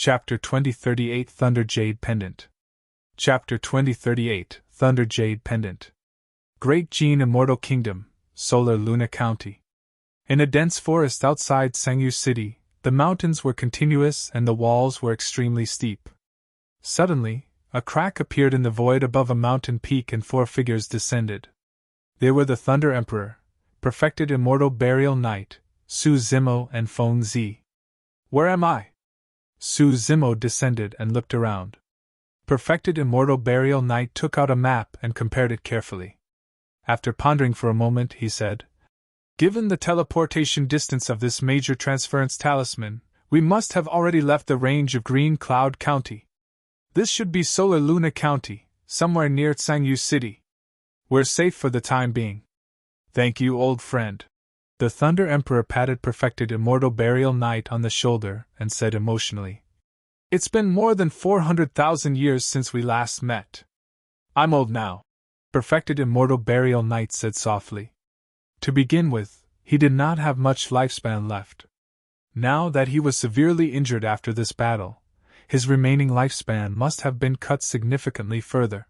Chapter 2038 Thunder Jade Pendant. Chapter 2038 Thunder Jade Pendant. Great Qian Immortal Kingdom, Solar Luna County. In a dense forest outside Sangyu City, the mountains were continuous and the walls were extremely steep. Suddenly, a crack appeared in the void above a mountain peak and 4 figures descended. They were the Thunder Emperor, Perfected Immortal Burial Knight, Su Zimo and Feng Zi. "Where am I?" Su Zimo descended and looked around. Perfected Immortal Burial Knight took out a map and compared it carefully. After pondering for a moment, he said, "Given the teleportation distance of this major transference talisman, we must have already left the range of Green Cloud County. This should be Solar Luna County, somewhere near Sangyu City. We're safe for the time being." "Thank you, old friend." The Thunder Emperor patted Perfected Immortal Burial Knight on the shoulder and said emotionally, "It's been more than 400,000 years since we last met." "I'm old now," Perfected Immortal Burial Knight said softly. To begin with, he did not have much lifespan left. Now that he was severely injured after this battle, his remaining lifespan must have been cut significantly further.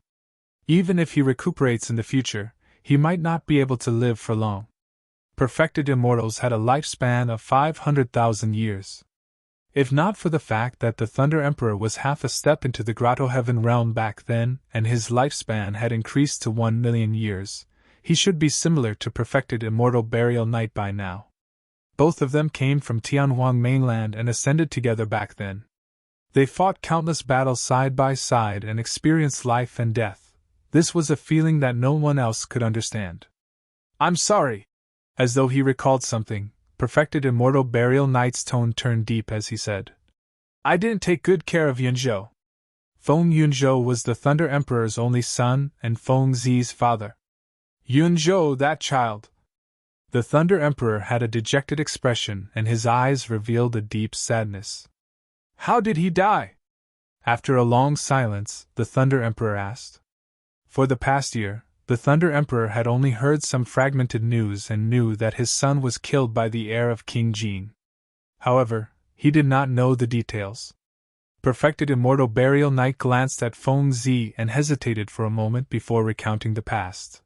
Even if he recuperates in the future, he might not be able to live for long. Perfected Immortals had a lifespan of 500,000 years. If not for the fact that the Thunder Emperor was half a step into the Grotto Heaven realm back then and his lifespan had increased to 1 million years, he should be similar to Perfected Immortal Burial Knight by now. Both of them came from Tianhuang Mainland and ascended together back then. They fought countless battles side by side and experienced life and death. This was a feeling that no one else could understand. "I'm sorry." As though he recalled something, Perfected Immortal Burial Knight's tone turned deep as he said, "I didn't take good care of Yunzhou." Feng Yunzhou was the Thunder Emperor's only son and Feng Zi's father. "Yunzhou, that child." The Thunder Emperor had a dejected expression and his eyes revealed a deep sadness. "How did he die?" After a long silence, the Thunder Emperor asked. For the past year, the Thunder Emperor had only heard some fragmented news and knew that his son was killed by the heir of King Qian. However, he did not know the details. Perfected Immortal Burial Knight glanced at Feng Zi and hesitated for a moment before recounting the past.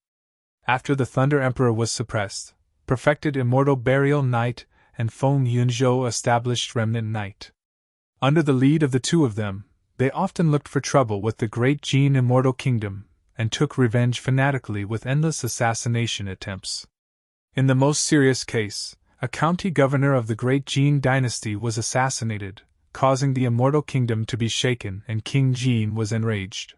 After the Thunder Emperor was suppressed, Perfected Immortal Burial Knight and Feng Yunzhou established Remnant Knight. Under the lead of the two of them, they often looked for trouble with the Great Qian Immortal Kingdom, and took revenge fanatically with endless assassination attempts. In the most serious case, a county governor of the Great Qian dynasty was assassinated, causing the Immortal Kingdom to be shaken and King Qian was enraged.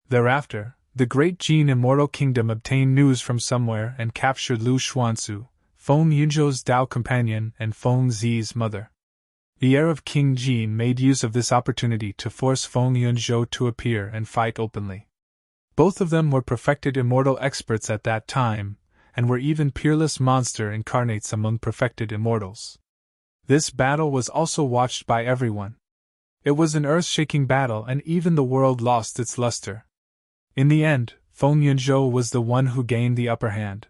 Thereafter, the Great Qian Immortal Kingdom obtained news from somewhere and captured Lu Xuansu, Feng Yunzhou's Dao companion and Feng Zi's mother. The heir of King Qian made use of this opportunity to force Feng Yunzhou to appear and fight openly. Both of them were perfected immortal experts at that time, and were even peerless monster incarnates among perfected immortals. This battle was also watched by everyone. It was an earth-shaking battle and even the world lost its luster. In the end, Feng Yunzhou was the one who gained the upper hand.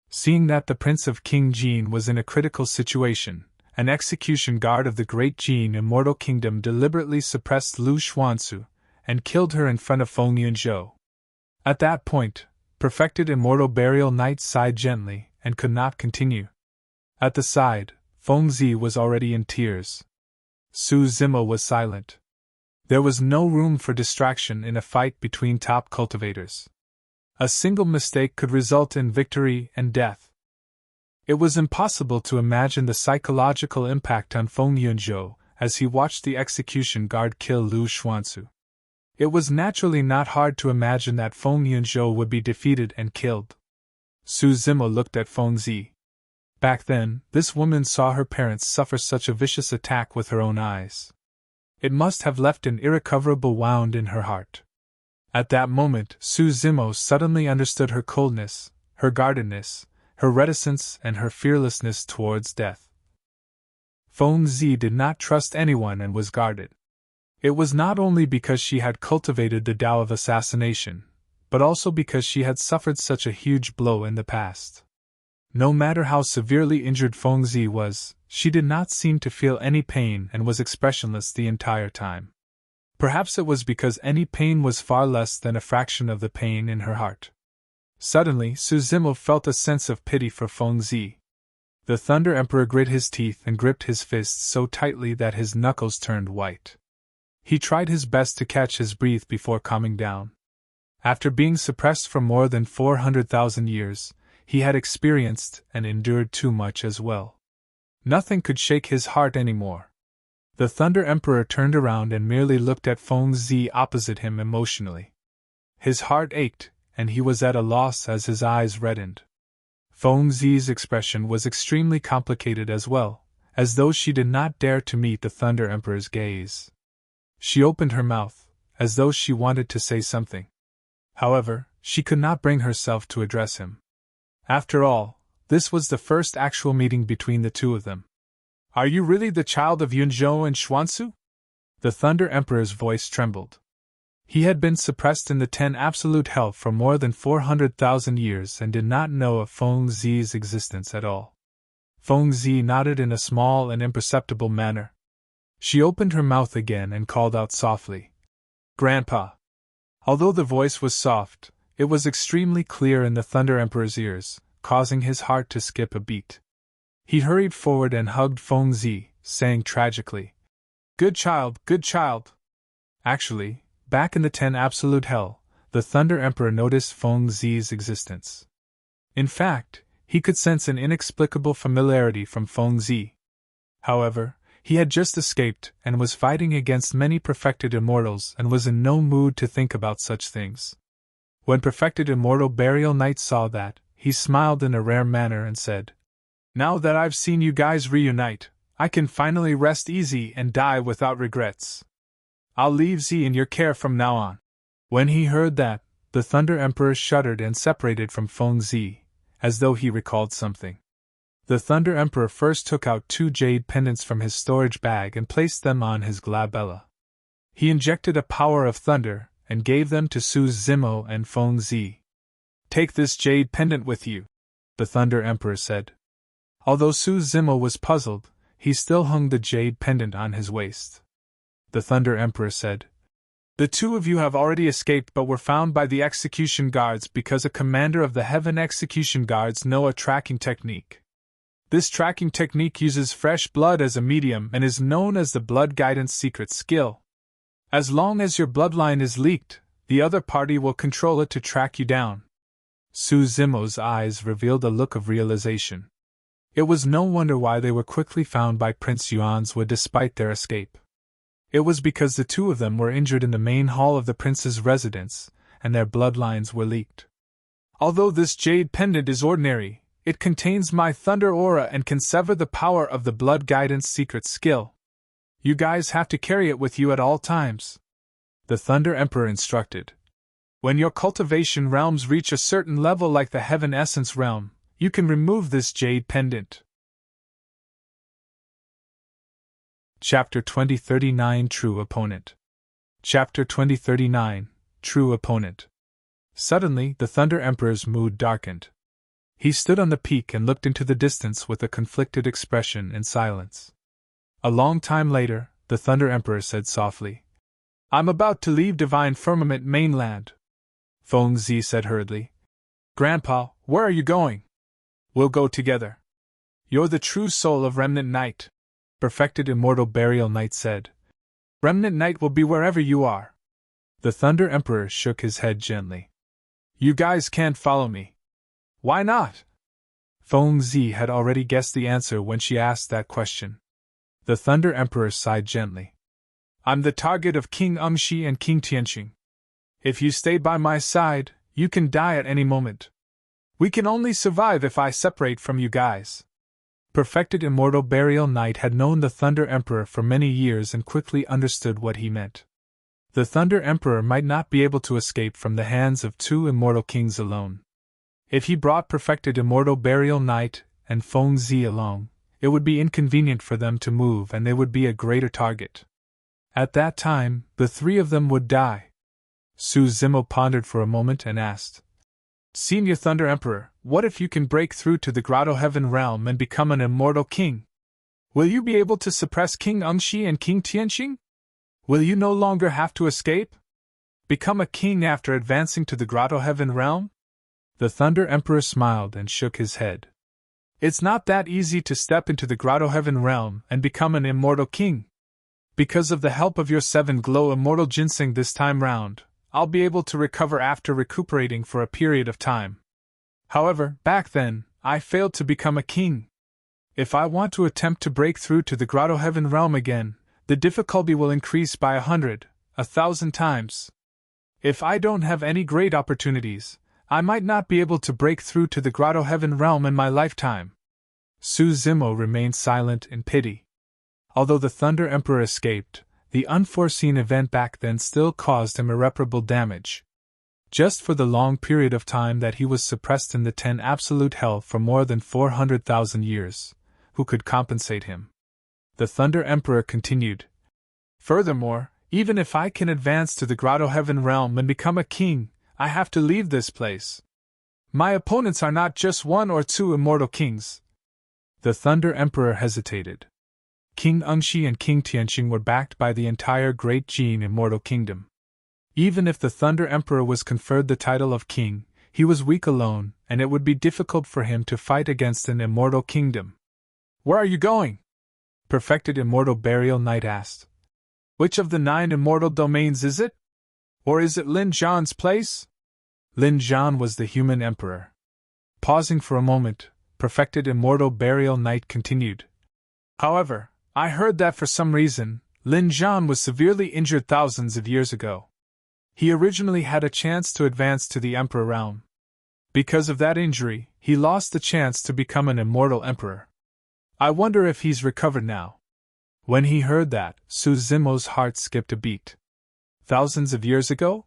Seeing that the prince of King Qian was in a critical situation, an execution guard of the Great Qian Immortal Kingdom deliberately suppressed Lu Xuansu, and killed her in front of Feng Yunzhou. At that point, Perfected Immortal Burial Knight sighed gently and could not continue. At the side, Feng Zi was already in tears. Su Zimo was silent. There was no room for distraction in a fight between top cultivators. A single mistake could result in victory and death. It was impossible to imagine the psychological impact on Feng Yunzhou as he watched the execution guard kill Lu Xuansu. It was naturally not hard to imagine that Feng Yunzhou would be defeated and killed. Su Zimo looked at Feng Zi. Back then, this woman saw her parents suffer such a vicious attack with her own eyes. It must have left an irrecoverable wound in her heart. At that moment, Su Zimo suddenly understood her coldness, her guardedness, her reticence and her fearlessness towards death. Feng Zi did not trust anyone and was guarded. It was not only because she had cultivated the Tao of assassination, but also because she had suffered such a huge blow in the past. No matter how severely injured Feng Zi was, she did not seem to feel any pain and was expressionless the entire time. Perhaps it was because any pain was far less than a fraction of the pain in her heart. Suddenly, Su Zimo felt a sense of pity for Feng Zi. The Thunder Emperor grit his teeth and gripped his fists so tightly that his knuckles turned white. He tried his best to catch his breath before calming down. After being suppressed for more than 400,000 years, he had experienced and endured too much as well. Nothing could shake his heart anymore. The Thunder Emperor turned around and merely looked at Feng Zi opposite him emotionally. His heart ached, and he was at a loss as his eyes reddened. Feng Zi's expression was extremely complicated as well, as though she did not dare to meet the Thunder Emperor's gaze. She opened her mouth, as though she wanted to say something. However, she could not bring herself to address him. After all, this was the first actual meeting between the two of them. "Are you really the child of Yunzhou and Xuansu?" The Thunder Emperor's voice trembled. He had been suppressed in the 10 Absolute Hell for more than 400,000 years and did not know of Feng Zi's existence at all. Feng Zi nodded in a small and imperceptible manner. She opened her mouth again and called out softly, "Grandpa." Although the voice was soft, it was extremely clear in the Thunder Emperor's ears, causing his heart to skip a beat. He hurried forward and hugged Feng Zi, saying tragically, "Good child, good child." Actually, back in the 10 Absolute Hell, the Thunder Emperor noticed Feng Zi's existence. In fact, he could sense an inexplicable familiarity from Feng Zi. However, he had just escaped and was fighting against many perfected immortals and was in no mood to think about such things. When perfected immortal Burial Knight saw that, he smiled in a rare manner and said, "Now that I've seen you guys reunite, I can finally rest easy and die without regrets. I'll leave Z in your care from now on." When he heard that, the Thunder Emperor shuddered and separated from Feng Zi, as though he recalled something. The Thunder Emperor first took out 2 jade pendants from his storage bag and placed them on his glabella. He injected a power of thunder and gave them to Su Zimo and Feng Zi. "Take this jade pendant with you," the Thunder Emperor said. Although Su Zimo was puzzled, he still hung the jade pendant on his waist. The Thunder Emperor said, "The 2 of you have already escaped but were found by the execution guards because a commander of the Heaven Execution Guards knows a tracking technique. This tracking technique uses fresh blood as a medium and is known as the Blood Guidance Secret Skill. As long as your bloodline is leaked, the other party will control it to track you down." Su Zimo's eyes revealed a look of realization. It was no wonder why they were quickly found by Prince Yuanzhou despite their escape. It was because the 2 of them were injured in the main hall of the prince's residence, and their bloodlines were leaked. "Although this jade pendant is ordinary, it contains my thunder aura and can sever the power of the Blood Guidance Secret Skill. You guys have to carry it with you at all times," the Thunder Emperor instructed. "When your cultivation realms reach a certain level like the Heaven Essence realm, you can remove this jade pendant." Chapter 2039 True Opponent. Chapter 2039 True Opponent. Suddenly, the Thunder Emperor's mood darkened. He stood on the peak and looked into the distance with a conflicted expression in silence. A long time later, the Thunder Emperor said softly, "I'm about to leave Divine Firmament Mainland." Feng Zi said hurriedly, "Grandpa, where are you going?" "We'll go together. You're the true soul of Remnant Knight," Perfected Immortal Burial Knight said. "Remnant Knight will be wherever you are." The Thunder Emperor shook his head gently. "You guys can't follow me." "Why not?" Feng Zi had already guessed the answer when she asked that question. The Thunder Emperor sighed gently. "I'm the target of King Umshi and King Tianhuang. If you stay by my side, you can die at any moment. We can only survive if I separate from you guys." Perfected Immortal Burial Knight had known the Thunder Emperor for many years and quickly understood what he meant. The Thunder Emperor might not be able to escape from the hands of 2 immortal kings alone. If he brought Perfected Immortal Burial Knight and Feng Zi along, it would be inconvenient for them to move and they would be a greater target. At that time, the 3 of them would die. Su Zimo pondered for a moment and asked, "Senior Thunder Emperor, what if you can break through to the Grotto Heaven realm and become an immortal king?" Will you be able to suppress King Ungxi and King Tianxing? Will you no longer have to escape? Become a king after advancing to the Grotto Heaven realm? The Thunder Emperor smiled and shook his head. It's not that easy to step into the Grotto Heaven realm and become an immortal king. Because of the help of your 7 glow immortal ginseng this time round, I'll be able to recover after recuperating for a period of time. However, back then, I failed to become a king. If I want to attempt to break through to the Grotto Heaven realm again, the difficulty will increase by 100, 1,000 times. If I don't have any great opportunities, I might not be able to break through to the Grotto Heaven realm in my lifetime. Su Zimo remained silent in pity. Although the Thunder Emperor escaped, the unforeseen event back then still caused him irreparable damage. Just for the long period of time that he was suppressed in the 10 absolute hell for more than 400,000 years, who could compensate him? The Thunder Emperor continued. Furthermore, even if I can advance to the Grotto Heaven realm and become a king, I have to leave this place. My opponents are not just 1 or 2 immortal kings. The Thunder Emperor hesitated. King Ungxi and King Tianxing were backed by the entire Great Jin Immortal Kingdom. Even if the Thunder Emperor was conferred the title of king, he was weak alone, and it would be difficult for him to fight against an immortal kingdom. Where are you going? Perfected Immortal Burial Knight asked. Which of the 9 immortal domains is it? Or is it Lin Zhan's place? Lin Zhan was the human emperor. Pausing for a moment, Perfected Immortal Burial Knight continued. However, I heard that for some reason, Lin Zhan was severely injured thousands of years ago. He originally had a chance to advance to the Emperor realm. Because of that injury, he lost the chance to become an immortal emperor. I wonder if he's recovered now. When he heard that, Su Zimo's heart skipped a beat. Thousands of years ago?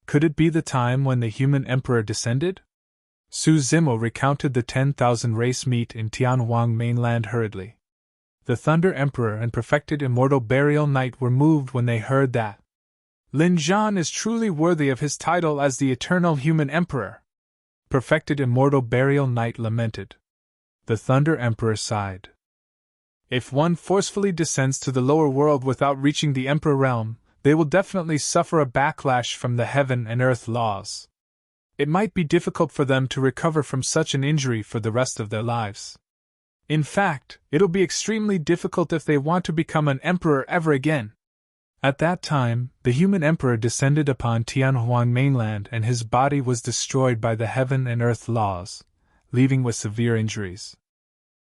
Could it be the time when the human emperor descended? Su Zimo recounted the 10,000 race meet in Tianhuang Mainland hurriedly. The Thunder Emperor and Perfected Immortal Burial Knight were moved when they heard that. Lin Zhan is truly worthy of his title as the Eternal Human Emperor. Perfected Immortal Burial Knight lamented. The Thunder Emperor sighed. If one forcefully descends to the lower world without reaching the Emperor realm, they will definitely suffer a backlash from the heaven and earth laws. It might be difficult for them to recover from such an injury for the rest of their lives. In fact, it'll be extremely difficult if they want to become an emperor ever again. At that time, the human emperor descended upon Tianhuang Mainland and his body was destroyed by the heaven and earth laws, leaving with severe injuries.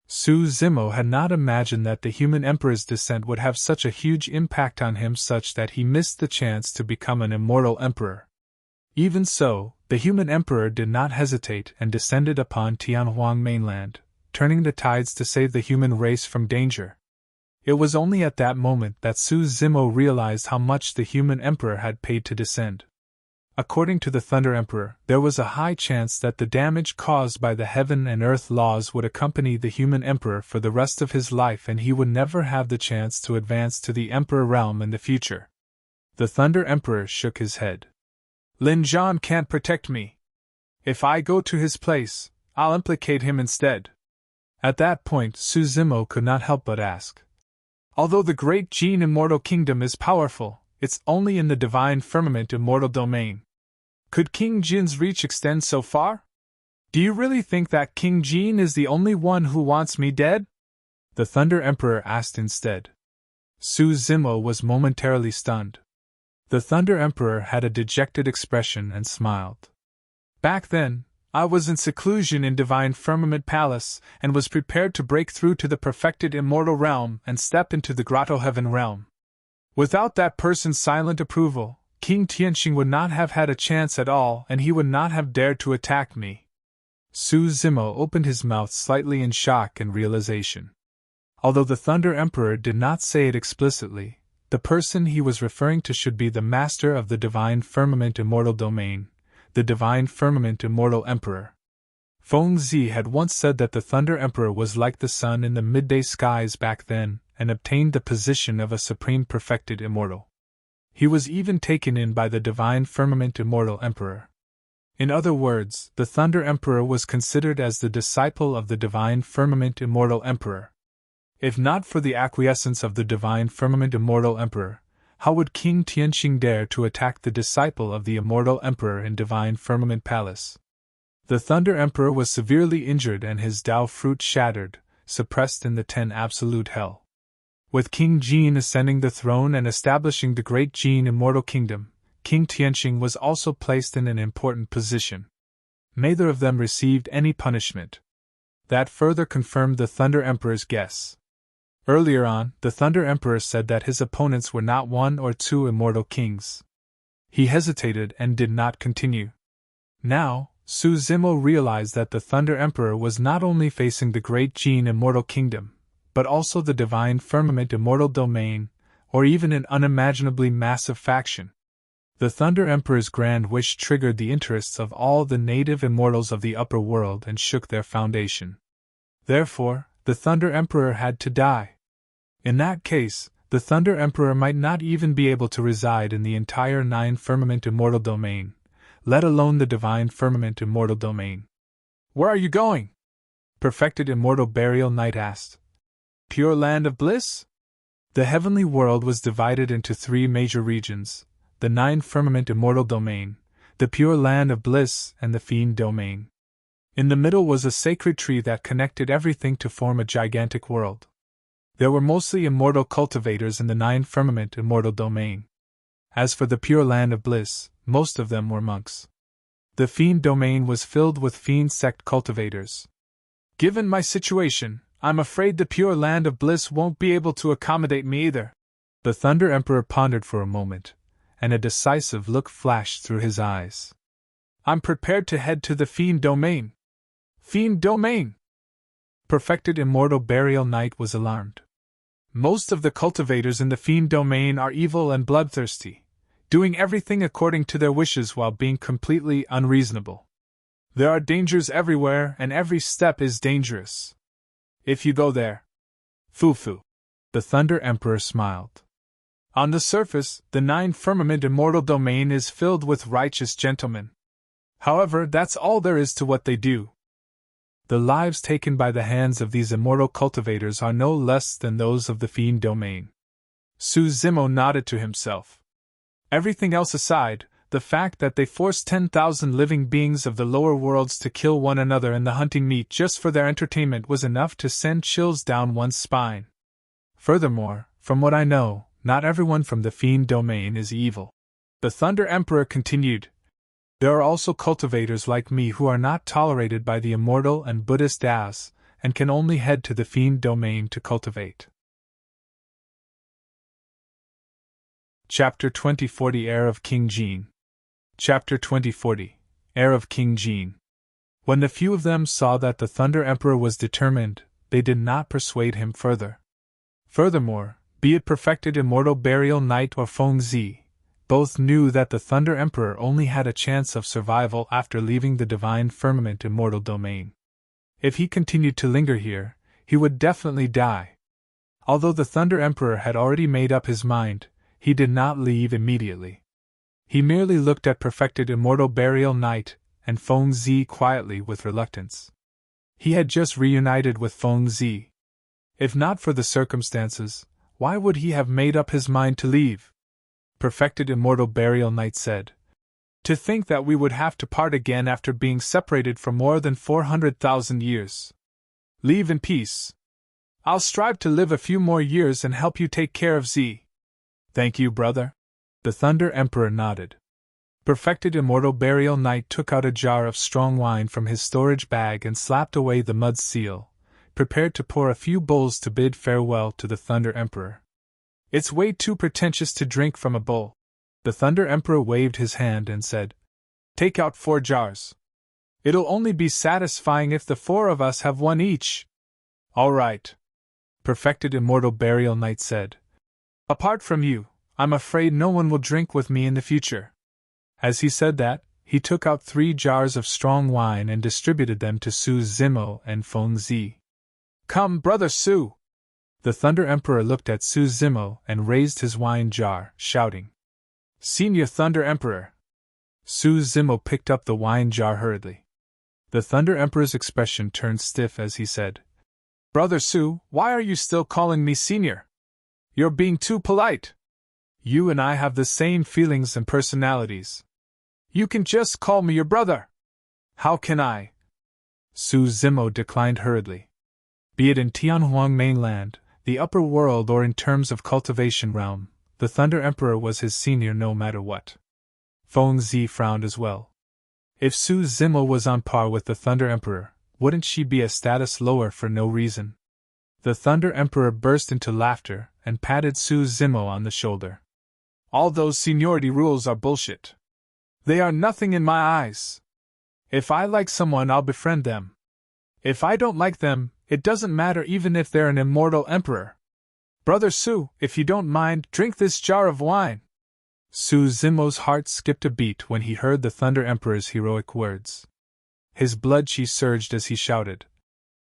Su Zimo had not imagined that the human emperor's descent would have such a huge impact on him such that he missed the chance to become an immortal emperor. Even so, the human emperor did not hesitate and descended upon Tianhuang Mainland, turning the tides to save the human race from danger. It was only at that moment that Su Zimo realized how much the human emperor had paid to descend. According to the Thunder Emperor, there was a high chance that the damage caused by the heaven and earth laws would accompany the human emperor for the rest of his life and he would never have the chance to advance to the emperor realm in the future. The Thunder Emperor shook his head. Lin Zhan can't protect me. If I go to his place, I'll implicate him instead. At that point, Su Zimo could not help but ask. Although the Great Jin Immortal Kingdom is powerful, it's only in the Divine Firmament Immortal Domain. Could King Jin's reach extend so far? Do you really think that King Jin is the only one who wants me dead? The Thunder Emperor asked instead. Su Zimo was momentarily stunned. The Thunder Emperor had a dejected expression and smiled. Back then, I was in seclusion in Divine Firmament Palace and was prepared to break through to the perfected immortal realm and step into the Grotto Heaven realm. Without that person's silent approval, King Tianxing would not have had a chance at all and he would not have dared to attack me. Su Zimo opened his mouth slightly in shock and realization. Although the Thunder Emperor did not say it explicitly, the person he was referring to should be the master of the Divine Firmament Immortal Domain, the Divine Firmament Immortal Emperor. Feng Zi had once said that the Thunder Emperor was like the sun in the midday skies back then, and obtained the position of a supreme perfected immortal. He was even taken in by the Divine Firmament Immortal Emperor. In other words, the Thunder Emperor was considered as the disciple of the Divine Firmament Immortal Emperor. If not for the acquiescence of the divine firmament immortal emperor, how would King Tianhuang dare to attack the disciple of the immortal emperor in divine firmament palace? The Thunder Emperor was severely injured and his Tao fruit shattered, suppressed in the 10 absolute hell. With King Jin ascending the throne and establishing the great Jin immortal kingdom, King Tianhuang was also placed in an important position. Neither of them received any punishment. That further confirmed the Thunder Emperor's guess. Earlier on, the Thunder Emperor said that his opponents were not 1 or 2 immortal kings. He hesitated and did not continue. Now, Su Zimo realized that the Thunder Emperor was not only facing the great Jin immortal kingdom, but also the divine firmament immortal domain, or even an unimaginably massive faction. The Thunder Emperor's grand wish triggered the interests of all the native immortals of the upper world and shook their foundation. Therefore, the Thunder Emperor had to die. In that case, the Thunder Emperor might not even be able to reside in the entire 9 firmament immortal domain, let alone the divine firmament immortal domain. "Where are you going?" Perfected Immortal Burial Knight asked. "Pure Land of Bliss?" The heavenly world was divided into 3 major regions: the 9 firmament immortal domain, the Pure Land of Bliss, and the Fiend domain. In the middle was a sacred tree that connected everything to form a gigantic world. There were mostly immortal cultivators in the 9 firmament immortal domain. As for the Pure Land of Bliss, most of them were monks. The Fiend domain was filled with Fiend Sect cultivators. "Given my situation, I'm afraid the Pure Land of Bliss won't be able to accommodate me either." The Thunder Emperor pondered for a moment, and a decisive look flashed through his eyes. "I'm prepared to head to the Fiend domain." "Fiend domain!" Perfected Immortal Burial Knight was alarmed. "Most of the cultivators in the Fiend domain are evil and bloodthirsty, doing everything according to their wishes while being completely unreasonable. There are dangers everywhere, and every step is dangerous. If you go there..." "Foo-foo." The Thunder Emperor smiled. "On the surface, the 9 firmament immortal domain is filled with righteous gentlemen. However, that's all there is to what they do. The lives taken by the hands of these immortal cultivators are no less than those of the Fiend domain." Su Zimo nodded to himself. Everything else aside, the fact that they forced 10,000 living beings of the lower worlds to kill one another in the hunting meet just for their entertainment was enough to send chills down one's spine. Furthermore, from what I know, not everyone from the Fiend domain is evil. The Thunder Emperor continued. There are also cultivators like me who are not tolerated by the immortal and Buddhist Taoists, and can only head to the Fiend domain to cultivate. Chapter 2040 Heir of King Jin. Chapter 2040 Heir of King Jin. When the few of them saw that the Thunder Emperor was determined, they did not persuade him further. Furthermore, be it Perfected Immortal Burial Knight or Feng Zi, both knew that the Thunder Emperor only had a chance of survival after leaving the Divine Firmament Immortal Domain. If he continued to linger here, he would definitely die. Although the Thunder Emperor had already made up his mind, he did not leave immediately. He merely looked at Perfected Immortal Burial Knight and Feng Zi quietly with reluctance. He had just reunited with Feng Zi. If not for the circumstances, why would he have made up his mind to leave? Perfected Immortal Burial Knight said. To think that we would have to part again after being separated for more than 400,000 years. Leave in peace. I'll strive to live a few more years and help you take care of Z. Thank you, brother. The Thunder Emperor nodded. Perfected Immortal Burial Knight took out a jar of strong wine from his storage bag and slapped away the mud seal, prepared to pour a few bowls to bid farewell to the Thunder Emperor. It's way too pretentious to drink from a bowl. The Thunder Emperor waved his hand and said, Take out 4 jars. It'll only be satisfying if the 4 of us have one each. All right. Perfected Immortal Burial Knight said. Apart from you, I'm afraid no one will drink with me in the future. As he said that, he took out 3 jars of strong wine and distributed them to Su Zimo and Feng Zi. Come, brother Su! The Thunder Emperor looked at Su Zimo and raised his wine jar, shouting, Senior Thunder Emperor! Su Zimo picked up the wine jar hurriedly. The Thunder Emperor's expression turned stiff as he said, Brother Su, why are you still calling me senior? You're being too polite. You and I have the same feelings and personalities. You can just call me your brother. How can I? Su Zimo declined hurriedly. Be it in Tianhuang Mainland, the upper world, or in terms of cultivation realm, the Thunder Emperor was his senior no matter what. Feng Zi frowned as well. If Su Zimo was on par with the Thunder Emperor, wouldn't she be a status lower for no reason? The Thunder Emperor burst into laughter and patted Su Zimo on the shoulder. All those seniority rules are bullshit. They are nothing in my eyes. If I like someone, I'll befriend them. If I don't like them, it doesn't matter even if they're an immortal emperor. Brother Su, if you don't mind, drink this jar of wine. Su Zimo's heart skipped a beat when he heard the Thunder Emperor's heroic words. His blood chi surged as he shouted.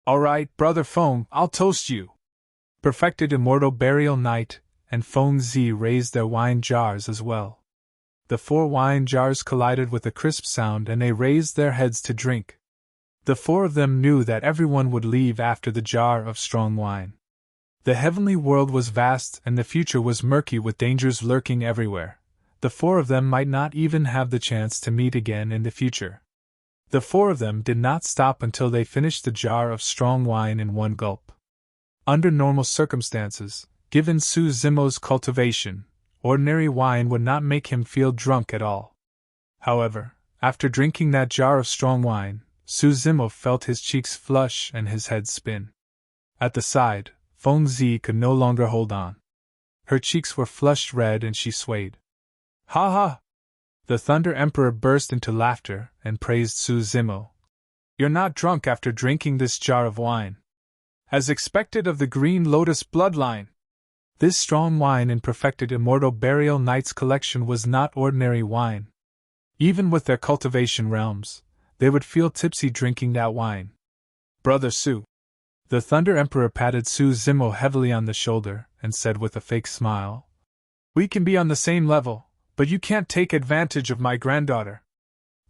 All right, Brother Feng, I'll toast you. Perfected Immortal Burial Knight and Feng Zi raised their wine jars as well. The 4 wine jars collided with a crisp sound and they raised their heads to drink. The 4 of them knew that everyone would leave after the jar of strong wine. The heavenly world was vast and the future was murky with dangers lurking everywhere. The 4 of them might not even have the chance to meet again in the future. The 4 of them did not stop until they finished the jar of strong wine in one gulp. Under normal circumstances, given Su Zimo's cultivation, ordinary wine would not make him feel drunk at all. However, after drinking that jar of strong wine, Su Zimo felt his cheeks flush and his head spin. At the side, Feng Zi could no longer hold on. Her cheeks were flushed red and she swayed. Ha ha! The Thunder Emperor burst into laughter and praised Su Zimo. You're not drunk after drinking this jar of wine. As expected of the Green Lotus bloodline. This strong wine in Perfected Immortal Burial Knight's collection was not ordinary wine. Even with their cultivation realms, they would feel tipsy drinking that wine. Brother Su. The Thunder Emperor patted Su Zimo heavily on the shoulder and said with a fake smile. We can be on the same level, but you can't take advantage of my granddaughter.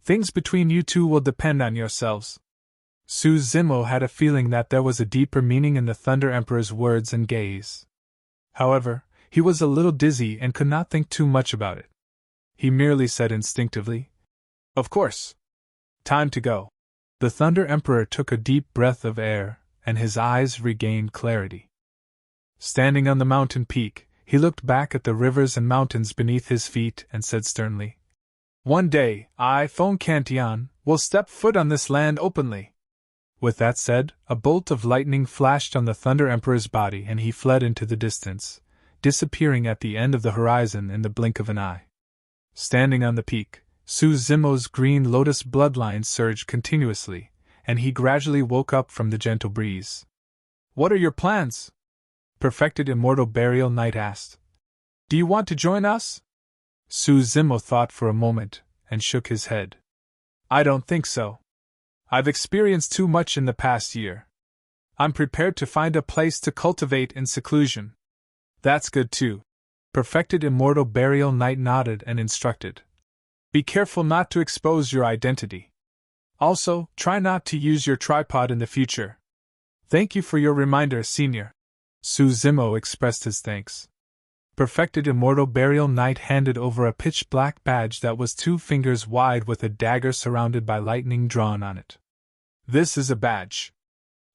Things between you two will depend on yourselves. Su Zimo had a feeling that there was a deeper meaning in the Thunder Emperor's words and gaze. However, he was a little dizzy and could not think too much about it. He merely said instinctively, Of course. Time to go. The Thunder Emperor took a deep breath of air, and his eyes regained clarity. Standing on the mountain peak, he looked back at the rivers and mountains beneath his feet and said sternly, One day, I, Feng Tian, will step foot on this land openly. With that said, a bolt of lightning flashed on the Thunder Emperor's body and he fled into the distance, disappearing at the end of the horizon in the blink of an eye. Standing on the peak, Su Zimo's Green Lotus bloodline surged continuously, and he gradually woke up from the gentle breeze. What are your plans? Perfected Immortal Burial Knight asked. Do you want to join us? Su Zimo thought for a moment, and shook his head. I don't think so. I've experienced too much in the past year. I'm prepared to find a place to cultivate in seclusion. That's good too. Perfected Immortal Burial Knight nodded and instructed. Be careful not to expose your identity. Also, try not to use your tripod in the future. Thank you for your reminder, Senior. Su Zimo expressed his thanks. Perfected Immortal Burial Knight handed over a pitch-black badge that was 2 fingers wide with a dagger surrounded by lightning drawn on it. This is a badge.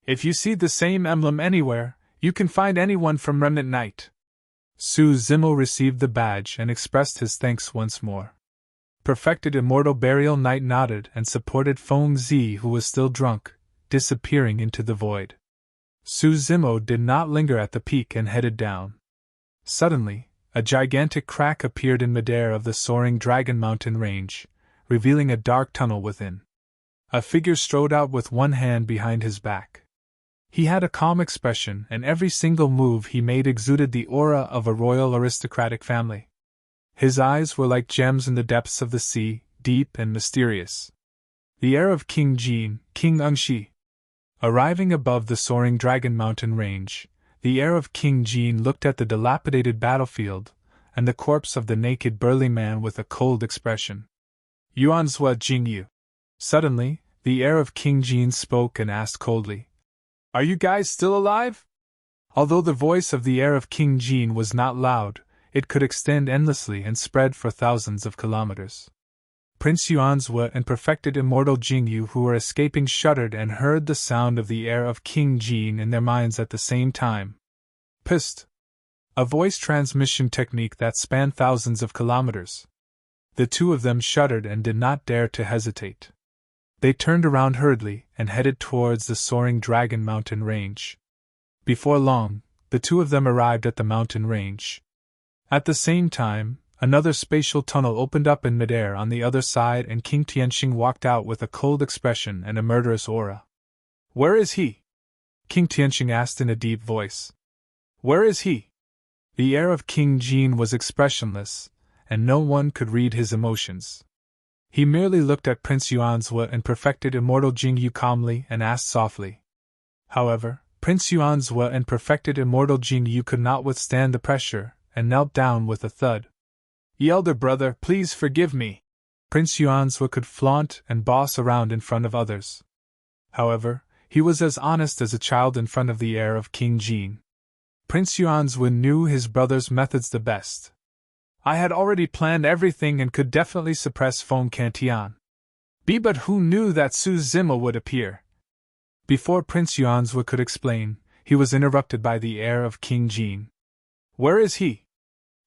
If you see the same emblem anywhere, you can find anyone from Remnant Knight. Su Zimo received the badge and expressed his thanks once more. Perfected Immortal Burial Knight nodded and supported Feng Zi, who was still drunk, disappearing into the void. Su Zimo did not linger at the peak and headed down. Suddenly, a gigantic crack appeared in midair of the soaring Dragon Mountain range, revealing a dark tunnel within. A figure strode out with one hand behind his back. He had a calm expression and every single move he made exuded the aura of a royal aristocratic family. His eyes were like gems in the depths of the sea, deep and mysterious. The heir of King Jin, King Ungshi. Arriving above the soaring Dragon Mountain range, the heir of King Jin looked at the dilapidated battlefield and the corpse of the naked burly man with a cold expression. Yuanzhua Jingyu. Suddenly, the heir of King Jin spoke and asked coldly. Are you guys still alive? Although the voice of the heir of King Qian was not loud, it could extend endlessly and spread for thousands of kilometers. Prince Yuan's and perfected immortal Jingyu who were escaping shuddered and heard the sound of the heir of King Qian in their minds at the same time. Psst! A voice transmission technique that spanned thousands of kilometers. The two of them shuddered and did not dare to hesitate. They turned around hurriedly and headed towards the soaring Dragon Mountain range. Before long, the two of them arrived at the mountain range. At the same time, another spatial tunnel opened up in midair on the other side and King Tianhuang walked out with a cold expression and a murderous aura. Where is he? King Tianhuang asked in a deep voice. Where is he? The heir of King Qian was expressionless, and no one could read his emotions. He merely looked at Prince Yuan's and perfected immortal Jingyu calmly and asked softly. However, Prince Yuan's and perfected immortal Jingyu could not withstand the pressure, and knelt down with a thud. Elder brother, please forgive me. Prince Yuan's could flaunt and boss around in front of others. However, he was as honest as a child in front of the heir of King Qian. Prince Yuan's knew his brother's methods the best. I had already planned everything and could definitely suppress Feng Tian. But who knew that Su Zima would appear? Before Prince Yuan's could explain, he was interrupted by the heir of King Qian. Where is he?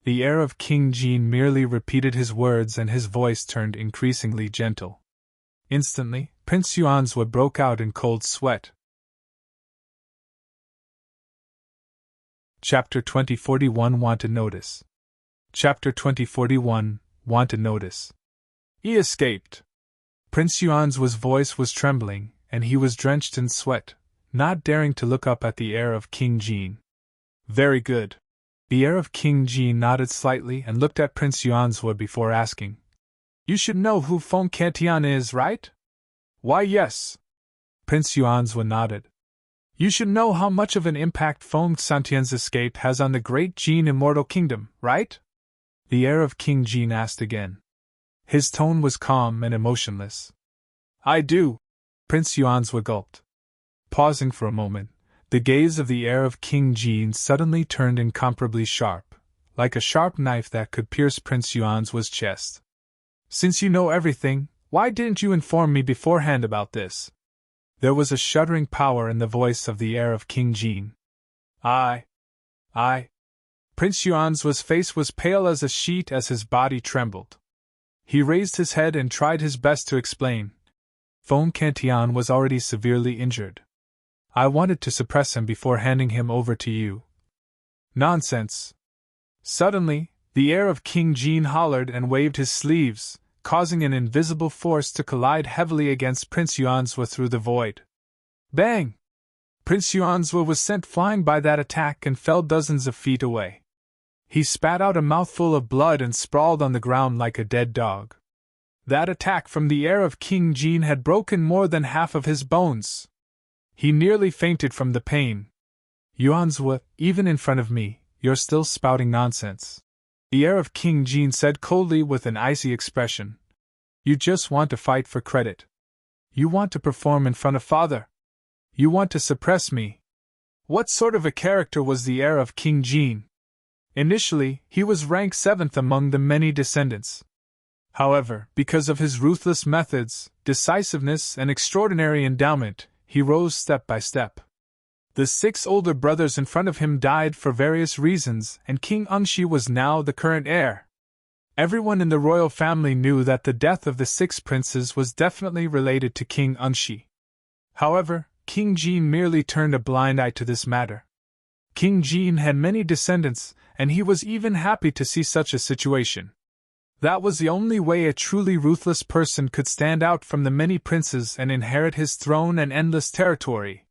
The heir of King Qian merely repeated his words and his voice turned increasingly gentle. Instantly, Prince Yuan's broke out in cold sweat. Chapter 2041 Wanted Notice. Chapter 2041 Wanted Notice. He escaped. Prince Yuan's voice was trembling, and he was drenched in sweat, not daring to look up at the heir of King Qian. Very good. The heir of King Qian nodded slightly and looked at Prince Yuan's before asking. You should know who Feng Tian is, right? Why, yes. Prince Yuan's nodded. You should know how much of an impact Feng Tian's escape has on the great Qian immortal kingdom, right? The heir of King Qian asked again. His tone was calm and emotionless. I do. Prince Yuan's gulped. Pausing for a moment, the gaze of the heir of King Qian suddenly turned incomparably sharp, like a sharp knife that could pierce Prince Yuan's chest. Since you know everything, why didn't you inform me beforehand about this? There was a shuddering power in the voice of the heir of King Qian. I. Prince Yuan's face was pale as a sheet as his body trembled. He raised his head and tried his best to explain. Feng Tian was already severely injured. I wanted to suppress him before handing him over to you. Nonsense. Suddenly, the heir of King Qian hollered and waved his sleeves, causing an invisible force to collide heavily against Prince Yuan's through the void. Bang! Prince Yuan's was sent flying by that attack and fell dozens of feet away. He spat out a mouthful of blood and sprawled on the ground like a dead dog. That attack from the heir of King Qian had broken more than half of his bones. He nearly fainted from the pain. Yuan's even in front of me, you're still spouting nonsense. The heir of King Qian said coldly with an icy expression. You just want to fight for credit. You want to perform in front of father. You want to suppress me. What sort of a character was the heir of King Qian? Initially, he was ranked 7th among the many descendants. However, because of his ruthless methods, decisiveness, and extraordinary endowment, he rose step by step. The 6 older brothers in front of him died for various reasons, and King Ungshi was now the current heir. Everyone in the royal family knew that the death of the 6 princes was definitely related to King Ungshi. However, King Qian merely turned a blind eye to this matter. King Qian had many descendants, and he was even happy to see such a situation. That was the only way a truly ruthless person could stand out from the many princes and inherit his throne and endless territory.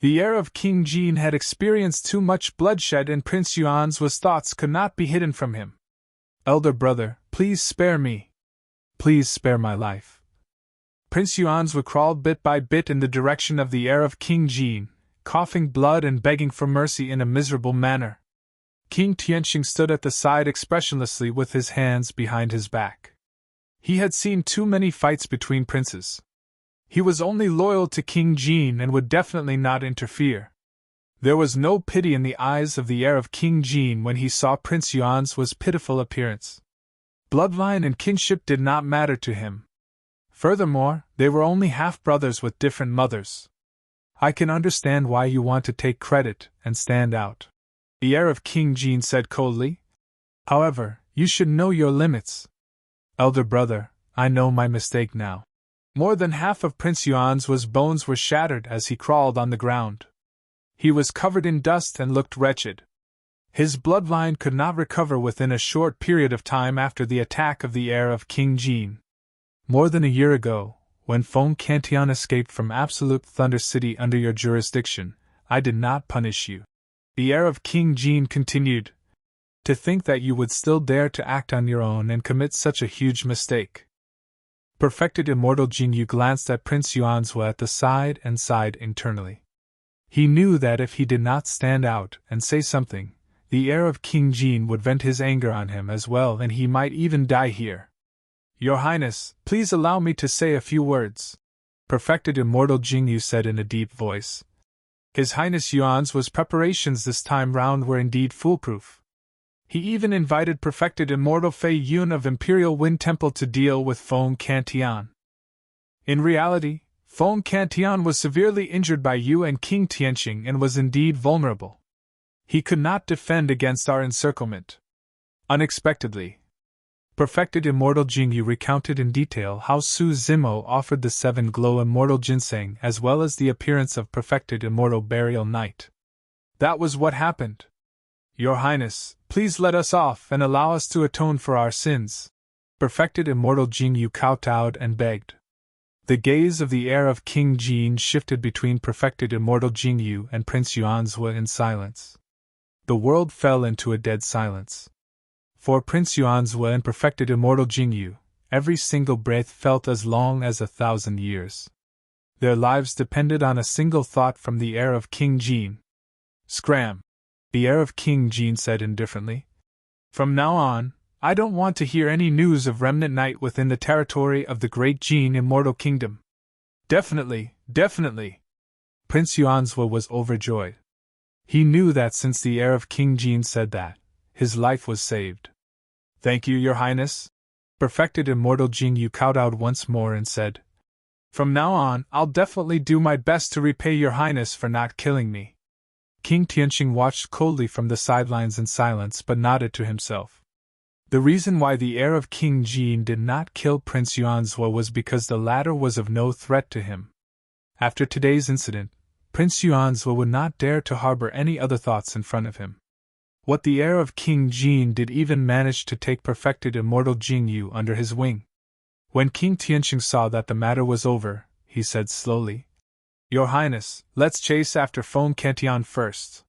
The heir of King Qian had experienced too much bloodshed and Prince Yuan's thoughts could not be hidden from him. Elder brother, please spare me. Please spare my life. Prince Yuan's crawled bit by bit in the direction of the heir of King Qian, coughing blood and begging for mercy in a miserable manner. King Tianhuang stood at the side expressionlessly with his hands behind his back. He had seen too many fights between princes. He was only loyal to King Jin and would definitely not interfere. There was no pity in the eyes of the heir of King Jin when he saw Prince Yuan's pitiful appearance. Bloodline and kinship did not matter to him. Furthermore, they were only half-brothers with different mothers. I can understand why you want to take credit and stand out, the heir of King Jin said coldly. However, you should know your limits. Elder brother, I know my mistake now. More than half of Prince Yuan's bones were shattered as he crawled on the ground. He was covered in dust and looked wretched. His bloodline could not recover within a short period of time after the attack of the heir of King Jin. More than a year ago, when Feng Cantian escaped from Absolute Thunder City under your jurisdiction, I did not punish you. The heir of King Jin continued. To think that you would still dare to act on your own and commit such a huge mistake. Perfected Immortal Jingyu glanced at Prince Yuanzhua at the side and sighed internally. He knew that if he did not stand out and say something, the heir of King Jin would vent his anger on him as well and he might even die here. Your Highness, please allow me to say a few words. Perfected Immortal Jingyu said in a deep voice. His Highness Yuan's preparations this time round were indeed foolproof. He even invited Perfected Immortal Fei Yun of Imperial Wind Temple to deal with Feng Cantian. In reality, Feng Cantian was severely injured by you and King Tianqing and was indeed vulnerable. He could not defend against our encirclement. Unexpectedly, Perfected Immortal Jingyu recounted in detail how Su Zimo offered the 7 Glow Immortal Ginseng as well as the appearance of Perfected Immortal Burial Knight. That was what happened. Your Highness, please let us off and allow us to atone for our sins. Perfected Immortal Jingyu kowtowed and begged. The gaze of the heir of King Jin shifted between Perfected Immortal Jingyu and Prince Yuanzhua in silence. The world fell into a dead silence. For Prince Yuanzhua and Perfected Immortal Jingyu, every single breath felt as long as 1,000 years. Their lives depended on a single thought from the heir of King Jin. Scram! The heir of King Jin said indifferently. From now on, I don't want to hear any news of Remnant Knight within the territory of the Great Jin Immortal Kingdom. Definitely, definitely. Prince Yuanzhua was overjoyed. He knew that since the heir of King Jin said that, his life was saved. Thank you, Your Highness. Perfected Immortal Jingyu kowtowed once more and said, From now on, I'll definitely do my best to repay Your Highness for not killing me. King Tianqing watched coldly from the sidelines in silence but nodded to himself. The reason why the heir of King Jin did not kill Prince Yuanzhua was because the latter was of no threat to him. After today's incident, Prince Yuanzhua would not dare to harbor any other thoughts in front of him. What the heir of King Jin did even manage to take Perfected Immortal Jingyu under his wing. When King Tianqing saw that the matter was over, he said slowly, Your Highness, let's chase after Feng Cantian first.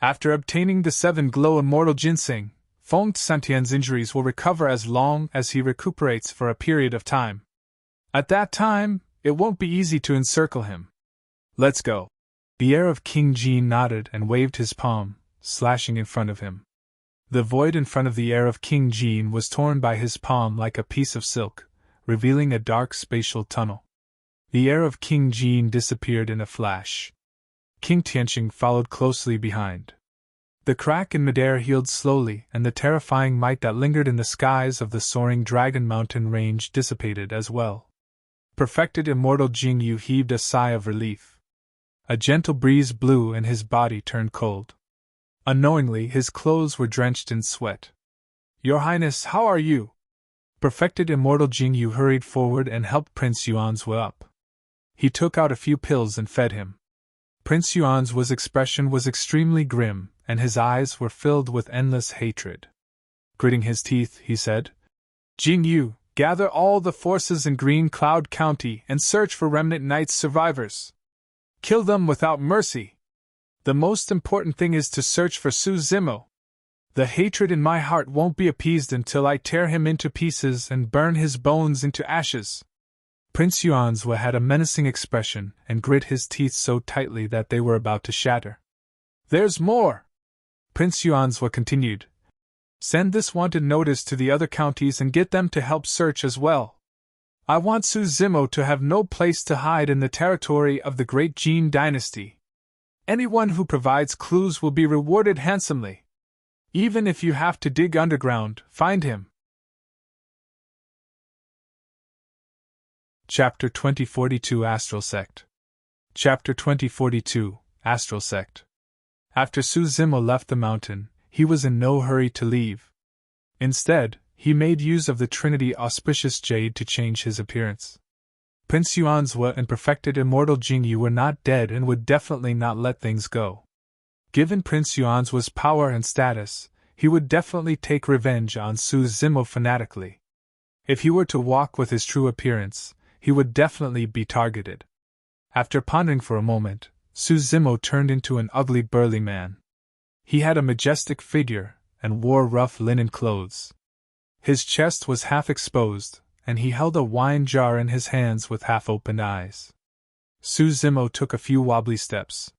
After obtaining the 7 Glow Immortal Ginseng, Feng Cantian's injuries will recover as long as he recuperates for a period of time. At that time, it won't be easy to encircle him. Let's go. The heir of King Jin nodded and waved his palm, slashing in front of him. The void in front of the heir of King Jin was torn by his palm like a piece of silk, revealing a dark spatial tunnel. The heir of King Jin disappeared in a flash. King Tianqing followed closely behind. The crack in midair healed slowly, and the terrifying might that lingered in the skies of the soaring Dragon Mountain range dissipated as well. Perfected Immortal Jingyu heaved a sigh of relief. A gentle breeze blew and his body turned cold. Unknowingly, his clothes were drenched in sweat. Your Highness, how are you? Perfected Immortal Jingyu hurried forward and helped Prince Yuanzhua up. He took out a few pills and fed him. Prince Yuanzhua's expression was extremely grim, and his eyes were filled with endless hatred. Gritting his teeth, he said, Jingyu, gather all the forces in Green Cloud County and search for Remnant Knight's survivors. Kill them without mercy. The most important thing is to search for Su Zimo. The hatred in my heart won't be appeased until I tear him into pieces and burn his bones into ashes. Prince Yuanzhua had a menacing expression and grit his teeth so tightly that they were about to shatter. There's more! Prince Yuanzhua continued. Send this wanted notice to the other counties and get them to help search as well. I want Su Zimo to have no place to hide in the territory of the great Jin dynasty. Anyone who provides clues will be rewarded handsomely. Even if you have to dig underground, find him. Chapter 2042 Astral Sect. Chapter 2042 Astral Sect. After Su Zimo left the mountain, he was in no hurry to leave. Instead, he made use of the Trinity auspicious Jade to change his appearance. Prince Yuan's and perfected immortal Jingyu were not dead and would definitely not let things go. Given Prince Yuan's power and status, he would definitely take revenge on Su Zimo fanatically. If he were to walk with his true appearance, he would definitely be targeted. After pondering for a moment, Su Zimo turned into an ugly burly man. He had a majestic figure and wore rough linen clothes. His chest was half exposed, and he held a wine jar in his hands with half-opened eyes. Su Zimo took a few wobbly steps.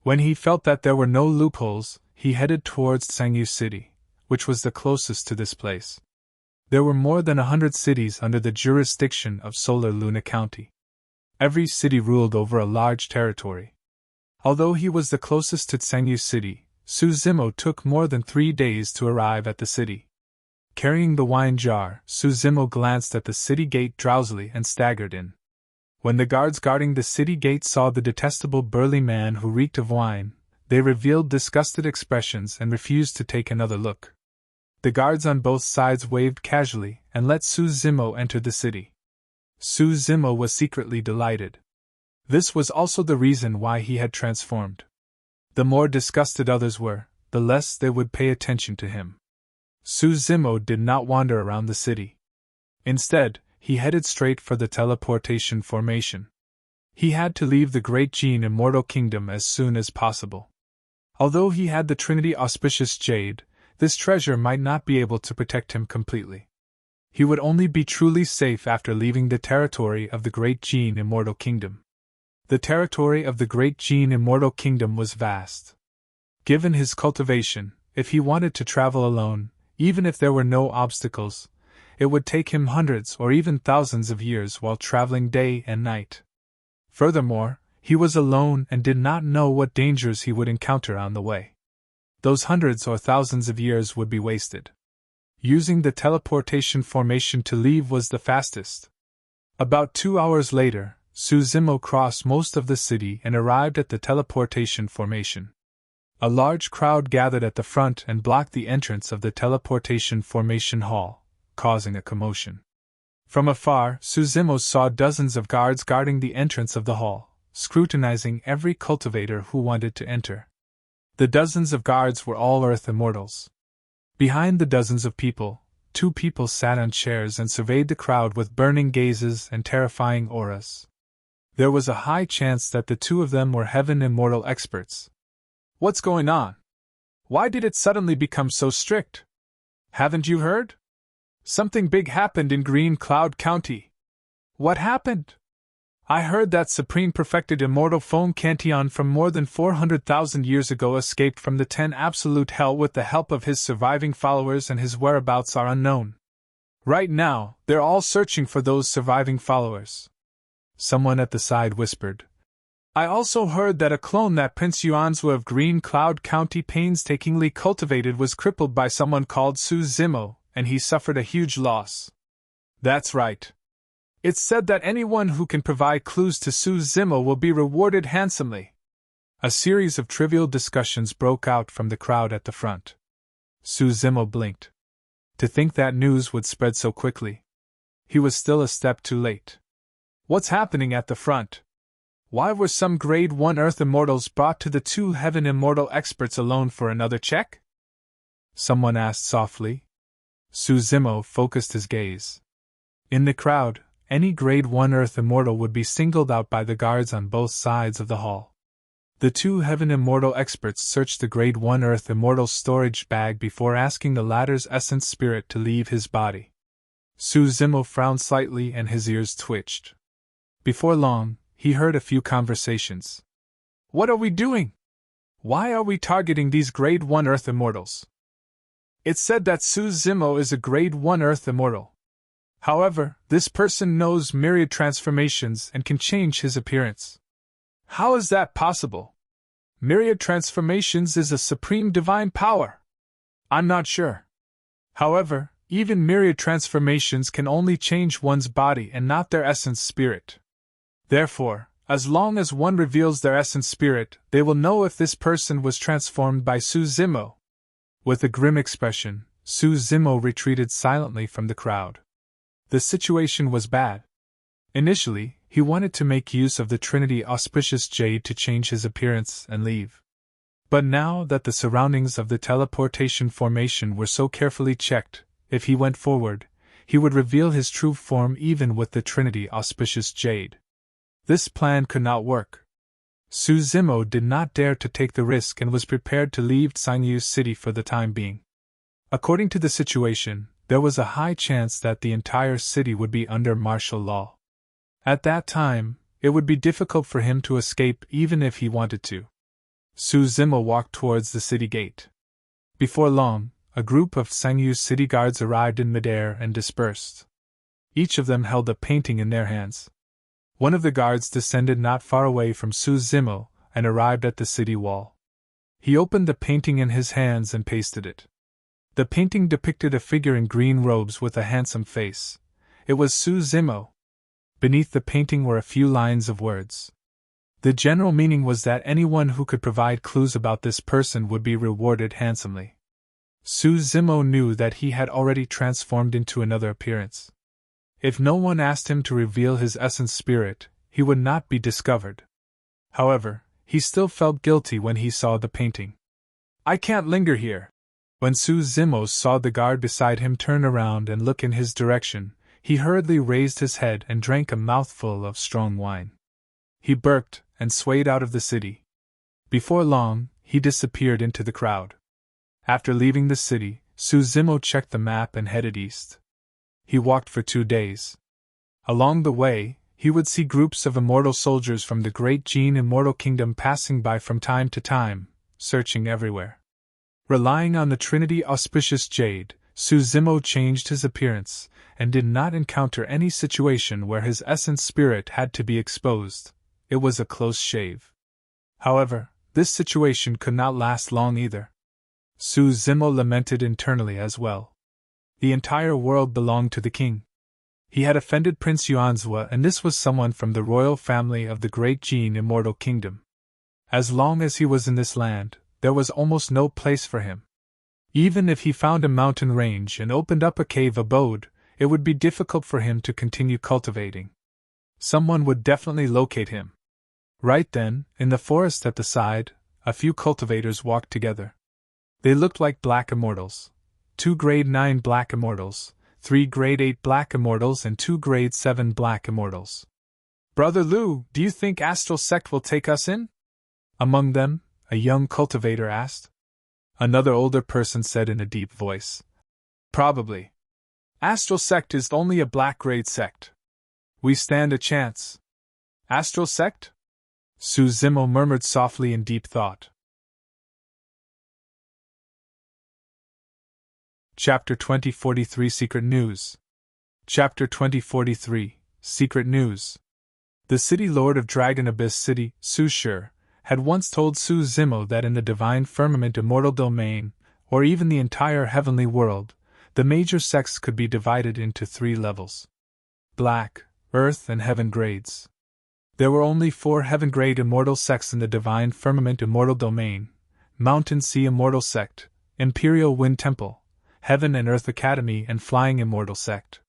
When he felt that there were no loopholes, he headed towards Sangyu City, which was the closest to this place. There were more than 100 cities under the jurisdiction of Solar Luna County. Every city ruled over a large territory. Although he was the closest to Sangyu City, Su Zimo took more than 3 days to arrive at the city. Carrying the wine jar, Su Zimo glanced at the city gate drowsily and staggered in. When the guards guarding the city gate saw the detestable burly man who reeked of wine, they revealed disgusted expressions and refused to take another look. The guards on both sides waved casually and let Su Zimo enter the city. Su Zimo was secretly delighted. This was also the reason why he had transformed. The more disgusted others were, the less they would pay attention to him. Su Zimo did not wander around the city. Instead, he headed straight for the teleportation formation. He had to leave the Great Jin Immortal Kingdom as soon as possible. Although he had the Trinity auspicious Jade, this treasure might not be able to protect him completely. He would only be truly safe after leaving the territory of the Great Jin Immortal Kingdom. The territory of the Great Jin Immortal Kingdom was vast. Given his cultivation, if he wanted to travel alone, even if there were no obstacles, it would take him hundreds or even thousands of years while traveling day and night. Furthermore, he was alone and did not know what dangers he would encounter on the way. Those hundreds or thousands of years would be wasted. Using the teleportation formation to leave was the fastest. About 2 hours later, Su Zimo crossed most of the city and arrived at the teleportation formation. A large crowd gathered at the front and blocked the entrance of the teleportation formation hall, causing a commotion. From afar, Su Zimo saw dozens of guards guarding the entrance of the hall, scrutinizing every cultivator who wanted to enter. The dozens of guards were all Earth Immortals. Behind the dozens of people, 2 people sat on chairs and surveyed the crowd with burning gazes and terrifying auras. There was a high chance that the 2 of them were Heaven Immortal experts. What's going on? Why did it suddenly become so strict? Haven't you heard? Something big happened in Green Cloud County. What happened? I heard that Supreme Perfected Immortal Phone Cantillon from more than 400,000 years ago escaped from the 10 Absolute Hell with the help of his surviving followers, and his whereabouts are unknown. Right now, they're all searching for those surviving followers. Someone at the side whispered. I also heard that a clone that Prince Yuan's of Green Cloud County painstakingly cultivated was crippled by someone called Su Zimo, and he suffered a huge loss. That's right. It's said that anyone who can provide clues to Su Zimo will be rewarded handsomely. A series of trivial discussions broke out from the crowd at the front. Su Zimo blinked. To think that news would spread so quickly. He was still a step too late. What's happening at the front? Why were some Grade 1 Earth Immortals brought to the 2 Heaven Immortal experts alone for another check? Someone asked softly. Su Zimo focused his gaze. In the crowd, any Grade 1 Earth Immortal would be singled out by the guards on both sides of the hall. The 2 Heaven Immortal experts searched the Grade 1 Earth Immortal storage bag before asking the latter's essence spirit to leave his body. Su Zimo frowned slightly and his ears twitched. Before long, he heard a few conversations. What are we doing? Why are we targeting these Grade 1 Earth Immortals? It's said that Su Zimo is a Grade 1 Earth Immortal. However, this person knows myriad transformations and can change his appearance. How is that possible? Myriad transformations is a supreme divine power. I'm not sure. However, even myriad transformations can only change one's body and not their essence spirit. Therefore, as long as one reveals their essence spirit, they will know if this person was transformed by Su Zimo. With a grim expression, Su Zimo retreated silently from the crowd. The situation was bad. Initially, he wanted to make use of the Trinity auspicious Jade to change his appearance and leave. But now that the surroundings of the teleportation formation were so carefully checked, if he went forward, he would reveal his true form even with the Trinity auspicious Jade. This plan could not work. Su Zimo did not dare to take the risk and was prepared to leave Xiangyu City for the time being. According to the situation, there was a high chance that the entire city would be under martial law. At that time, it would be difficult for him to escape even if he wanted to. Su Zimo walked towards the city gate. Before long, a group of Xiangyu's city guards arrived in midair and dispersed. Each of them held a painting in their hands. One of the guards descended not far away from Su Zimo and arrived at the city wall. He opened the painting in his hands and pasted it. The painting depicted a figure in green robes with a handsome face. It was Su Zimo. Beneath the painting were a few lines of words. The general meaning was that anyone who could provide clues about this person would be rewarded handsomely. Su Zimo knew that he had already transformed into another appearance. If no one asked him to reveal his essence spirit, he would not be discovered. However, he still felt guilty when he saw the painting. I can't linger here. When Su Zimo saw the guard beside him turn around and look in his direction, he hurriedly raised his head and drank a mouthful of strong wine. He burped and swayed out of the city. Before long, he disappeared into the crowd. After leaving the city, Su Zimo checked the map and headed east. He walked for 2 days. Along the way, he would see groups of immortal soldiers from the great Qian immortal kingdom passing by from time to time, searching everywhere. Relying on the Trinity auspicious Jade, Su Zimo changed his appearance, and did not encounter any situation where his essence spirit had to be exposed. It was a close shave. However, this situation could not last long either. Su Zimo lamented internally as well. The entire world belonged to the king. He had offended Prince Yuanzhua, and this was someone from the royal family of the great Qian immortal kingdom. As long as he was in this land, there was almost no place for him. Even if he found a mountain range and opened up a cave abode, it would be difficult for him to continue cultivating. Someone would definitely locate him. Right then, in the forest at the side, a few cultivators walked together. They looked like black immortals. 2 grade 9 black immortals, 3 grade 8 black immortals and 2 grade 7 black immortals. Brother Lu, do you think Astral Sect will take us in? Among them, a young cultivator asked. Another older person said in a deep voice. Probably. Astral Sect is only a black grade sect. We stand a chance. Astral Sect? Su Zimo murmured softly in deep thought. Chapter 2043 Secret News. Chapter 2043 Secret News. The city lord of Dragon Abyss City, Su Shi, had once told Su Zimo that in the divine firmament immortal domain, or even the entire heavenly world, the major sects could be divided into 3 levels: black, earth, and heaven grades. There were only 4 heaven grade immortal sects in the divine firmament immortal domain: Mountain Sea Immortal Sect, Imperial Wind Temple, Heaven and Earth Academy, and Flying Immortal Sect.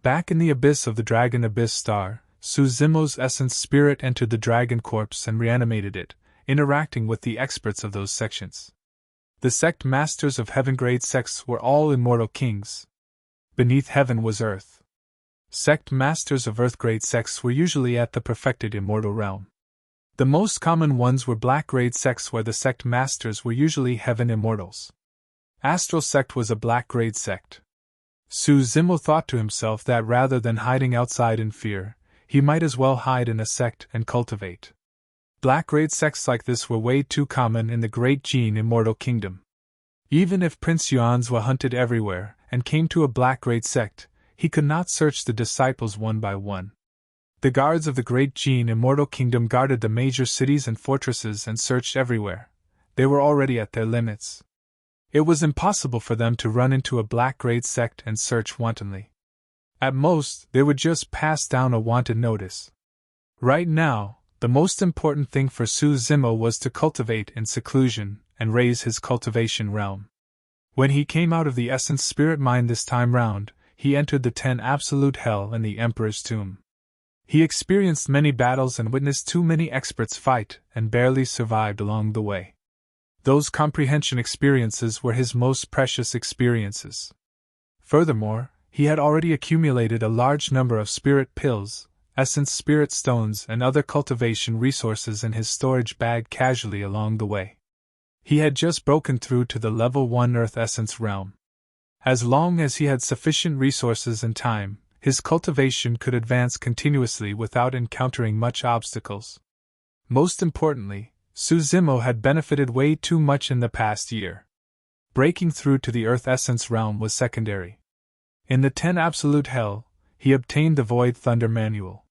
Back in the abyss of the Dragon Abyss Star, Su Zimo's essence spirit entered the dragon corpse and reanimated it, interacting with the experts of those sections. The sect masters of heaven-grade sects were all immortal kings. Beneath heaven was earth. Sect masters of earth-grade sects were usually at the perfected immortal realm. The most common ones were black-grade sects, where the sect masters were usually heaven immortals. Astral Sect was a black-grade sect. Su Zimo thought to himself that rather than hiding outside in fear, he might as well hide in a sect and cultivate. Black-grade sects like this were way too common in the great Qian immortal kingdom. Even if Prince Yuanzhua hunted everywhere and came to a black-grade sect, he could not search the disciples one by one. The guards of the great Qian immortal kingdom guarded the major cities and fortresses and searched everywhere. They were already at their limits. It was impossible for them to run into a black-grade sect and search wantonly. At most, they would just pass down a wanted notice. Right now, the most important thing for Su Zimo was to cultivate in seclusion and raise his cultivation realm. When he came out of the Essence Spirit Mine this time round, he entered the 10 Absolute Hell and the Emperor's Tomb. He experienced many battles and witnessed too many experts fight and barely survived along the way. Those comprehension experiences were his most precious experiences. Furthermore, he had already accumulated a large number of spirit pills, essence spirit stones and other cultivation resources in his storage bag casually along the way. He had just broken through to the level 1 Earth Essence realm. As long as he had sufficient resources and time, his cultivation could advance continuously without encountering much obstacles. Most importantly, Su Zimo had benefited way too much in the past year. Breaking through to the Earth Essence realm was secondary. In the 10 Absolute Hell, he obtained the Void Thunder Manual.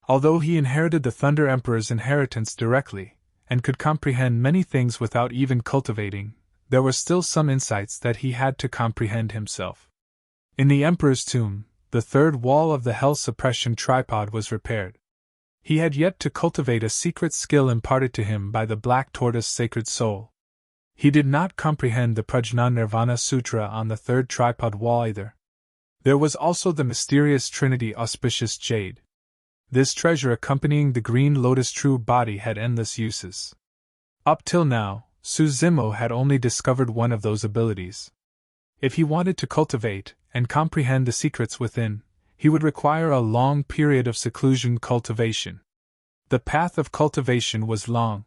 Although he inherited the Thunder Emperor's inheritance directly, and could comprehend many things without even cultivating, there were still some insights that he had to comprehend himself. In the Emperor's Tomb, the third wall of the Hell Suppression Tripod was repaired. He had yet to cultivate a secret skill imparted to him by the Black Tortoise Sacred Soul. He did not comprehend the Prajna Nirvana Sutra on the third tripod wall either. There was also the mysterious Trinity Auspicious Jade. This treasure accompanying the green Lotus True Body had endless uses. Up till now, Su Zimo had only discovered one of those abilities. If he wanted to cultivate and comprehend the secrets within, he would require a long period of seclusion cultivation. The path of cultivation was long.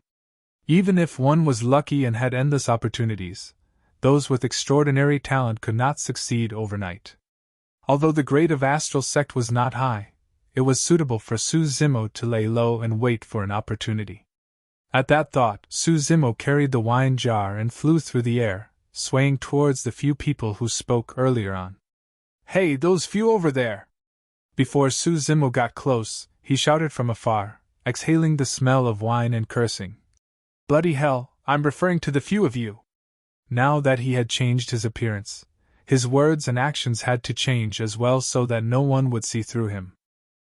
Even if one was lucky and had endless opportunities, those with extraordinary talent could not succeed overnight. Although the grade of Astral Sect was not high, it was suitable for Su Zimo to lay low and wait for an opportunity. At that thought, Su Zimo carried the wine jar and flew through the air, swaying towards the few people who spoke earlier on. "Hey, those few over there!" Before Su Zimo got close, he shouted from afar, exhaling the smell of wine and cursing. "Bloody hell, I'm referring to the few of you!" Now that he had changed his appearance, his words and actions had to change as well so that no one would see through him.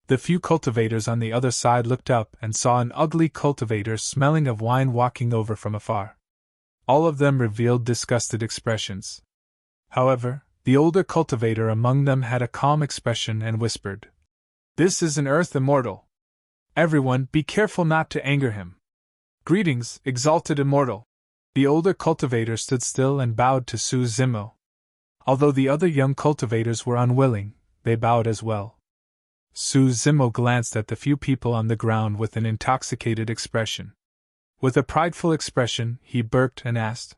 The few cultivators on the other side looked up and saw an ugly cultivator smelling of wine walking over from afar. All of them revealed disgusted expressions. However, the older cultivator among them had a calm expression and whispered, "This is an Earth Immortal. Everyone, be careful not to anger him. Greetings, exalted Immortal." The older cultivator stood still and bowed to Su Zimo. Although the other young cultivators were unwilling, they bowed as well. Su Zimo glanced at the few people on the ground with an intoxicated expression. With a prideful expression, he burped and asked,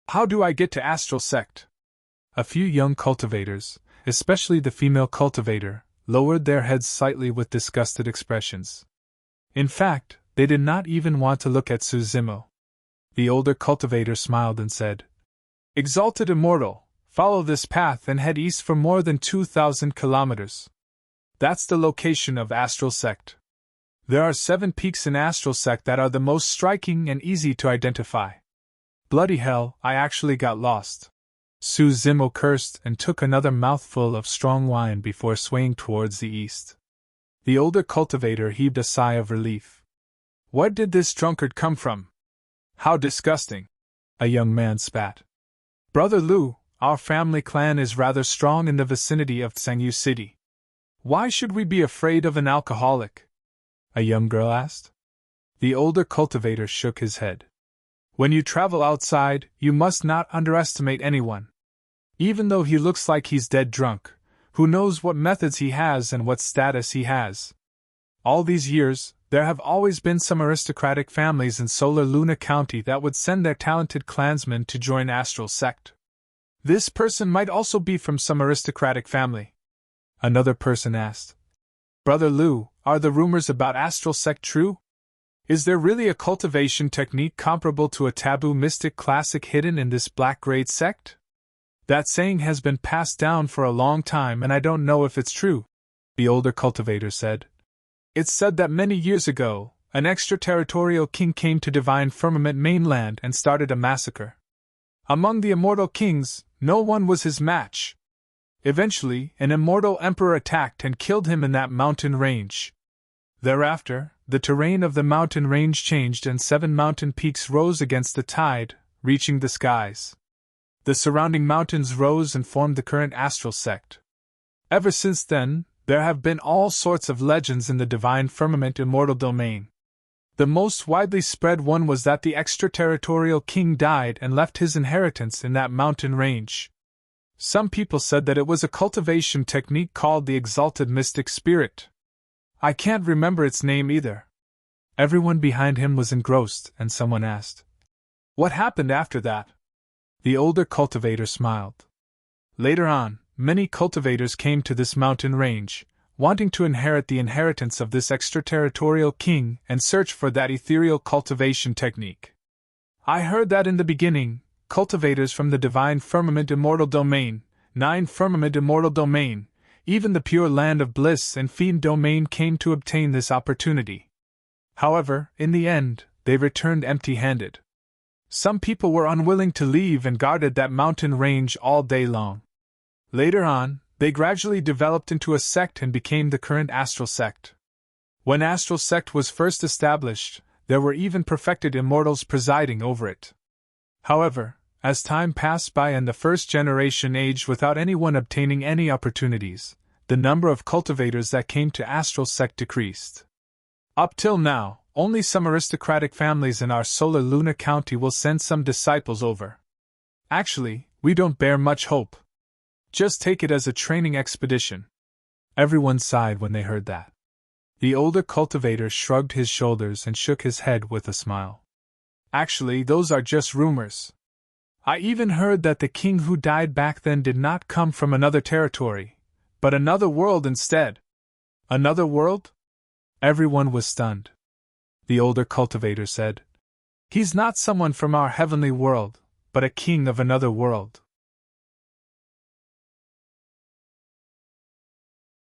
"How do I get to Astral Sect?" A few young cultivators, especially the female cultivator, lowered their heads slightly with disgusted expressions. In fact, they did not even want to look at Su Zimo. The older cultivator smiled and said, "Exalted Immortal, follow this path and head east for more than 2,000 kilometers. That's the location of Astral Sect. There are 7 peaks in Astral Sect that are the most striking and easy to identify." Bloody hell, I actually got lost. Su Zimo cursed and took another mouthful of strong wine before swaying towards the east. The older cultivator heaved a sigh of relief. "Where did this drunkard come from? How disgusting!" A young man spat. "Brother Lu, our family clan is rather strong in the vicinity of Tsangyu City. Why should we be afraid of an alcoholic?" a young girl asked. The older cultivator shook his head. "When you travel outside, you must not underestimate anyone. Even though he looks like he's dead drunk, who knows what methods he has and what status he has? All these years, there have always been some aristocratic families in Solar Luna County that would send their talented clansmen to join Astral Sect. This person might also be from some aristocratic family." Another person asked, "Brother Lu, are the rumors about Astral Sect true? Is there really a cultivation technique comparable to a taboo mystic classic hidden in this black-grade sect?" That saying has been passed down for a long time and I don't know if it's true, the older cultivator said. It's said that many years ago, an extraterritorial king came to divine firmament mainland and started a massacre. Among the immortal kings, no one was his match. Eventually, an immortal emperor attacked and killed him in that mountain range. Thereafter, the terrain of the mountain range changed and 7 mountain peaks rose against the tide, reaching the skies. The surrounding mountains rose and formed the current Astral Sect. Ever since then, there have been all sorts of legends in the divine firmament immortal domain. The most widely spread one was that the extraterritorial king died and left his inheritance in that mountain range. Some people said that it was a cultivation technique called the Exalted Mystic Spirit. I can't remember its name either. Everyone behind him was engrossed, and someone asked, "What happened after that?" The older cultivator smiled. Later on, many cultivators came to this mountain range, wanting to inherit the inheritance of this extraterritorial king and search for that ethereal cultivation technique. I heard that in the beginning, cultivators from the divine firmament immortal domain, 9 firmament immortal domain, even the pure land of bliss and fiend domain came to obtain this opportunity. However, in the end, they returned empty-handed. Some people were unwilling to leave and guarded that mountain range all day long. Later on, they gradually developed into a sect and became the current Astral Sect. When Astral Sect was first established, there were even perfected immortals presiding over it. However, as time passed by and the first generation aged without anyone obtaining any opportunities, the number of cultivators that came to Astral Sect decreased. Up till now, only some aristocratic families in our solar Luna County will send some disciples over. Actually, we don't bear much hope. Just take it as a training expedition. Everyone sighed when they heard that. The older cultivator shrugged his shoulders and shook his head with a smile. Actually, those are just rumors. I even heard that the king who died back then did not come from another territory, but another world instead. Another world? Everyone was stunned. The older cultivator said, "He's not someone from our heavenly world, but a king of another world."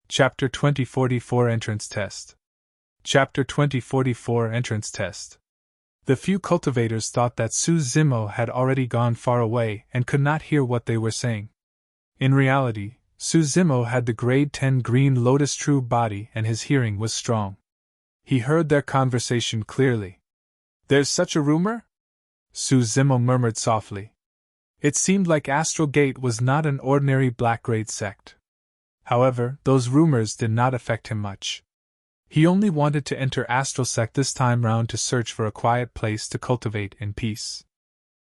Chapter 2044 Entrance Test. Chapter 2044 Entrance Test. The few cultivators thought that Su Zimo had already gone far away and could not hear what they were saying. In reality, Su Zimo had the grade 10 green Lotus true body and his hearing was strong. He heard their conversation clearly. "There's such a rumor?" Su Zimo murmured softly. It seemed like Astral Gate was not an ordinary black-grade sect. However, those rumors did not affect him much. He only wanted to enter Astral Sect this time round to search for a quiet place to cultivate in peace.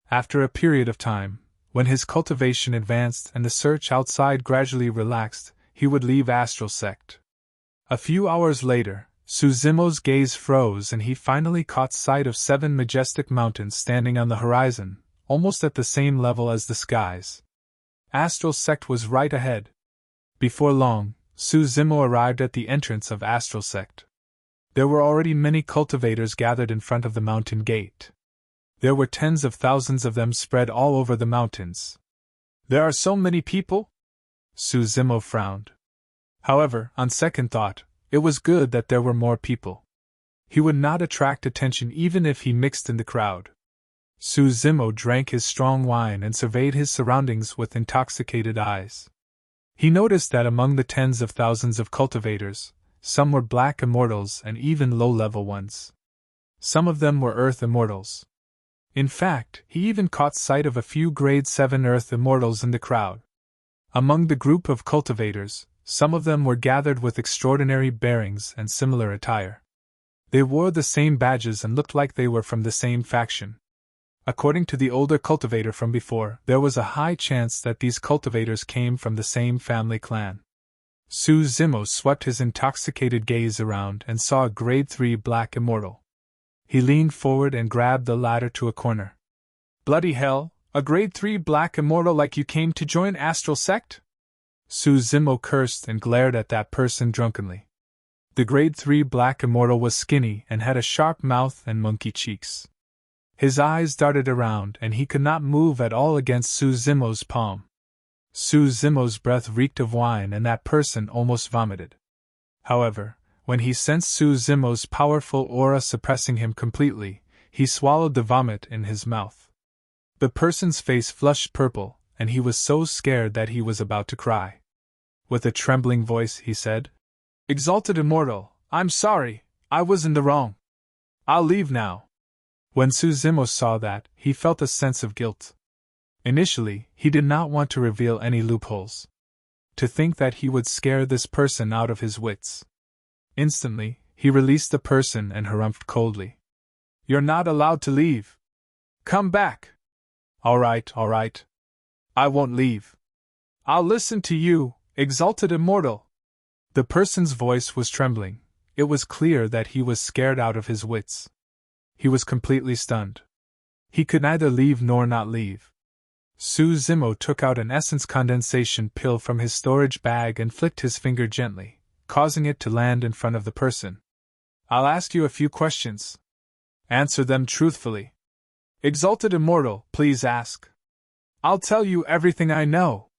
After a period of time, when his cultivation advanced and the search outside gradually relaxed, he would leave Astral Sect. A few hours later, Su Zimo's gaze froze and he finally caught sight of 7 majestic mountains standing on the horizon, almost at the same level as the skies. Astral Sect was right ahead. Before long, Su Zimo arrived at the entrance of Astral Sect. There were already many cultivators gathered in front of the mountain gate. There were tens of thousands of them spread all over the mountains. "There are so many people?" Su Zimo frowned. However, on second thought, it was good that there were more people. He would not attract attention even if he mixed in the crowd. Su Zimo drank his strong wine and surveyed his surroundings with intoxicated eyes. He noticed that among the tens of thousands of cultivators, some were black immortals and even low-level ones. Some of them were earth immortals. In fact, he even caught sight of a few grade 7 earth immortals in the crowd. Among the group of cultivators, some of them were gathered with extraordinary bearings and similar attire. They wore the same badges and looked like they were from the same faction. According to the older cultivator from before, there was a high chance that these cultivators came from the same family clan. Su Zimo swept his intoxicated gaze around and saw a grade 3 black immortal. He leaned forward and grabbed the ladder to a corner. "Bloody hell, a grade 3 black immortal like you came to join Astral Sect?" Su Zimo cursed and glared at that person drunkenly. The grade 3 black immortal was skinny and had a sharp mouth and monkey cheeks. His eyes darted around and he could not move at all against Su Zimo's palm. Su Zimo's breath reeked of wine and that person almost vomited. However, when he sensed Su Zimo's powerful aura suppressing him completely, he swallowed the vomit in his mouth. The person's face flushed purple, and he was so scared that he was about to cry. With a trembling voice, he said, "Exalted Immortal, I'm sorry, I was in the wrong. I'll leave now." When Su Zimo saw that, he felt a sense of guilt. Initially, he did not want to reveal any loopholes. To think that he would scare this person out of his wits. Instantly, he released the person and harumphed coldly. "You're not allowed to leave. Come back." All right. I won't leave. I'll listen to you, Exalted Immortal." The person's voice was trembling. It was clear that he was scared out of his wits. He was completely stunned. He could neither leave nor not leave. Su Zimo took out an essence condensation pill from his storage bag and flicked his finger gently, causing it to land in front of the person. "I'll ask you a few questions. Answer them truthfully. Exalted Immortal, please ask. I'll tell you everything I know."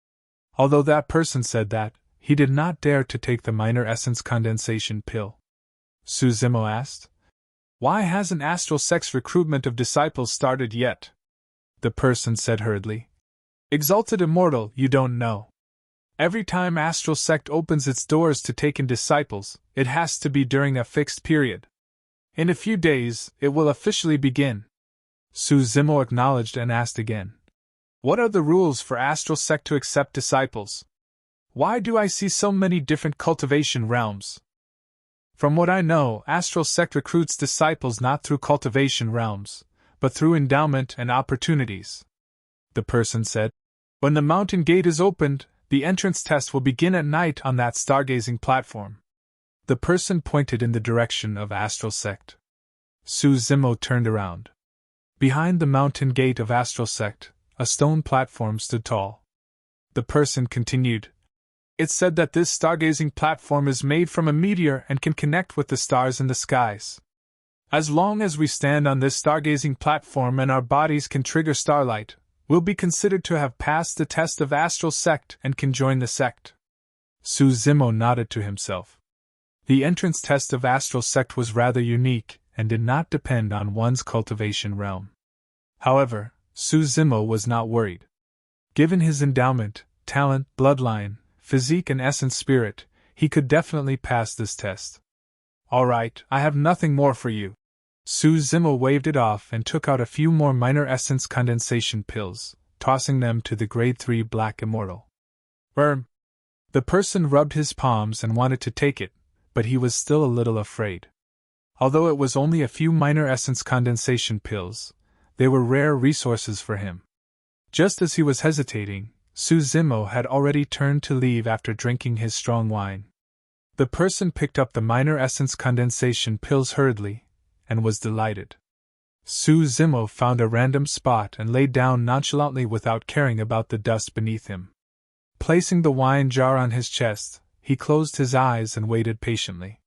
Although that person said that, he did not dare to take the minor essence condensation pill. Su Zimo asked, "Why hasn't Astral Sect's recruitment of disciples started yet?" The person said hurriedly, "Exalted Immortal, you don't know. Every time Astral Sect opens its doors to take in disciples, it has to be during a fixed period. In a few days, it will officially begin." Su Zimo acknowledged and asked again, "What are the rules for Astral Sect to accept disciples? Why do I see so many different cultivation realms?" "From what I know, Astral Sect recruits disciples not through cultivation realms, but through endowment and opportunities," the person said. "When the mountain gate is opened, the entrance test will begin at night on that stargazing platform." The person pointed in the direction of Astral Sect. Su Zimo turned around. Behind the mountain gate of Astral Sect, a stone platform stood tall. The person continued, "It's said that this stargazing platform is made from a meteor and can connect with the stars in the skies. As long as we stand on this stargazing platform and our bodies can trigger starlight, we'll be considered to have passed the test of Astral Sect and can join the sect." Su Zimo nodded to himself. The entrance test of Astral Sect was rather unique and did not depend on one's cultivation realm. However, Su Zimo was not worried. Given his endowment, talent, bloodline, physique and essence spirit, he could definitely pass this test. "All right, I have nothing more for you." Su Zimo waved it off and took out a few more minor essence condensation pills, tossing them to the grade 3 black immortal. The person rubbed his palms and wanted to take it, but he was still a little afraid. Although it was only a few minor essence condensation pills, they were rare resources for him. Just as he was hesitating, Su Zimo had already turned to leave after drinking his strong wine. The person picked up the minor essence condensation pills hurriedly, and was delighted. Su Zimo found a random spot and lay down nonchalantly without caring about the dust beneath him. Placing the wine jar on his chest, he closed his eyes and waited patiently.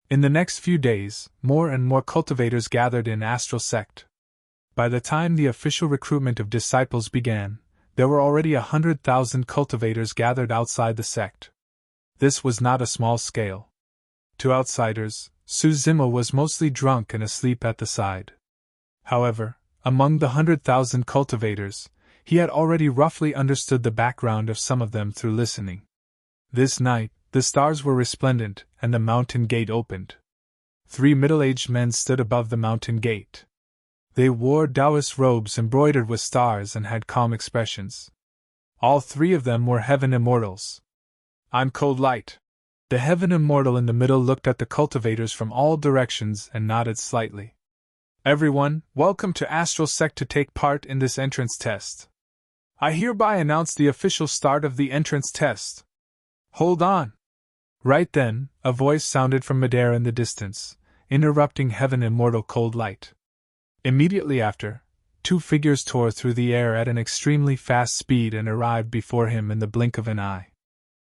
In the next few days, more and more cultivators gathered in Astral Sect. By the time the official recruitment of disciples began, there were already 100,000 cultivators gathered outside the sect. This was not a small scale. To outsiders, Su Zimo was mostly drunk and asleep at the side. However, among the 100,000 cultivators, he had already roughly understood the background of some of them through listening. This night, the stars were resplendent, and the mountain gate opened. 3 middle-aged men stood above the mountain gate. They wore Taoist robes embroidered with stars and had calm expressions. All 3 of them were heaven immortals. "I'm Cold Light." The heaven immortal in the middle looked at the cultivators from all directions and nodded slightly. "Everyone, welcome to Astral Sect to take part in this entrance test. I hereby announce the official start of the entrance test." "Hold on!" Right then, a voice sounded from midair in the distance, interrupting heaven immortal Cold Light. Immediately after, 2 figures tore through the air at an extremely fast speed and arrived before him in the blink of an eye.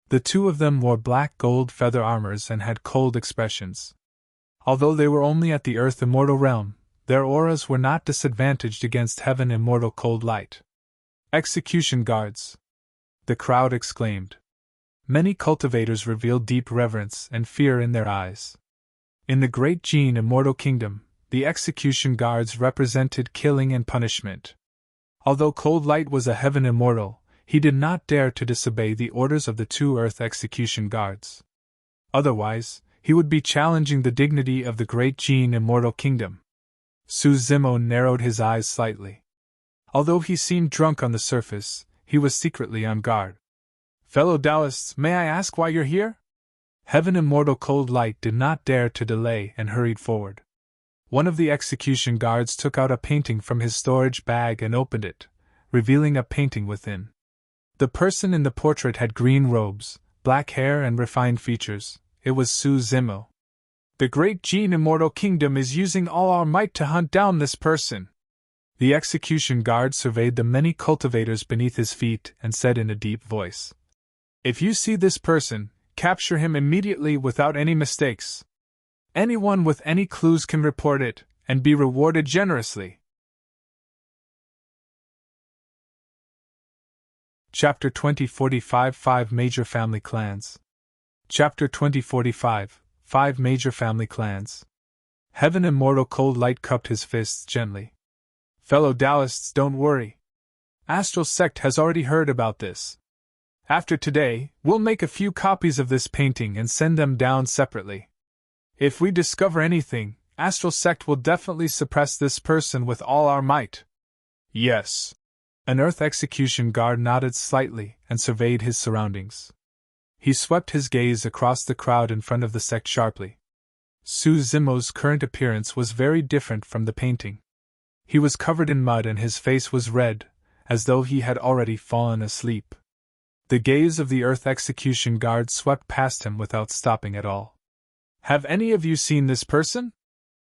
The 2 of them wore black gold feather armors and had cold expressions. Although they were only at the Earth Immortal realm, their auras were not disadvantaged against Heaven Immortal Cold Light. "Execution guards," the crowd exclaimed. Many cultivators revealed deep reverence and fear in their eyes. In the great Qian immortal kingdom, the execution guards represented killing and punishment. Although Cold Light was a heaven immortal, he did not dare to disobey the orders of the two earth execution guards. Otherwise, he would be challenging the dignity of the great Qian immortal kingdom. Su Zimo narrowed his eyes slightly. Although he seemed drunk on the surface, he was secretly on guard. Fellow Taoists, may I ask why you're here? Heaven Immortal Cold Light did not dare to delay and hurried forward. One of the execution guards took out a painting from his storage bag and opened it, revealing a painting within. The person in the portrait had green robes, black hair and refined features. It was Su Zimo. The great Qian Immortal Kingdom is using all our might to hunt down this person. The execution guard surveyed the many cultivators beneath his feet and said in a deep voice, "If you see this person, capture him immediately without any mistakes. Anyone with any clues can report it, and be rewarded generously." Chapter 2045 5 Major Family Clans. Chapter 2045 5 Major Family Clans. Heaven Immortal Cold Light cupped his fists gently. Fellow Taoists, don't worry. Astral Sect has already heard about this. After today, we'll make a few copies of this painting and send them down separately. If we discover anything, Astral Sect will definitely suppress this person with all our might. Yes. An Earth Execution Guard nodded slightly and surveyed his surroundings. He swept his gaze across the crowd in front of the sect sharply. Su Zimo's current appearance was very different from the painting. He was covered in mud and his face was red, as though he had already fallen asleep. The gaze of the Earth Execution Guard swept past him without stopping at all. Have any of you seen this person?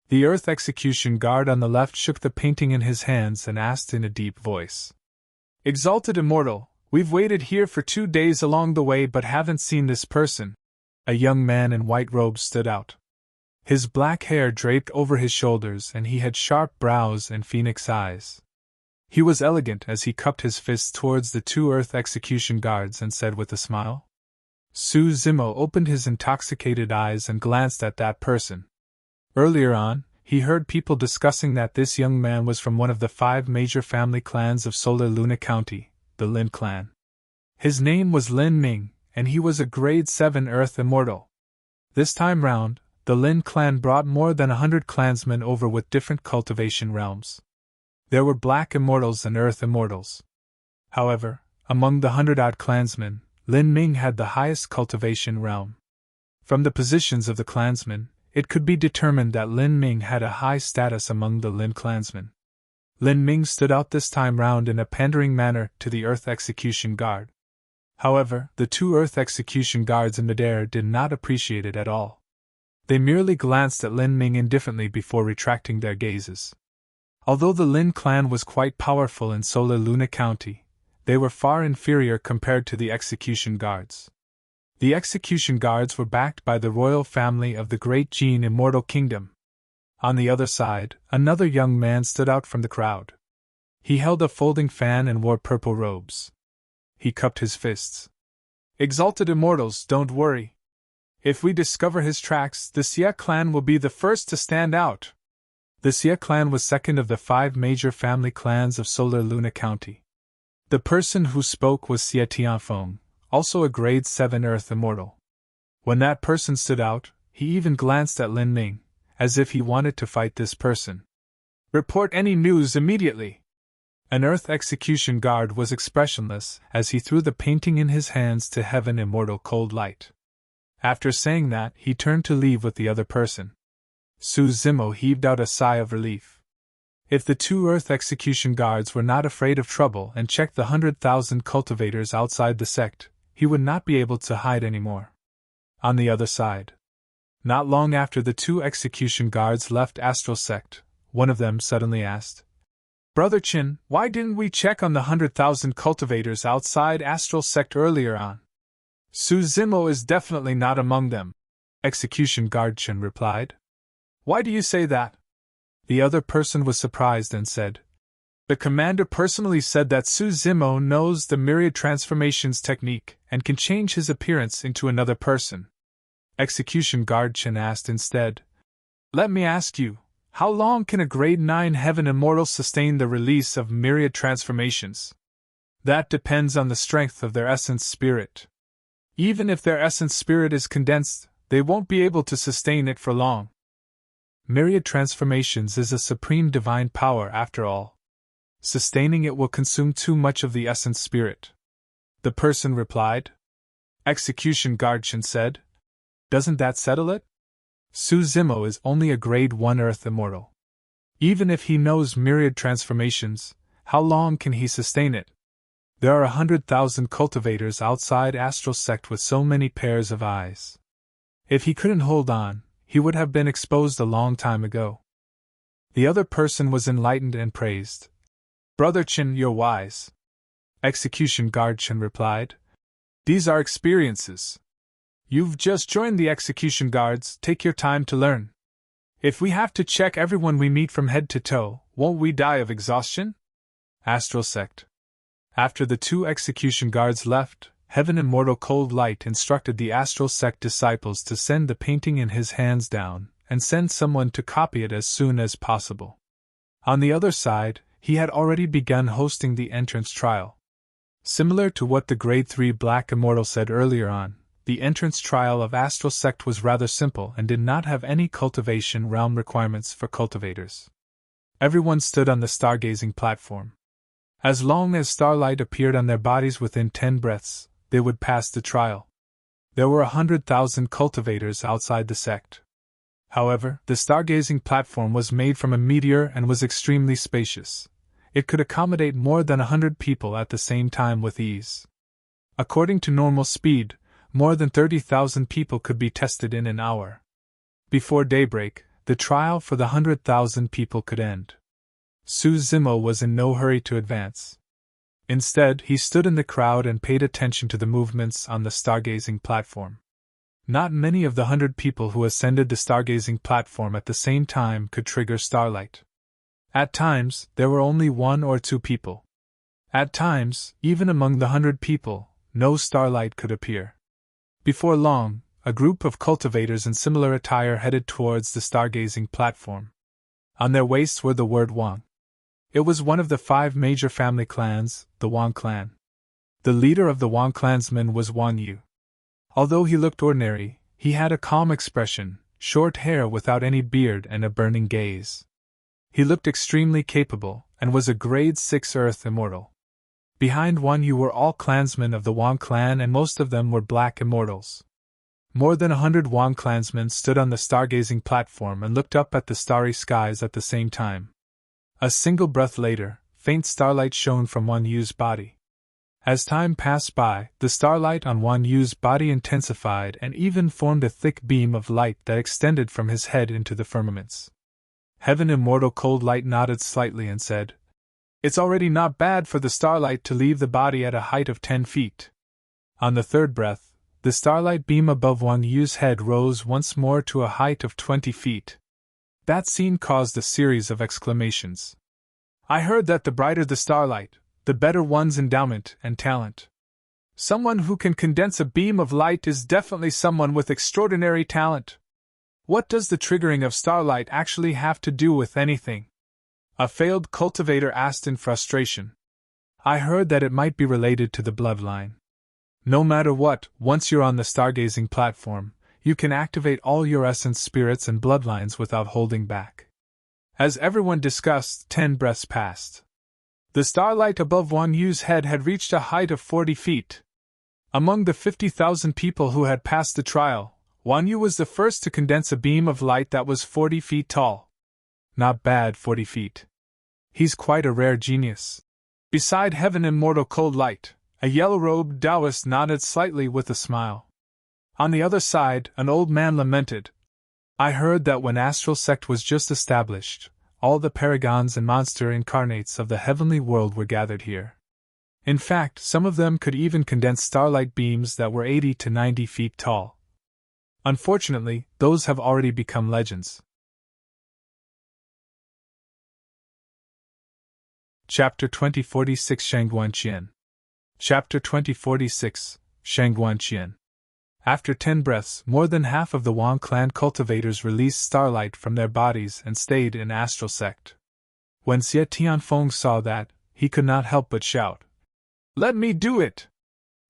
The Earth Execution Guard on the left shook the painting in his hands and asked in a deep voice. Exalted Immortal, we've waited here for 2 days along the way but haven't seen this person. A young man in white robes stood out. His black hair draped over his shoulders and he had sharp brows and phoenix eyes. He was elegant as he cupped his fists towards the two Earth Execution Guards and said with a smile. Su Zimo opened his intoxicated eyes and glanced at that person. Earlier on, he heard people discussing that this young man was from one of the 5 major family clans of Solar Luna County, the Lin clan. His name was Lin Ming, and he was a grade 7 Earth Immortal. This time round, the Lin clan brought more than 100 clansmen over with different cultivation realms. There were Black Immortals and Earth Immortals. However, among the 100-odd clansmen, Lin Ming had the highest cultivation realm. From the positions of the clansmen, it could be determined that Lin Ming had a high status among the Lin clansmen. Lin Ming stood out this time round in a pandering manner to the Earth Execution Guard. However, the 2 Earth Execution Guards in midair did not appreciate it at all. They merely glanced at Lin Ming indifferently before retracting their gazes. Although the Lin clan was quite powerful in Solar Luna County, they were far inferior compared to the Execution Guards. The Execution Guards were backed by the royal family of the Great Qian Immortal Kingdom. On the other side, another young man stood out from the crowd. He held a folding fan and wore purple robes. He cupped his fists. Exalted Immortals, don't worry. If we discover his tracks, the Xia clan will be the first to stand out. The Xia clan was second of the 5 major family clans of Solar Luna County. The person who spoke was Xia Tianhuang, also a grade 7 Earth Immortal. When that person stood out, he even glanced at Lin Ming, as if he wanted to fight this person. Report any news immediately. An Earth Execution Guard was expressionless as he threw the painting in his hands to Heaven Immortal Cold Light. After saying that, he turned to leave with the other person. Su Zimo heaved out a sigh of relief. If the 2 Earth Execution Guards were not afraid of trouble and checked the 100,000 cultivators outside the sect, he would not be able to hide anymore. On the other side, not long after the 2 Execution Guards left Astral Sect, one of them suddenly asked, Brother Qian, why didn't we check on the 100,000 cultivators outside Astral Sect earlier on? Su Zimo is definitely not among them, Execution Guard Qian replied. Why do you say that? The other person was surprised and said, The commander personally said that Su Zimo knows the myriad transformations technique and can change his appearance into another person. Execution Guard Qian asked instead, "Let me ask you, how long can a grade 9 heaven immortal sustain the release of myriad transformations?" "That depends on the strength of their essence spirit. Even if their essence spirit is condensed, they won't be able to sustain it for long. Myriad transformations is a supreme divine power after all. Sustaining it will consume too much of the essence spirit," the person replied. Execution Guard Qian said, "Doesn't that settle it? Su Zimo is only a grade 1 earth immortal. Even if he knows myriad transformations, how long can he sustain it? There are 100,000 cultivators outside Astral Sect with so many pairs of eyes. If he couldn't hold on, he would have been exposed a long time ago." The other person was enlightened and praised. "Brother Qian, you're wise." Execution Guard Qian replied, "These are experiences. You've just joined the execution guards, take your time to learn. If we have to check everyone we meet from head to toe, won't we die of exhaustion?" Astral Sect. After the 2 execution guards left, Heaven Immortal Cold Light instructed the Astral Sect disciples to send the painting in his hands down, and send someone to copy it as soon as possible. On the other side, he had already begun hosting the entrance trial. Similar to what the Grade 3 Black Immortal said earlier on, the entrance trial of Astral Sect was rather simple and did not have any cultivation realm requirements for cultivators. Everyone stood on the stargazing platform. As long as starlight appeared on their bodies within 10 breaths, they would pass the trial. There were 100,000 cultivators outside the sect. However, the stargazing platform was made from a meteor and was extremely spacious. It could accommodate more than 100 people at the same time with ease. According to normal speed, more than 30,000 people could be tested in an hour. Before daybreak, the trial for the 100,000 people could end. Su Zimo was in no hurry to advance. Instead, he stood in the crowd and paid attention to the movements on the stargazing platform. Not many of the 100 people who ascended the stargazing platform at the same time could trigger starlight. At times, there were only 1 or 2 people. At times, even among the 100 people, no starlight could appear. Before long, a group of cultivators in similar attire headed towards the stargazing platform. On their waists were the word Wang. It was one of the 5 major family clans, the Wang clan. The leader of the Wang clansmen was Wang Yu. Although he looked ordinary, he had a calm expression, short hair without any beard and a burning gaze. He looked extremely capable, and was a grade 6 earth immortal. Behind Wang Yu were all clansmen of the Wang clan, and most of them were black immortals. More than 100 Wang clansmen stood on the stargazing platform and looked up at the starry skies at the same time. A single breath later, faint starlight shone from Wang Yu's body. As time passed by, the starlight on Wang Yu's body intensified and even formed a thick beam of light that extended from his head into the firmaments. Heaven Immortal Cold Light nodded slightly and said, "It's already not bad for the starlight to leave the body at a height of 10 feet. On the 3rd breath, the starlight beam above Wang Yu's head rose once more to a height of 20 feet. That scene caused a series of exclamations. "I heard that the brighter the starlight, the better one's endowment and talent. Someone who can condense a beam of light is definitely someone with extraordinary talent. What does the triggering of starlight actually have to do with anything?" a failed cultivator asked in frustration. "I heard that it might be related to the bloodline. No matter what, once you're on the stargazing platform, you can activate all your essence spirits and bloodlines without holding back." As everyone discussed, 10 breaths passed. The starlight above Wang Yu's head had reached a height of 40 feet. Among the 50,000 people who had passed the trial, Wang Yu was the first to condense a beam of light that was 40 feet tall. Not bad, 40 feet. He's quite a rare genius. Beside Heaven Immortal Cold Light, a yellow-robed Taoist nodded slightly with a smile. On the other side, an old man lamented, "I heard that when Astral Sect was just established, all the paragons and monster incarnates of the heavenly world were gathered here. In fact, some of them could even condense starlight beams that were 80 to 90 feet tall. Unfortunately, those have already become legends." Chapter 2046 Shangguan Qian. Chapter 2046 Shangguan Qian. After 10 breaths, more than half of the Wang clan cultivators released starlight from their bodies and stayed in Astral Sect. When Tianhuang saw that, he could not help but shout, "Let me do it!"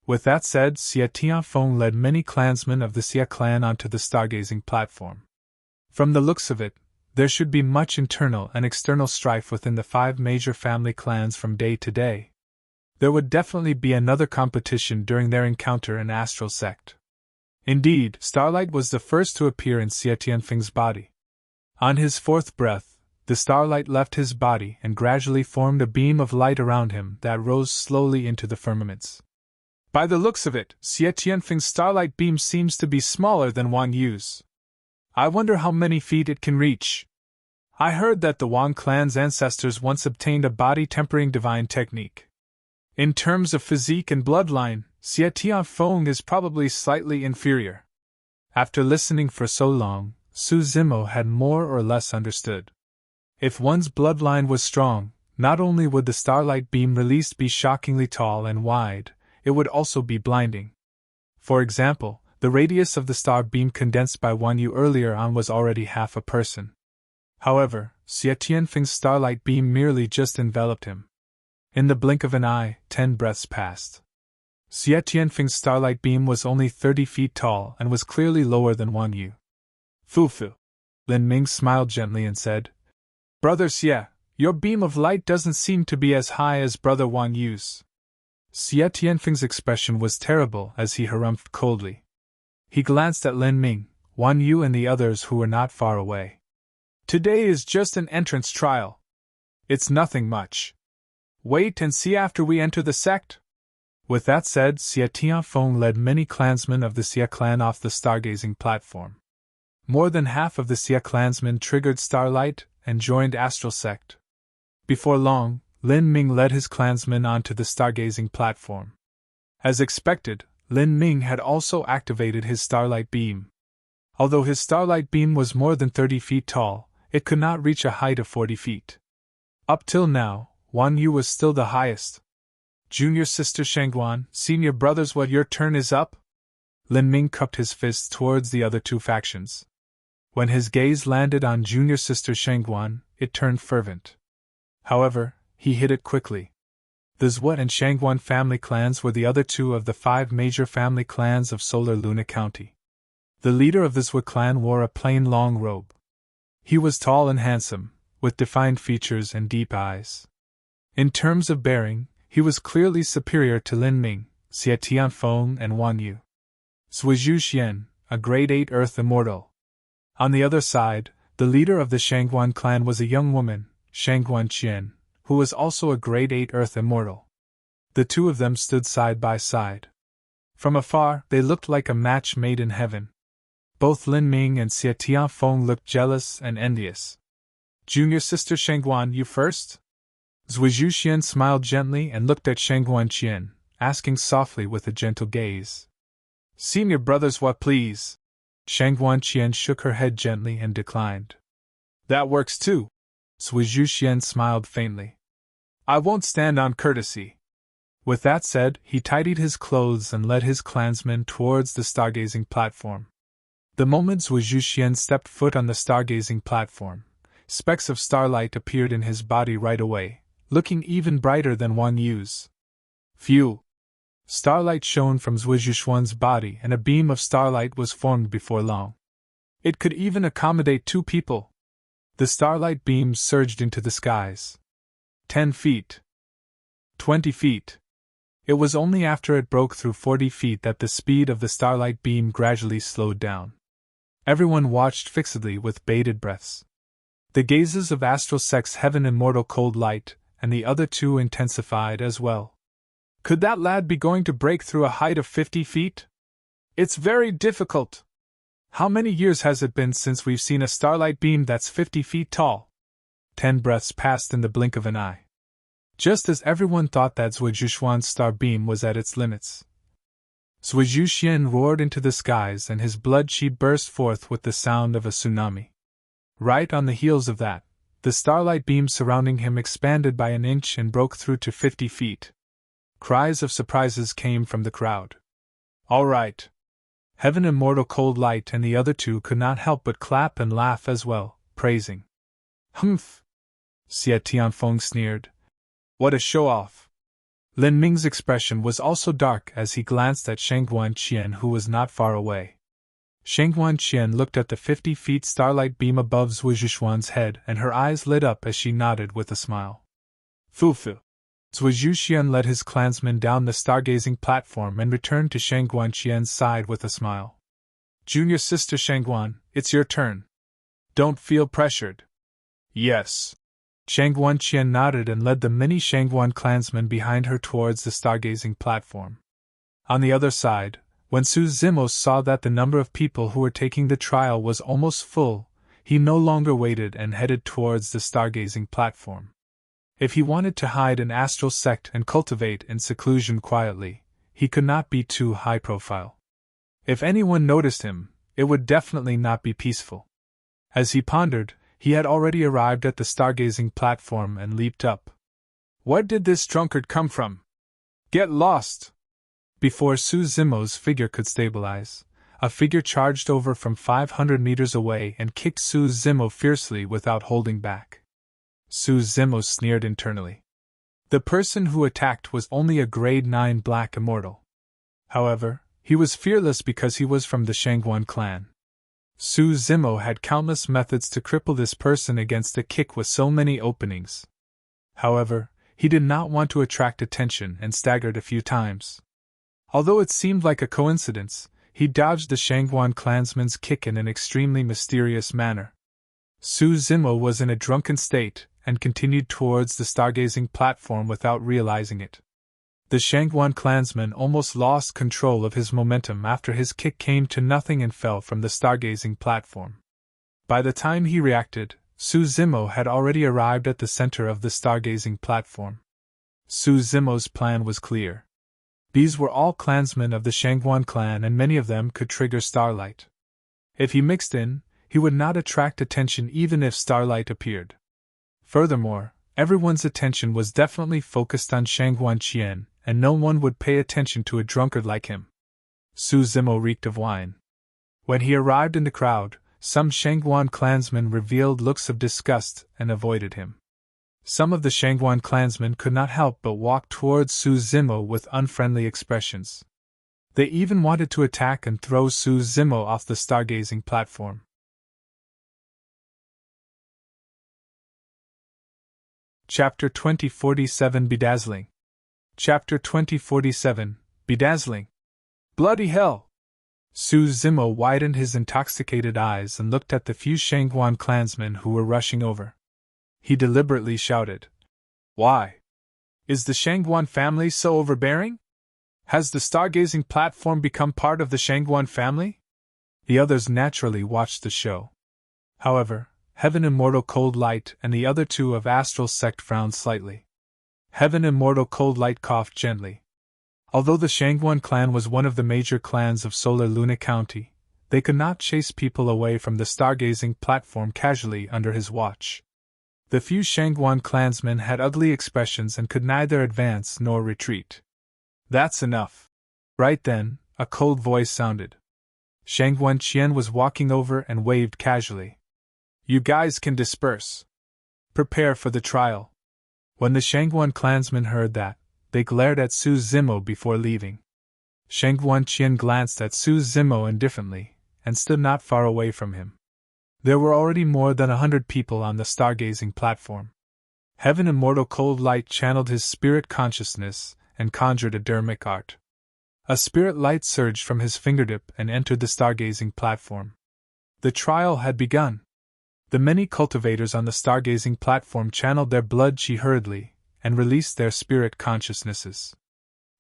With that said, Tianhuang led many clansmen of the Xia clan onto the stargazing platform. From the looks of it, there should be much internal and external strife within the 5 major family clans from day to day. There would definitely be another competition during their encounter in Astral Sect. Indeed, starlight was the first to appear in Tianhuang's body. On his 4th breath, the starlight left his body and gradually formed a beam of light around him that rose slowly into the firmaments. By the looks of it, Tianhuang's starlight beam seems to be smaller than Wang Yu's. I wonder how many feet it can reach. I heard that the Wang clan's ancestors once obtained a body-tempering divine technique. In terms of physique and bloodline, Tianhuang is probably slightly inferior. After listening for so long, Su Zimo had more or less understood. If one's bloodline was strong, not only would the starlight beam released be shockingly tall and wide, it would also be blinding. For example, the radius of the star beam condensed by Wang Yu earlier on was already half a person. However, Tianhuang's starlight beam merely just enveloped him. In the blink of an eye, 10 breaths passed. Tianhuang's starlight beam was only 30 feet tall and was clearly lower than Wang Yu. Fu. Lin Ming smiled gently and said, "Brother Xie, your beam of light doesn't seem to be as high as Brother Wang Yu's." Tianhuang's expression was terrible as he harumphed coldly. He glanced at Lin Ming, Wang Yu and the others who were not far away. "Today is just an entrance trial. It's nothing much. Wait and see after we enter the sect." With that said, Tianhuang led many clansmen of the Xia clan off the stargazing platform. More than half of the Xia clansmen triggered starlight and joined Astral Sect. Before long, Lin Ming led his clansmen onto the stargazing platform. As expected, Lin Ming had also activated his starlight beam. Although his starlight beam was more than 30 feet tall, it could not reach a height of 40 feet. Up till now, Wang Yu was still the highest. "Junior sister Shangguan, senior brothers, what, your turn is up?" Lin Ming cupped his fists towards the other 2 factions. When his gaze landed on junior sister Shangguan, it turned fervent. However, he hid it quickly. The Zhuo and Shangguan family clans were the other 2 of the 5 major family clans of Solar Luna County. The leader of the Zhuo clan wore a plain long robe. He was tall and handsome, with defined features and deep eyes. In terms of bearing, he was clearly superior to Lin Ming, Tianhuang and Wang Yu. Zhuo Xian, a grade 8 Earth Immortal. On the other side, the leader of the Shangguan clan was a young woman, Shangguan Qian, who was also a grade 8 Earth Immortal. The 2 of them stood side by side. From afar, they looked like a match made in heaven. Both Lin Ming and Tianhuang looked jealous and envious. "Junior sister Shangguan, you first?" Zhuo Xian smiled gently and looked at Shangguan Qian, asking softly with a gentle gaze. "Senior brothers, what, please?" Shangguan Qian shook her head gently and declined. "That works too." Zhuo Xian smiled faintly. "I won't stand on courtesy." With that said, he tidied his clothes and led his clansmen towards the stargazing platform. The moment Zhuo Xian stepped foot on the stargazing platform, specks of starlight appeared in his body right away, looking even brighter than Wang Yu's. Phew! Starlight shone from Zhuo Xian's body and a beam of starlight was formed before long. It could even accommodate 2 people. The starlight beam surged into the skies. 10 feet. 20 feet. It was only after it broke through 40 feet that the speed of the starlight beam gradually slowed down. Everyone watched fixedly with bated breaths. The gazes of Astral Sect's Heaven Immortal Cold Light and the other 2 intensified as well. Could that lad be going to break through a height of 50 feet? It's very difficult. How many years has it been since we've seen a starlight beam that's 50 feet tall? 10 breaths passed in the blink of an eye. Just as everyone thought that Zhuo Xian's star beam was at its limits, Zhuo Xian roared into the skies and his blood chi burst forth with the sound of a tsunami. Right on the heels of that, The starlight beam surrounding him expanded by an inch and broke through to 50 feet. Cries of surprises came from the crowd. All right. Heaven Immortal Cold Light and the other two could not help but clap and laugh as well, praising. Humph! Xie Tianhuang sneered. What a show-off! Lin Ming's expression was also dark as he glanced at Shangguan Qian, who was not far away. Shangguan Qian looked at the 50 feet starlight beam above Zhuo Zhishuan's head, and her eyes lit up as she nodded with a smile. Fu-fu. Zhuo Zhishuan led his clansmen down the stargazing platform and returned to Shangguan Qian's side with a smile. Junior sister Shangguan, it's your turn. Don't feel pressured. Yes. Shangguan Qian nodded and led the many Shangguan clansmen behind her towards the stargazing platform. On the other side, when Su Zimos saw that the number of people who were taking the trial was almost full, he no longer waited and headed towards the stargazing platform. If he wanted to hide an astral sect and cultivate in seclusion quietly, he could not be too high profile. If anyone noticed him, it would definitely not be peaceful. As he pondered, he had already arrived at the stargazing platform and leaped up. Where did this drunkard come from? Get lost! Before Su Zimo's figure could stabilize, a figure charged over from 500 meters away and kicked Su Zimo fiercely without holding back. Su Zimo sneered internally. The person who attacked was only a grade 9 black immortal. However, he was fearless because he was from the Shangguan clan. Su Zimo had countless methods to cripple this person against a kick with so many openings. However, he did not want to attract attention and staggered a few times. Although it seemed like a coincidence, he dodged the Shangguan clansman's kick in an extremely mysterious manner. Su Zimo was in a drunken state and continued towards the stargazing platform without realizing it. The Shangguan clansman almost lost control of his momentum after his kick came to nothing and fell from the stargazing platform. By the time he reacted, Su Zimo had already arrived at the center of the stargazing platform. Su Zimo's plan was clear. These were all clansmen of the Shangguan clan and many of them could trigger starlight. If he mixed in, he would not attract attention even if starlight appeared. Furthermore, everyone's attention was definitely focused on Shangguan Qian, and no one would pay attention to a drunkard like him. Su Zimo reeked of wine. When he arrived in the crowd, some Shangguan clansmen revealed looks of disgust and avoided him. Some of the Shangguan clansmen could not help but walk towards Su Zimo with unfriendly expressions. They even wanted to attack and throw Su Zimo off the stargazing platform. Chapter 2047 Bedazzling. Chapter 2047 Bedazzling. Bloody hell! Su Zimo widened his intoxicated eyes and looked at the few Shangguan clansmen who were rushing over. He deliberately shouted, Why? Is the Shangguan family so overbearing? Has the stargazing platform become part of the Shangguan family? The others naturally watched the show. However, Heaven Immortal Cold Light and the other two of Astral Sect frowned slightly. Heaven Immortal Cold Light coughed gently. Although the Shangguan clan was one of the major clans of Solar Luna County, they could not chase people away from the stargazing platform casually under his watch. The few Shangguan clansmen had ugly expressions and could neither advance nor retreat. That's enough. Right then, a cold voice sounded. Shangguan Qian was walking over and waved casually. You guys can disperse. Prepare for the trial. When the Shangguan clansmen heard that, they glared at Su Zimo before leaving. Shangguan Qian glanced at Su Zimo indifferently, and stood not far away from him. There were already more than 100 people on the stargazing platform. Heaven Immortal Cold Light channeled his spirit consciousness and conjured a dermic art. A spirit light surged from his fingertip and entered the stargazing platform. The trial had begun. The many cultivators on the stargazing platform channeled their blood qi hurriedly and released their spirit consciousnesses.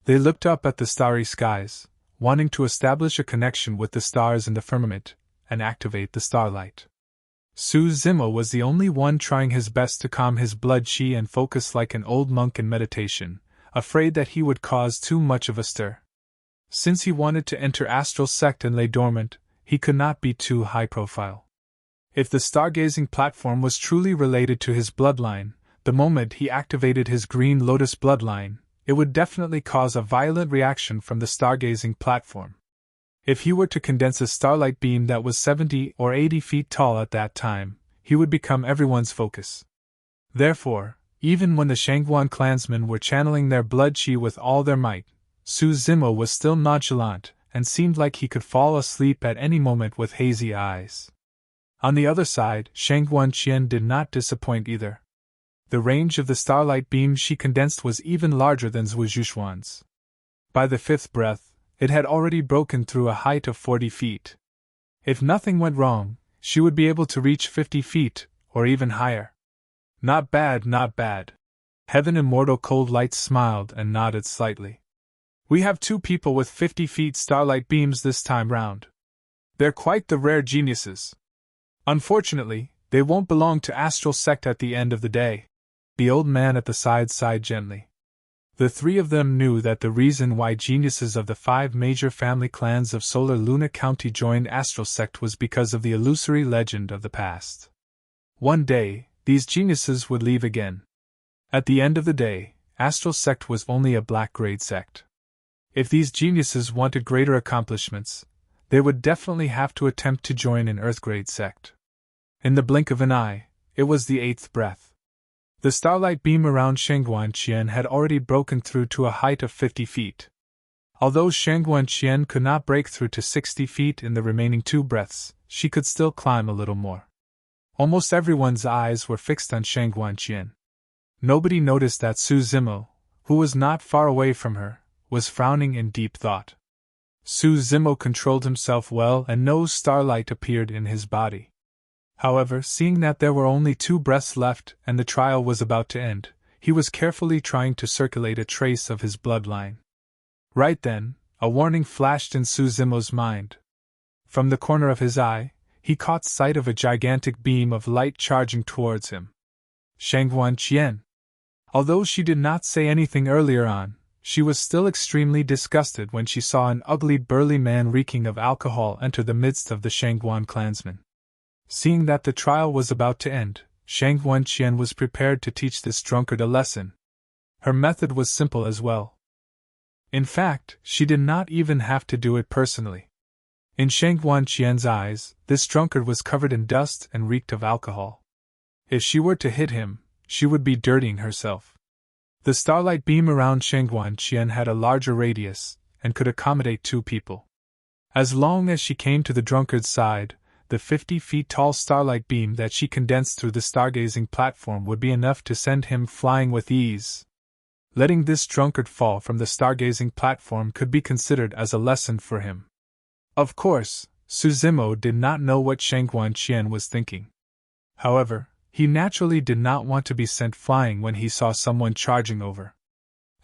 They looked up at the starry skies, wanting to establish a connection with the stars in the firmament and activate the starlight. Su Zimo was the only one trying his best to calm his blood qi and focus like an old monk in meditation, afraid that he would cause too much of a stir. Since he wanted to enter Astral Sect and lay dormant, he could not be too high profile. If the stargazing platform was truly related to his bloodline, the moment he activated his Green Lotus bloodline, it would definitely cause a violent reaction from the stargazing platform. If he were to condense a starlight beam that was 70 or 80 feet tall at that time, he would become everyone's focus. Therefore, even when the Shangguan clansmen were channeling their blood qi with all their might, Su Zimo was still nonchalant and seemed like he could fall asleep at any moment with hazy eyes. On the other side, Shangguan Qian did not disappoint either. The range of the starlight beam she condensed was even larger than Zhu Zhuxuan's. By the fifth breath, it had already broken through a height of 40 feet. If nothing went wrong, she would be able to reach 50 feet, or even higher. Not bad, not bad. Heaven Immortal Cold Light smiled and nodded slightly. We have 2 people with 50 feet starlight beams this time round. They're quite the rare geniuses. Unfortunately, they won't belong to Astral Sect at the end of the day. The old man at the side sighed gently. The 3 of them knew that the reason why geniuses of the 5 major family clans of Solar Luna County joined Astral Sect was because of the illusory legend of the past. One day, these geniuses would leave again. At the end of the day, Astral Sect was only a black-grade sect. If these geniuses wanted greater accomplishments, they would definitely have to attempt to join an Earth-grade sect. In the blink of an eye, it was the 8th breath. The starlight beam around Shangguan Qian had already broken through to a height of 50 feet. Although Shangguan Qian could not break through to 60 feet in the remaining 2 breaths, she could still climb a little more. Almost everyone's eyes were fixed on Shangguan Qian. Nobody noticed that Su Zimo, who was not far away from her, was frowning in deep thought. Su Zimo controlled himself well and no starlight appeared in his body. However, seeing that there were only 2 breaths left and the trial was about to end, he was carefully trying to circulate a trace of his bloodline. Right then, a warning flashed in Su Zimo's mind. From the corner of his eye, he caught sight of a gigantic beam of light charging towards him. Shangguan Qian. Although she did not say anything earlier on, she was still extremely disgusted when she saw an ugly burly man reeking of alcohol enter the midst of the Shangguan clansmen. Seeing that the trial was about to end, Shangguan Qian was prepared to teach this drunkard a lesson. Her method was simple as well. In fact, she did not even have to do it personally. In Shangguan Qian's eyes, this drunkard was covered in dust and reeked of alcohol. If she were to hit him, she would be dirtying herself. The starlight beam around Shangguan Qian had a larger radius, and could accommodate 2 people. As long as she came to the drunkard's side, the 50 feet tall starlight beam that she condensed through the stargazing platform would be enough to send him flying with ease. Letting this drunkard fall from the stargazing platform could be considered as a lesson for him. Of course, Su Zimo did not know what Shangguan Qian was thinking. However, he naturally did not want to be sent flying when he saw someone charging over.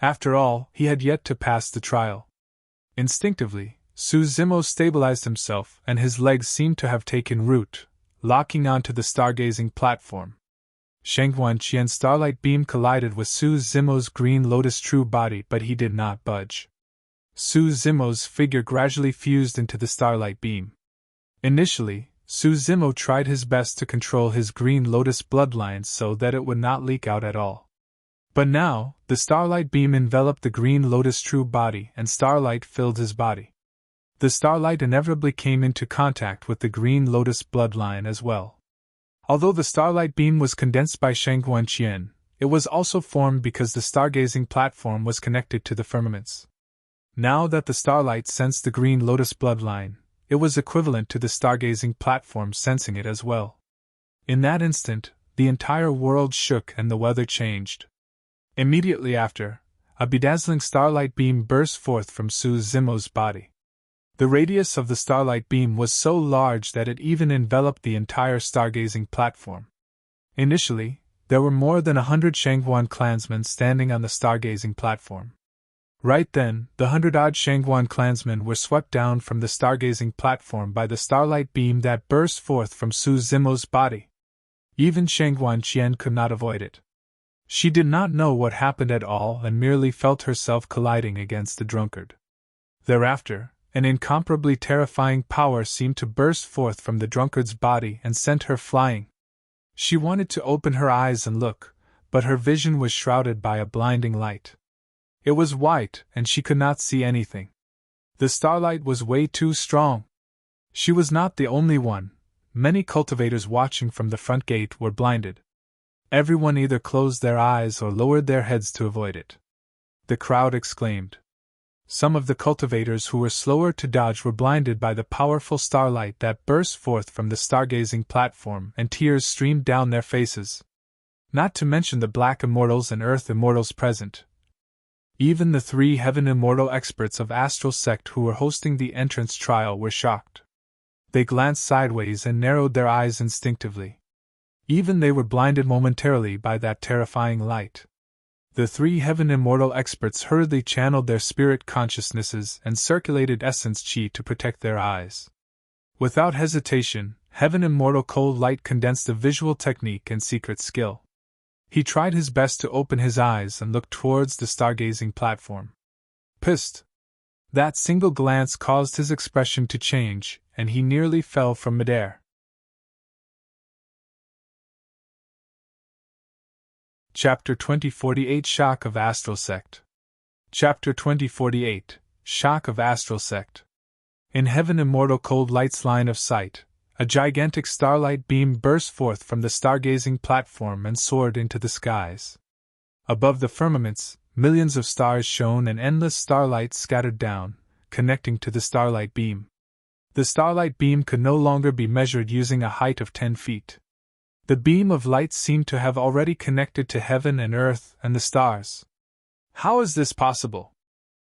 After all, he had yet to pass the trial. Instinctively, Su Zimo stabilized himself and his legs seemed to have taken root, locking onto the stargazing platform. Shangguan Qian's starlight beam collided with Su Zimo's Green Lotus true body, but he did not budge. Su Zimo's figure gradually fused into the starlight beam. Initially, Su Zimo tried his best to control his Green Lotus bloodlines so that it would not leak out at all. But now, the starlight beam enveloped the Green Lotus true body and starlight filled his body. The starlight inevitably came into contact with the Green Lotus bloodline as well. Although the starlight beam was condensed by Shangguan Qian, it was also formed because the stargazing platform was connected to the firmaments. Now that the starlight sensed the Green Lotus bloodline, it was equivalent to the stargazing platform sensing it as well. In that instant, the entire world shook and the weather changed. Immediately after, a bedazzling starlight beam burst forth from Su Zimo's body. The radius of the starlight beam was so large that it even enveloped the entire stargazing platform. Initially, there were more than 100 Shangguan clansmen standing on the stargazing platform. Right then, the 100-odd Shangguan clansmen were swept down from the stargazing platform by the starlight beam that burst forth from Su Zimo's body. Even Shangguan Qian could not avoid it. She did not know what happened at all and merely felt herself colliding against the drunkard. Thereafter, An incomparably terrifying power seemed to burst forth from the drunkard's body and sent her flying. She wanted to open her eyes and look, but her vision was shrouded by a blinding light. It was white, and she could not see anything. The starlight was way too strong. She was not the only one. Many cultivators watching from the front gate were blinded. Everyone either closed their eyes or lowered their heads to avoid it. The crowd exclaimed. Some of the cultivators who were slower to dodge were blinded by the powerful starlight that burst forth from the stargazing platform, and tears streamed down their faces. Not to mention the Black Immortals and Earth Immortals present. Even the 3 Heaven Immortal experts of Astral Sect who were hosting the entrance trial were shocked. They glanced sideways and narrowed their eyes instinctively. Even they were blinded momentarily by that terrifying light. The 3 Heaven Immortal experts hurriedly channeled their spirit consciousnesses and circulated essence chi to protect their eyes. Without hesitation, Heaven Immortal Cold Light condensed a visual technique and secret skill. He tried his best to open his eyes and look towards the stargazing platform. Pissed! That single glance caused his expression to change, and he nearly fell from midair. Chapter 2048 Shock of Astral Sect. Chapter 2048 Shock of Astral Sect. In Heaven Immortal Cold Light's line of sight, a gigantic starlight beam burst forth from the stargazing platform and soared into the skies. Above the firmaments, millions of stars shone and endless starlight scattered down, connecting to the starlight beam. The starlight beam could no longer be measured using a height of 10 feet. The beam of light seemed to have already connected to heaven and earth and the stars. How is this possible?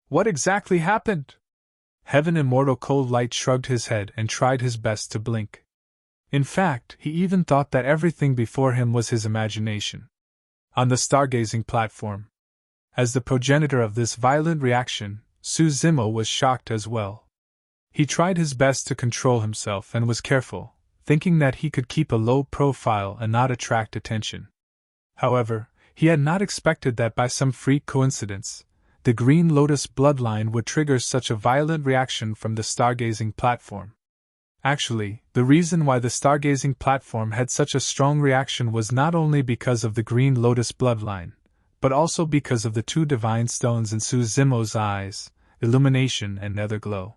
What exactly happened? Heaven Immortal Cold Light shrugged his head and tried his best to blink. In fact, he even thought that everything before him was his imagination. On the stargazing platform, as the progenitor of this violent reaction, Su Zimo was shocked as well. He tried his best to control himself and was careful, thinking that he could keep a low profile and not attract attention. However, he had not expected that by some freak coincidence, the Green Lotus bloodline would trigger such a violent reaction from the stargazing platform. Actually, the reason why the stargazing platform had such a strong reaction was not only because of the Green Lotus bloodline, but also because of the 2 divine stones in Su Zimo's eyes, illumination and nether glow.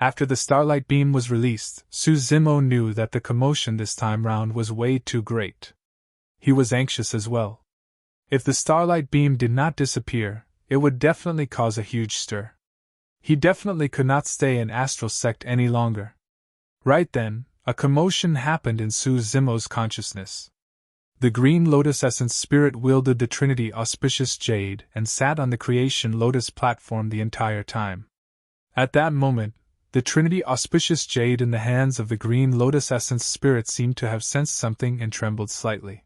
After the starlight beam was released, Su Zimo knew that the commotion this time round was way too great. He was anxious as well. If the starlight beam did not disappear, it would definitely cause a huge stir. He definitely could not stay in Astral Sect any longer. Right then, a commotion happened in Su Zimo's consciousness. The Green Lotus Essence Spirit wielded the Trinity Auspicious Jade and sat on the Creation Lotus platform the entire time. At that moment, the Trinity Auspicious Jade in the hands of the Green Lotus Essence Spirit seemed to have sensed something and trembled slightly.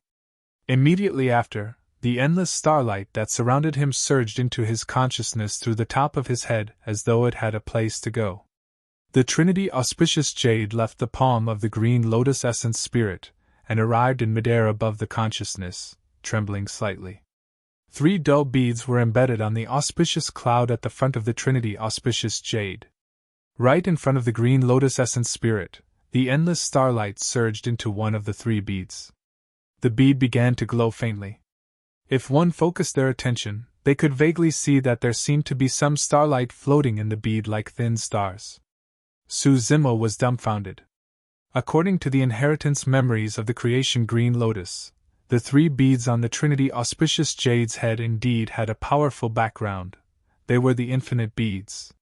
Immediately after, the endless starlight that surrounded him surged into his consciousness through the top of his head as though it had a place to go. The Trinity Auspicious Jade left the palm of the Green Lotus Essence Spirit and arrived in midair above the consciousness, trembling slightly. 3 dull beads were embedded on the auspicious cloud at the front of the Trinity Auspicious Jade. Right in front of the Green Lotus Essence Spirit, the endless starlight surged into one of the 3 beads. The bead began to glow faintly. If one focused their attention, they could vaguely see that there seemed to be some starlight floating in the bead like thin stars. Su Zimo was dumbfounded. According to the inheritance memories of the creation Green Lotus, the 3 beads on the Trinity Auspicious Jade's head indeed had a powerful background. They were the infinite beads.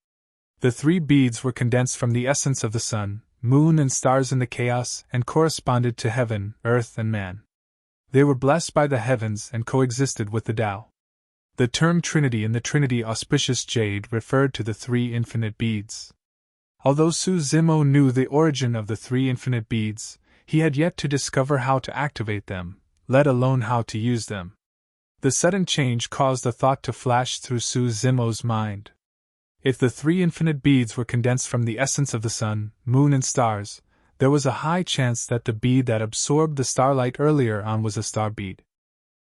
The 3 beads were condensed from the essence of the sun, moon and stars in the chaos and corresponded to heaven, earth and man. They were blessed by the heavens and coexisted with the Tao. The term Trinity in the Trinity Auspicious Jade referred to the 3 infinite beads. Although Su Zimo knew the origin of the 3 infinite beads, he had yet to discover how to activate them, let alone how to use them. The sudden change caused a thought to flash through Su Zimo's mind. If the 3 infinite beads were condensed from the essence of the sun, moon and stars, there was a high chance that the bead that absorbed the starlight earlier on was a star bead.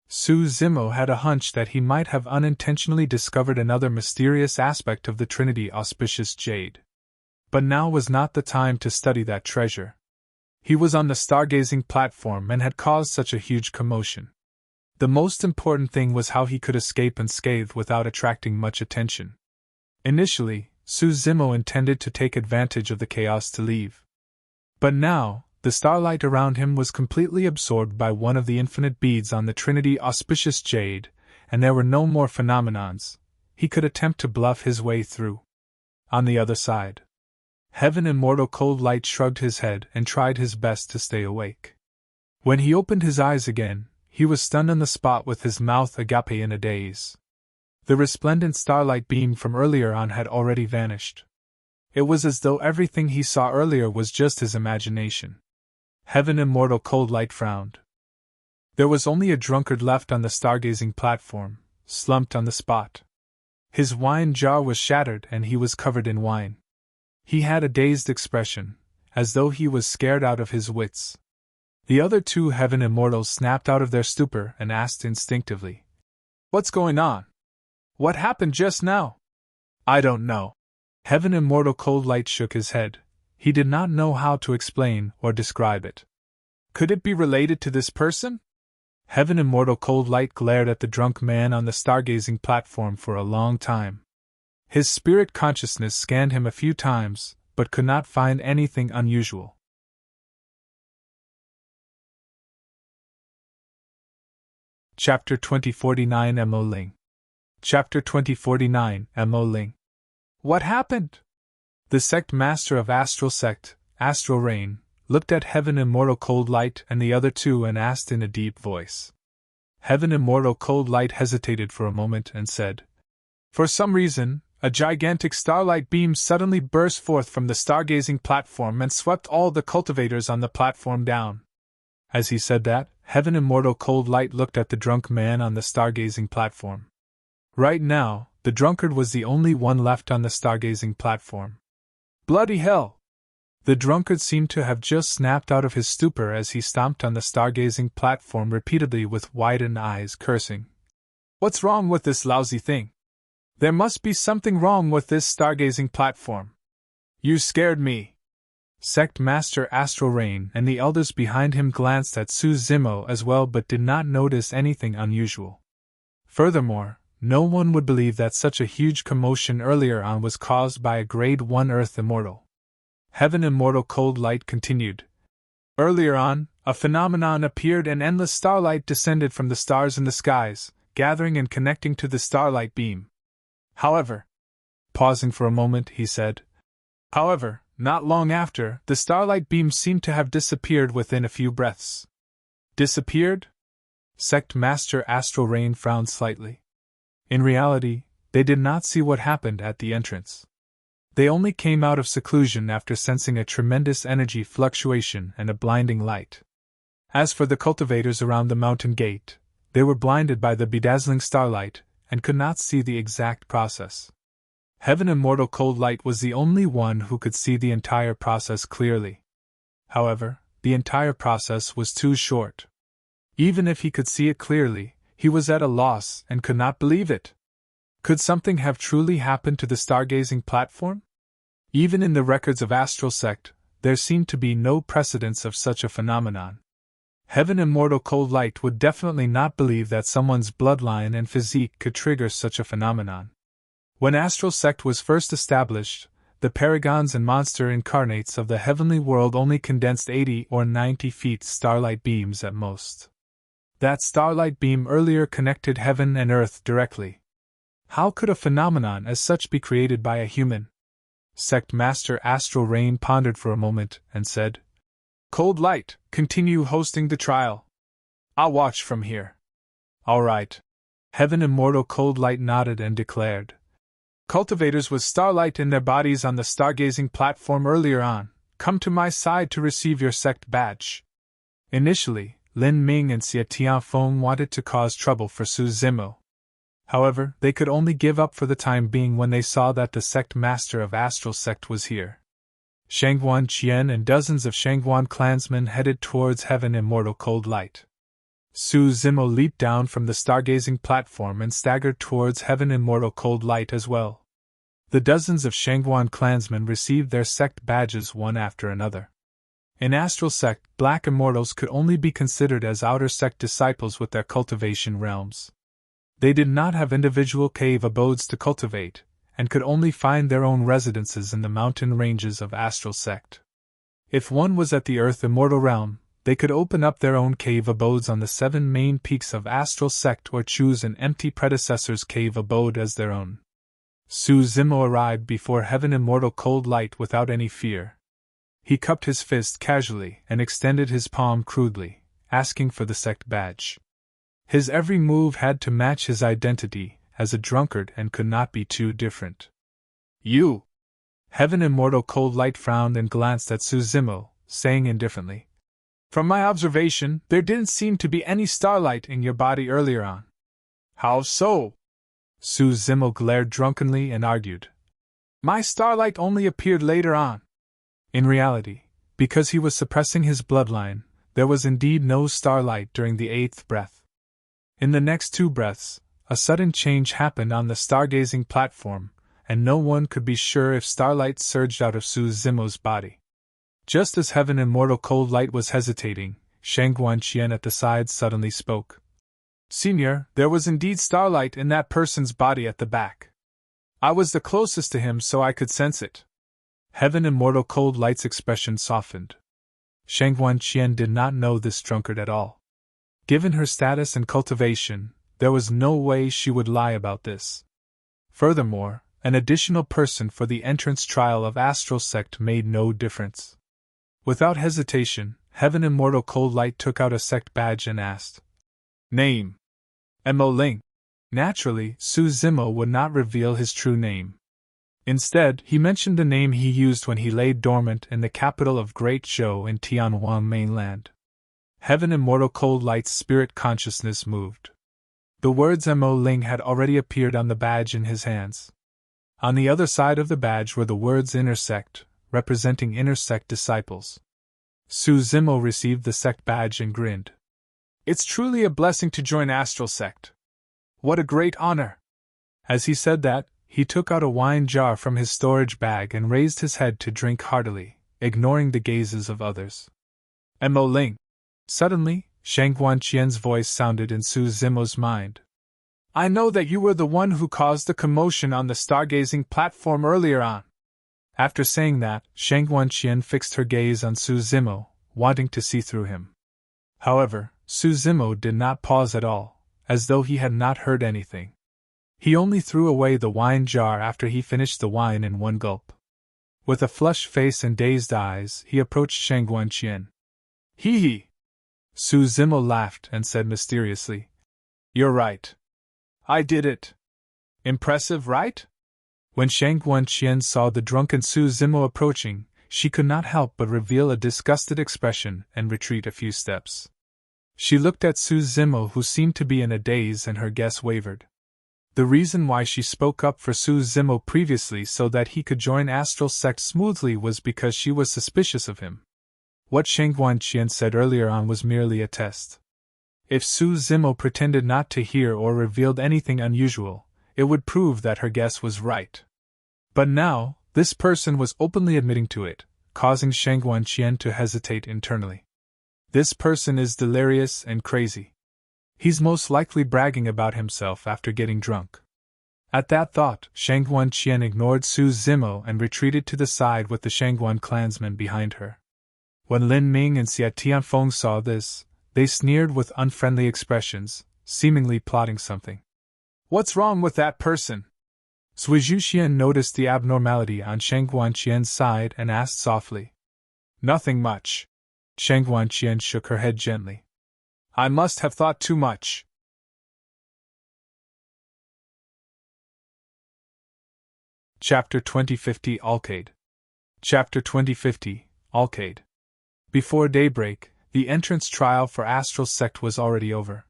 Su Zimo had a hunch that he might have unintentionally discovered another mysterious aspect of the Trinity Auspicious Jade. But now was not the time to study that treasure. He was on the stargazing platform and had caused such a huge commotion. The most important thing was how he could escape unscathed without attracting much attention. Initially, Su Zimo intended to take advantage of the chaos to leave. But now, the starlight around him was completely absorbed by one of the infinite beads on the Trinity auspicious Jade, and there were no more phenomenons. He could attempt to bluff his way through. On the other side, Heaven Immortal Cold Light shrugged his head and tried his best to stay awake. When he opened his eyes again, he was stunned on the spot with his mouth agape in a daze. The resplendent starlight beam from earlier on had already vanished. It was as though everything he saw earlier was just his imagination. Heaven Immortal Cold Light frowned. There was only a drunkard left on the stargazing platform, slumped on the spot. His wine jar was shattered and he was covered in wine. He had a dazed expression, as though he was scared out of his wits. The other two Heaven Immortals snapped out of their stupor and asked instinctively, "What's going on? What happened just now?" "I don't know." Heaven Immortal Cold Light shook his head. He did not know how to explain or describe it. "Could it be related to this person?" Heaven Immortal Cold Light glared at the drunk man on the stargazing platform for a long time. His spirit consciousness scanned him a few times, but could not find anything unusual. Chapter 2049 Mo Ling. Chapter 2049 Mo Ling. What happened? The sect master of Astral Sect, Astral Rain, looked at Heaven Immortal Cold Light and the other two and asked in a deep voice. Heaven Immortal Cold Light hesitated for a moment and said, "For some reason, a gigantic starlight beam suddenly burst forth from the stargazing platform and swept all the cultivators on the platform down." As he said that, Heaven Immortal Cold Light looked at the drunk man on the stargazing platform. Right now, the drunkard was the only one left on the stargazing platform. Bloody hell! The drunkard seemed to have just snapped out of his stupor as he stomped on the stargazing platform repeatedly with widened eyes, cursing. "What's wrong with this lousy thing? There must be something wrong with this stargazing platform. You scared me." Sect Master Astral Rain and the elders behind him glanced at Su Zimo as well but did not notice anything unusual. Furthermore, no one would believe that such a huge commotion earlier on was caused by a Grade 1 Earth Immortal. Heaven Immortal Cold Light continued. Earlier on, a phenomenon appeared and endless starlight descended from the stars in the skies, gathering and connecting to the starlight beam. However, pausing for a moment, he said, "However, not long after, the starlight beam seemed to have disappeared within a few breaths." Disappeared? Sect Master Astral Rain frowned slightly. In reality, they did not see what happened at the entrance. They only came out of seclusion after sensing a tremendous energy fluctuation and a blinding light. As for the cultivators around the mountain gate, they were blinded by the bedazzling starlight and could not see the exact process. Heaven Immortal Cold Light was the only one who could see the entire process clearly. However, the entire process was too short. Even if he could see it clearly, he was at a loss and could not believe it. Could something have truly happened to the stargazing platform? Even in the records of Astral Sect, there seemed to be no precedence of such a phenomenon. Heaven Immortal Cold Light would definitely not believe that someone's bloodline and physique could trigger such a phenomenon. When Astral Sect was first established, the paragons and monster incarnates of the heavenly world only condensed 80 or 90 feet starlight beams at most. That starlight beam earlier connected heaven and earth directly. How could a phenomenon as such be created by a human? Sect Master Astral Rain pondered for a moment and said, "Cold Light, continue hosting the trial. I'll watch from here." "All right." Heaven Immortal Cold Light nodded and declared, "Cultivators with starlight in their bodies on the stargazing platform earlier on, come to my side to receive your sect badge." Initially, Lin Ming and Tianhuang wanted to cause trouble for Su Zimo. However, they could only give up for the time being when they saw that the sect master of Astral Sect was here. Shangguan, Qian, and dozens of Shangguan clansmen headed towards Heaven Immortal Cold Light. Su Zimo leaped down from the stargazing platform and staggered towards Heaven Immortal Cold Light as well. The dozens of Shangguan clansmen received their sect badges one after another. In Astral Sect, black immortals could only be considered as outer sect disciples with their cultivation realms. They did not have individual cave abodes to cultivate, and could only find their own residences in the mountain ranges of Astral Sect. If one was at the Earth Immortal Realm, they could open up their own cave abodes on the 7 main peaks of Astral Sect or choose an empty predecessor's cave abode as their own. Su Zimo arrived before Heaven Immortal Cold Light without any fear. He cupped his fist casually and extended his palm crudely, asking for the sect badge. His every move had to match his identity as a drunkard and could not be too different. You! Heaven Immortal Cold Light frowned and glanced at Su Zimo, saying indifferently, "From my observation, there didn't seem to be any starlight in your body earlier on." "How so?" Su Zimo glared drunkenly and argued. "My starlight only appeared later on." In reality, because he was suppressing his bloodline, there was indeed no starlight during the 8th breath. In the next 2 breaths, a sudden change happened on the stargazing platform, and no one could be sure if starlight surged out of Su Zimo's body. Just as Heaven Immortal Cold Light was hesitating, Shangguan Qian at the side suddenly spoke. "Senior, there was indeed starlight in that person's body at the back. I was the closest to him so I could sense it." Heaven Immortal Cold Light's expression softened. Shangguan Qian did not know this drunkard at all. Given her status and cultivation, there was no way she would lie about this. Furthermore, an additional person for the entrance trial of Astral Sect made no difference. Without hesitation, Heaven Immortal Cold Light took out a sect badge and asked, "Name?" "Mo Ling." Naturally, Su Zimo would not reveal his true name. Instead, he mentioned the name he used when he lay dormant in the capital of Great Zhou in Tianhuang Mainland. Heaven Immortal Cold Light's spirit consciousness moved. The words Mo Ling had already appeared on the badge in his hands. On the other side of the badge were the words Inner Sect, representing Inner Sect disciples. Su Zimo received the sect badge and grinned. "It's truly a blessing to join Astral Sect. What a great honor!" As he said that, he took out a wine jar from his storage bag and raised his head to drink heartily, ignoring the gazes of others. "Mo Ling." Suddenly, Shangguan Qian's voice sounded in Su Zimo's mind. "I know that you were the one who caused the commotion on the stargazing platform earlier on." After saying that, Shangguan Qian fixed her gaze on Su Zimo, wanting to see through him. However, Su Zimo did not pause at all, as though he had not heard anything. He only threw away the wine jar after he finished the wine in one gulp. With a flushed face and dazed eyes, he approached Shangguan Qian. "Hee hee!" Su Zimo laughed and said mysteriously, "You're right. I did it. Impressive, right?" When Shangguan Qian saw the drunken Su Zimo approaching, she could not help but reveal a disgusted expression and retreat a few steps. She looked at Su Zimo, who seemed to be in a daze, and her guess wavered. The reason why she spoke up for Su Zimo previously so that he could join Astral Sect smoothly was because she was suspicious of him. What Shangguan Qian said earlier on was merely a test. If Su Zimo pretended not to hear or revealed anything unusual, it would prove that her guess was right. But now, this person was openly admitting to it, causing Shangguan Qian to hesitate internally. This person is delirious and crazy. He's most likely bragging about himself after getting drunk. At that thought, Shangguan Qian ignored Su Zimo and retreated to the side with the Shangguan clansmen behind her. When Lin Ming and Xia Tianfeng saw this, they sneered with unfriendly expressions, seemingly plotting something. "What's wrong with that person?" Zhu Xian noticed the abnormality on Shangguan Qian's side and asked softly. "Nothing much." Shangguan Qian shook her head gently. "I must have thought too much." Chapter 2050 Alkaid. Chapter 2050 Alkaid. Before daybreak, the entrance trial for Astral Sect was already over.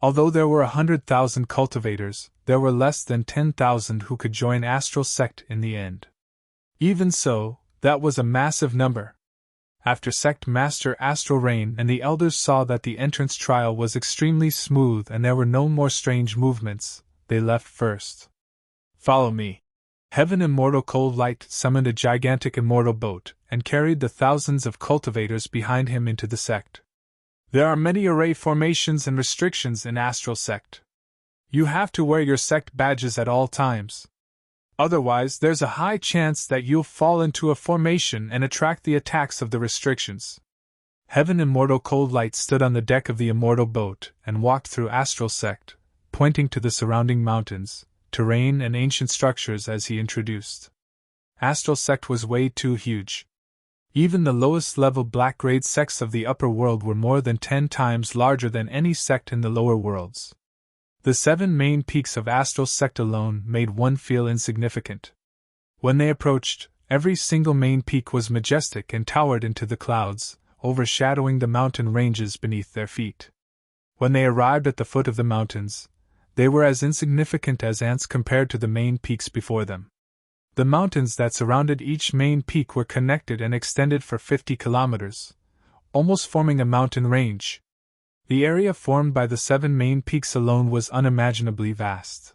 Although there were 100,000 cultivators, there were less than 10,000 who could join Astral Sect in the end. Even so, that was a massive number. After Sect Master Astral Rain and the elders saw that the entrance trial was extremely smooth and there were no more strange movements, they left first. "Follow me." Heaven Immortal Cold Light summoned a gigantic immortal boat and carried the thousands of cultivators behind him into the sect. There are many array formations and restrictions in Astral Sect. You have to wear your sect badges at all times. Otherwise, there's a high chance that you'll fall into a formation and attract the attacks of the restrictions. Heaven Immortal Cold Light stood on the deck of the immortal boat and walked through Astral Sect, pointing to the surrounding mountains, terrain and ancient structures as he introduced. Astral Sect was way too huge. Even the lowest level black grade sects of the upper world were more than 10 times larger than any sect in the lower worlds. The 7 main peaks of Astral Sect alone made one feel insignificant. When they approached, every single main peak was majestic and towered into the clouds, overshadowing the mountain ranges beneath their feet. When they arrived at the foot of the mountains, they were as insignificant as ants compared to the main peaks before them. The mountains that surrounded each main peak were connected and extended for 50 kilometers, almost forming a mountain range. The area formed by the 7 main peaks alone was unimaginably vast.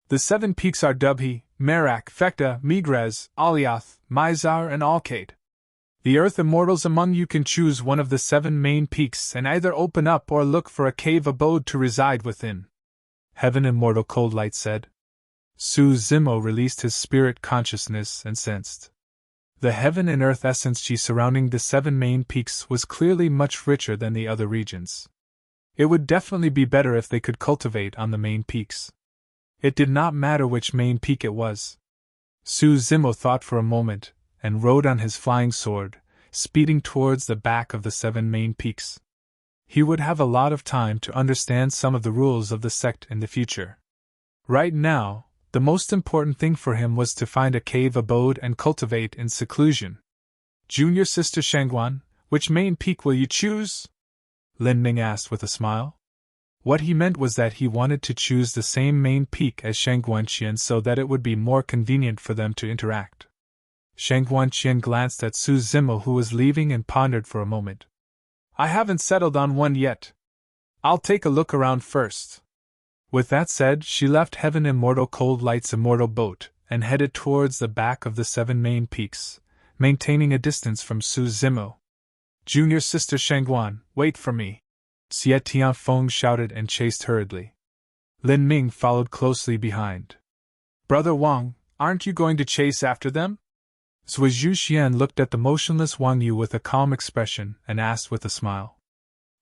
The 7 peaks are Dubhi, Merak, Fekta, Migrez, Aliath, Mizar, and Alkaid. The Earth Immortals among you can choose one of the 7 main peaks and either open up or look for a cave abode to reside within. Heaven Immortal Cold Light said. Su Zimo released his spirit consciousness and sensed. The heaven and earth essence chi surrounding the 7 main peaks was clearly much richer than the other regions. It would definitely be better if they could cultivate on the main peaks. It did not matter which main peak it was. Su Zimo thought for a moment, and rode on his flying sword, speeding towards the back of the 7 main peaks. He would have a lot of time to understand some of the rules of the sect in the future. Right now, the most important thing for him was to find a cave abode and cultivate in seclusion. Junior Sister Shangguan, which main peak will you choose? Lin Ming asked with a smile. What he meant was that he wanted to choose the same main peak as Shangguan Qian so that it would be more convenient for them to interact. Shangguan Qian glanced at Su Zimo, who was leaving, and pondered for a moment. I haven't settled on one yet. I'll take a look around first. With that said, she left Heaven Immortal Cold Light's immortal boat and headed towards the back of the 7 main peaks, maintaining a distance from Su Zimo. Junior Sister Shangguan, wait for me! Tianhuang shouted and chased hurriedly. Lin Ming followed closely behind. Brother Wang, aren't you going to chase after them? Zhu Xian looked at the motionless Wang Yu with a calm expression and asked with a smile.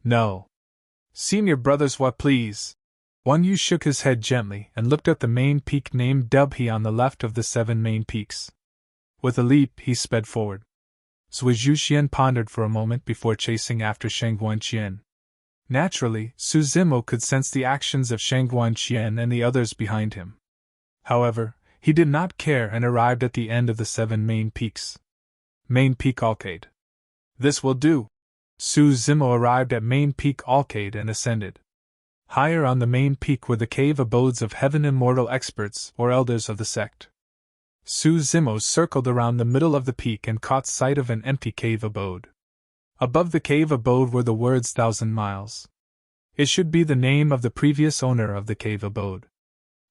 No. Senior brothers, what please? Wang Yu shook his head gently and looked at the main peak named Dubhi on the left of the 7 main peaks. With a leap, he sped forward. Zhu Xian pondered for a moment before chasing after Shangguan Qian. Naturally, Su Zimo could sense the actions of Shangguan Qian and the others behind him. However, he did not care and arrived at the end of the 7 main peaks. Main Peak Alkaid. This will do. Su Zimo arrived at Main Peak Alkaid and ascended. Higher on the main peak were the cave abodes of Heaven Immortal experts or elders of the sect. Su Zimo circled around the middle of the peak and caught sight of an empty cave abode. Above the cave abode were the words 1,000 miles. It should be the name of the previous owner of the cave abode.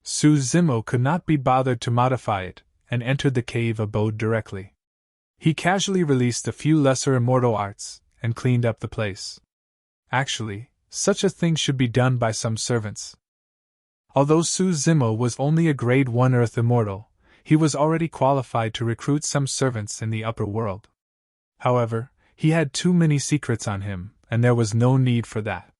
Su Zimo could not be bothered to modify it, and entered the cave abode directly. He casually released a few lesser immortal arts, and cleaned up the place. Actually, such a thing should be done by some servants. Although Su Zimo was only a grade 1 Earth Immortal, he was already qualified to recruit some servants in the upper world. However, he had too many secrets on him, and there was no need for that.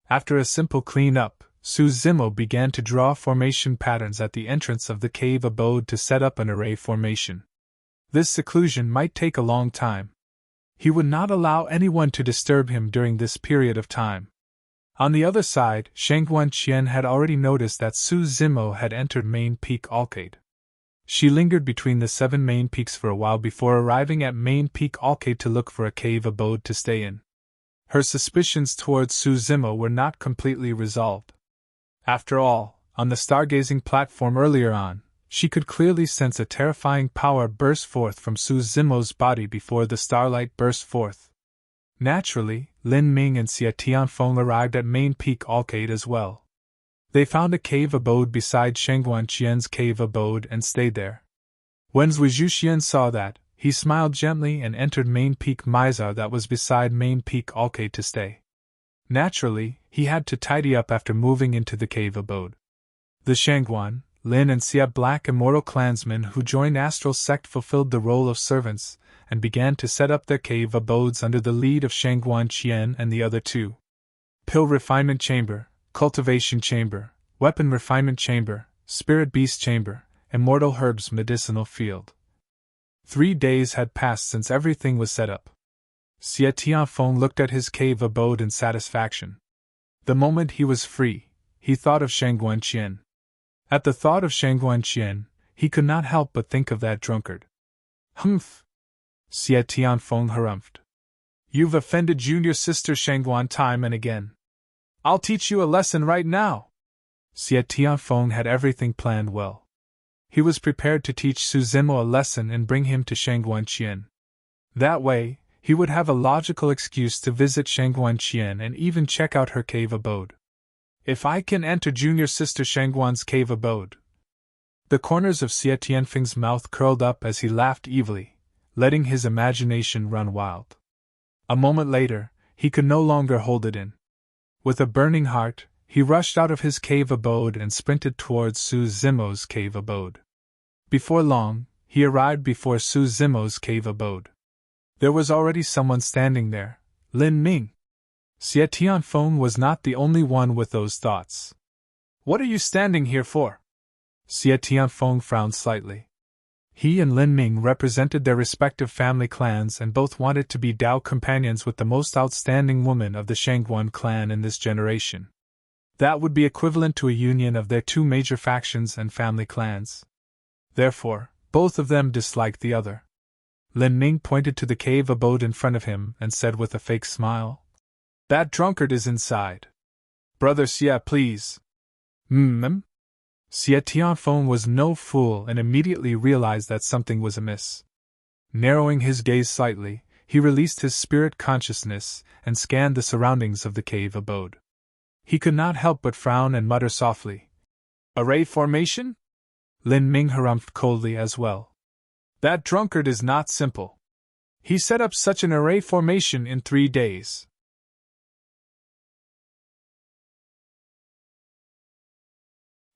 After a simple clean-up, Su Zimo began to draw formation patterns at the entrance of the cave abode to set up an array formation. This seclusion might take a long time. He would not allow anyone to disturb him during this period of time. On the other side, Shangguan Qian had already noticed that Su Zimo had entered Main Peak Alkaid. She lingered between the 7 main peaks for a while before arriving at Main Peak Alkaid to look for a cave abode to stay in. Her suspicions towards Su Zimo were not completely resolved. After all, on the stargazing platform earlier on, she could clearly sense a terrifying power burst forth from Su Zimo's body before the starlight burst forth. Naturally, Lin Ming and Tianhuang arrived at Main Peak Alkaid as well. They found a cave abode beside Shangguan Qian's cave abode and stayed there. When Zhu Xian saw that, he smiled gently and entered Main Peak Mizar that was beside Main Peak Alkaid to stay. Naturally, he had to tidy up after moving into the cave abode. The Shangguan, Lin and Xia black immortal clansmen who joined Astral Sect fulfilled the role of servants, and began to set up their cave abodes under the lead of Shangguan Qian and the other two. Pill Refinement Chamber, Cultivation Chamber, Weapon Refinement Chamber, Spirit Beast Chamber, Immortal Herbs Medicinal Field. 3 days had passed since everything was set up. Tianhuang looked at his cave abode in satisfaction. The moment he was free, he thought of Shangguan Qian. At the thought of Shangguan Qian, he could not help but think of that drunkard. Humph! Tianhuang harumphed. You've offended junior sister Shangguan time and again. I'll teach you a lesson right now. Tianhuang had everything planned well. He was prepared to teach Su Zimo a lesson and bring him to Shangguan Qian. That way, he would have a logical excuse to visit Shangguan Qian and even check out her cave abode. If I can enter junior sister Shangguan's cave abode. The corners of Xia Tianfeng's mouth curled up as he laughed evilly, letting his imagination run wild. A moment later, he could no longer hold it in. With a burning heart, he rushed out of his cave abode and sprinted towards Su Zimo's cave abode. Before long, he arrived before Su Zimo's cave abode. There was already someone standing there, Lin Ming. Xia Tianfeng was not the only one with those thoughts. What are you standing here for? Xia Tianfeng frowned slightly. He and Lin Ming represented their respective family clans and both wanted to be Dao companions with the most outstanding woman of the Shangguan clan in this generation. That would be equivalent to a union of their two major factions and family clans. Therefore, both of them disliked the other. Lin Ming pointed to the cave abode in front of him and said with a fake smile, "That drunkard is inside. Brother Xia, please." Xia Tianfeng was no fool and immediately realized that something was amiss. Narrowing his gaze slightly, he released his spirit consciousness and scanned the surroundings of the cave abode. He could not help but frown and mutter softly. "Array formation?" Lin Ming harumphed coldly as well. "That drunkard is not simple. He set up such an array formation in 3 days.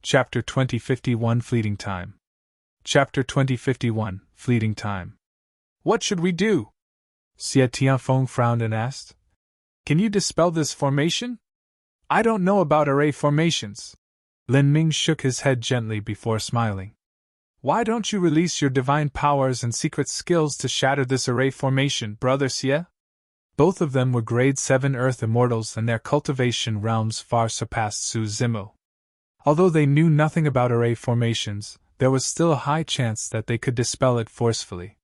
Chapter 2051 Fleeting Time. Chapter 2051 Fleeting Time. What should we do? Xia Tianfeng frowned and asked. Can you dispel this formation? I don't know about array formations. Lin Ming shook his head gently before smiling. Why don't you release your divine powers and secret skills to shatter this array formation, Brother Xia? Both of them were grade 7 Earth Immortals and their cultivation realms far surpassed Su Zimo. Although they knew nothing about array formations, there was still a high chance that they could dispel it forcefully.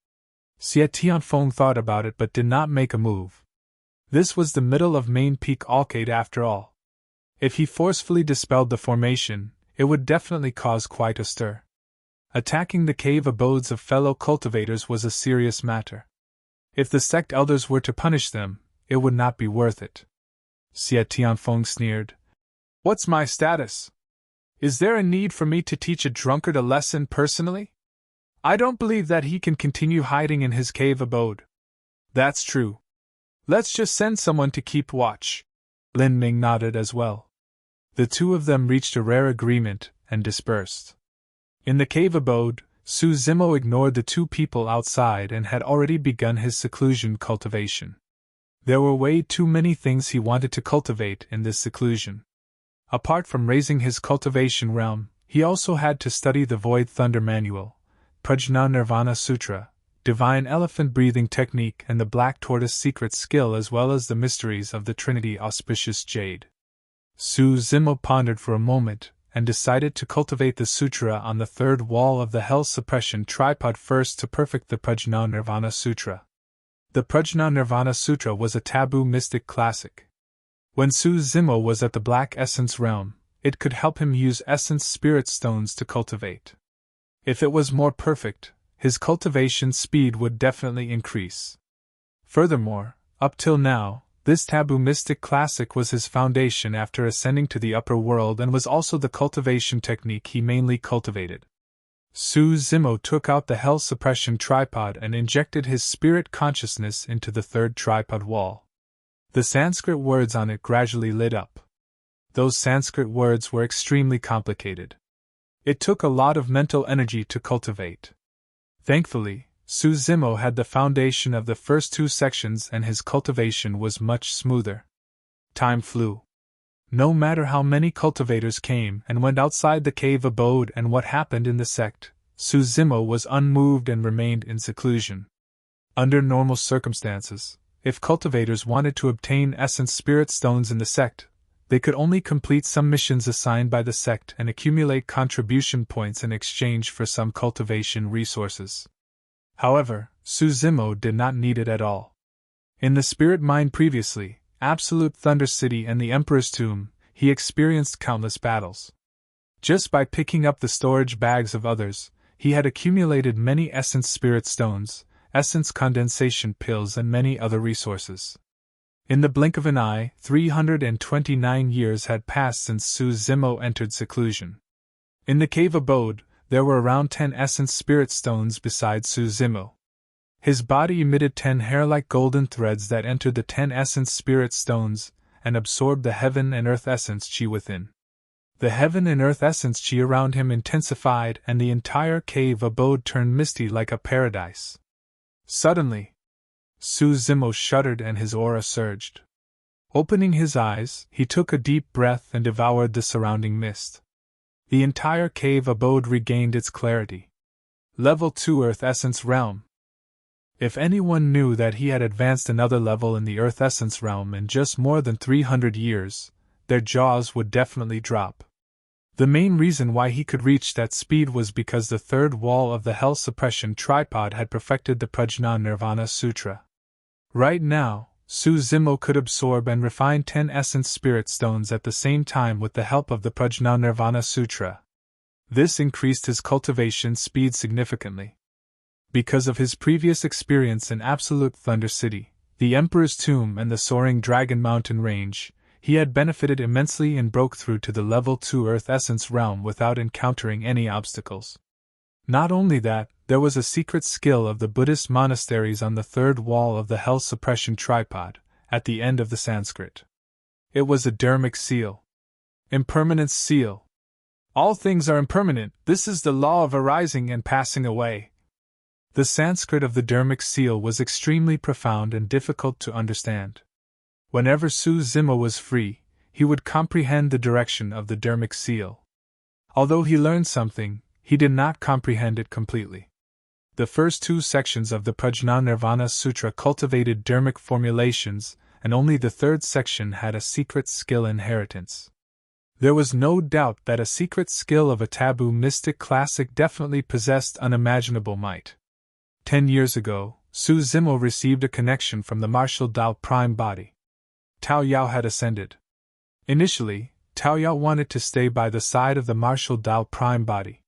Xia Tianfeng thought about it but did not make a move. This was the middle of Main Peak Alkaid after all. If he forcefully dispelled the formation, it would definitely cause quite a stir. Attacking the cave abodes of fellow cultivators was a serious matter. If the sect elders were to punish them, it would not be worth it. Xia Tianfeng sneered. What's my status? Is there a need for me to teach a drunkard a lesson personally? I don't believe that he can continue hiding in his cave abode. That's true. Let's just send someone to keep watch. Lin Ming nodded as well. The two of them reached a rare agreement and dispersed. In the cave abode, Su Zimo ignored the two people outside and had already begun his seclusion cultivation. There were way too many things he wanted to cultivate in this seclusion. Apart from raising his cultivation realm, he also had to study the Void Thunder Manual, Prajna Nirvana Sutra, Divine Elephant Breathing Technique and the Black Tortoise Secret Skill as well as the mysteries of the Trinity Auspicious Jade. Su Zimo pondered for a moment, and decided to cultivate the sutra on the third wall of the Hell Suppression Tripod first to perfect the Prajna Nirvana Sutra. The Prajna Nirvana Sutra was a taboo mystic classic. When Su Zimo was at the Black Essence realm, it could help him use Essence Spirit Stones to cultivate. If it was more perfect, his cultivation speed would definitely increase. Furthermore, up till now, this taboo mystic classic was his foundation after ascending to the upper world and was also the cultivation technique he mainly cultivated. Su Zimo took out the hell suppression tripod and injected his spirit consciousness into the third tripod wall. The Sanskrit words on it gradually lit up. Those Sanskrit words were extremely complicated. It took a lot of mental energy to cultivate. Thankfully, Su Zimo had the foundation of the first two sections and his cultivation was much smoother. Time flew. No matter how many cultivators came and went outside the cave abode and what happened in the sect, Su Zimo was unmoved and remained in seclusion. Under normal circumstances, if cultivators wanted to obtain essence spirit stones in the sect, they could only complete some missions assigned by the sect and accumulate contribution points in exchange for some cultivation resources. However, Su Zimo did not need it at all. In the spirit mine previously, Absolute Thunder City and the Emperor's Tomb, he experienced countless battles. Just by picking up the storage bags of others, he had accumulated many essence spirit stones, essence condensation pills and many other resources. In the blink of an eye, 329 years had passed since Su Zimo entered seclusion. In the cave abode, there were around 10 essence spirit stones besides Su Zimo. His body emitted 10 hair-like golden threads that entered the 10 essence spirit stones and absorbed the heaven and earth essence chi within. The heaven and earth essence chi around him intensified and the entire cave abode turned misty like a paradise. Suddenly, Su Zimo shuddered and his aura surged. Opening his eyes, he took a deep breath and devoured the surrounding mist. The entire cave abode regained its clarity. Level 2 Earth Essence Realm. If anyone knew that he had advanced another level in the Earth Essence Realm in just more than 300 years, their jaws would definitely drop. The main reason why he could reach that speed was because the third wall of the Hell Suppression Tripod had perfected the Prajna Nirvana Sutra. Right now, Su Zimo could absorb and refine 10 Essence Spirit Stones at the same time with the help of the Prajna Nirvana Sutra. This increased his cultivation speed significantly. Because of his previous experience in Absolute Thunder City, the Emperor's Tomb and the soaring Dragon Mountain Range, he had benefited immensely and broke through to the Level 2 Earth Essence Realm without encountering any obstacles. Not only that, there was a secret skill of the Buddhist monasteries on the third wall of the Hell Suppression Tripod, at the end of the Sanskrit. It was a Dharmic seal. Impermanence seal. All things are impermanent, this is the law of arising and passing away. The Sanskrit of the Dharmic seal was extremely profound and difficult to understand. Whenever Su Zimo was free, he would comprehend the direction of the Dharmic seal. Although he learned something, he did not comprehend it completely. The first two sections of the Prajna Nirvana Sutra cultivated Dharmic formulations, and only the third section had a secret skill inheritance. There was no doubt that a secret skill of a taboo mystic classic definitely possessed unimaginable might. 10 years ago, Su Zimo received a connection from the martial Tao prime body. Tao Yao had ascended. Initially, Tao Yao wanted to stay by the side of the martial Tao prime body.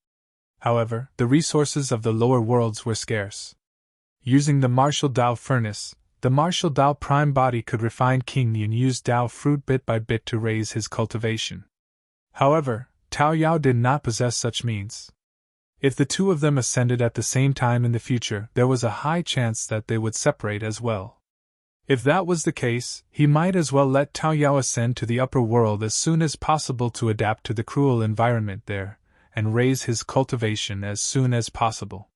However, the resources of the lower worlds were scarce. Using the martial Tao furnace, the martial Tao prime body could refine Qing and use Tao fruit bit by bit to raise his cultivation. However, Tao Yao did not possess such means. If the two of them ascended at the same time in the future, there was a high chance that they would separate as well. If that was the case, he might as well let Tao Yao ascend to the upper world as soon as possible to adapt to the cruel environment there, and raise his cultivation as soon as possible.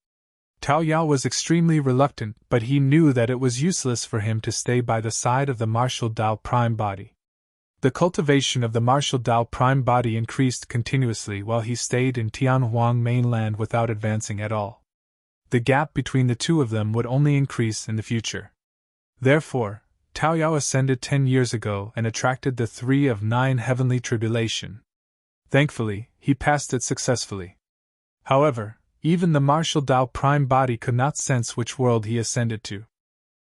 Tao Yao was extremely reluctant, but he knew that it was useless for him to stay by the side of the martial Tao prime body. The cultivation of the martial Tao prime body increased continuously while he stayed in Tianhuang mainland without advancing at all. The gap between the two of them would only increase in the future. Therefore, Tao Yao ascended 10 years ago and attracted the 3 of 9 heavenly tribulation. Thankfully, he passed it successfully. However, even the martial Tao prime body could not sense which world he ascended to.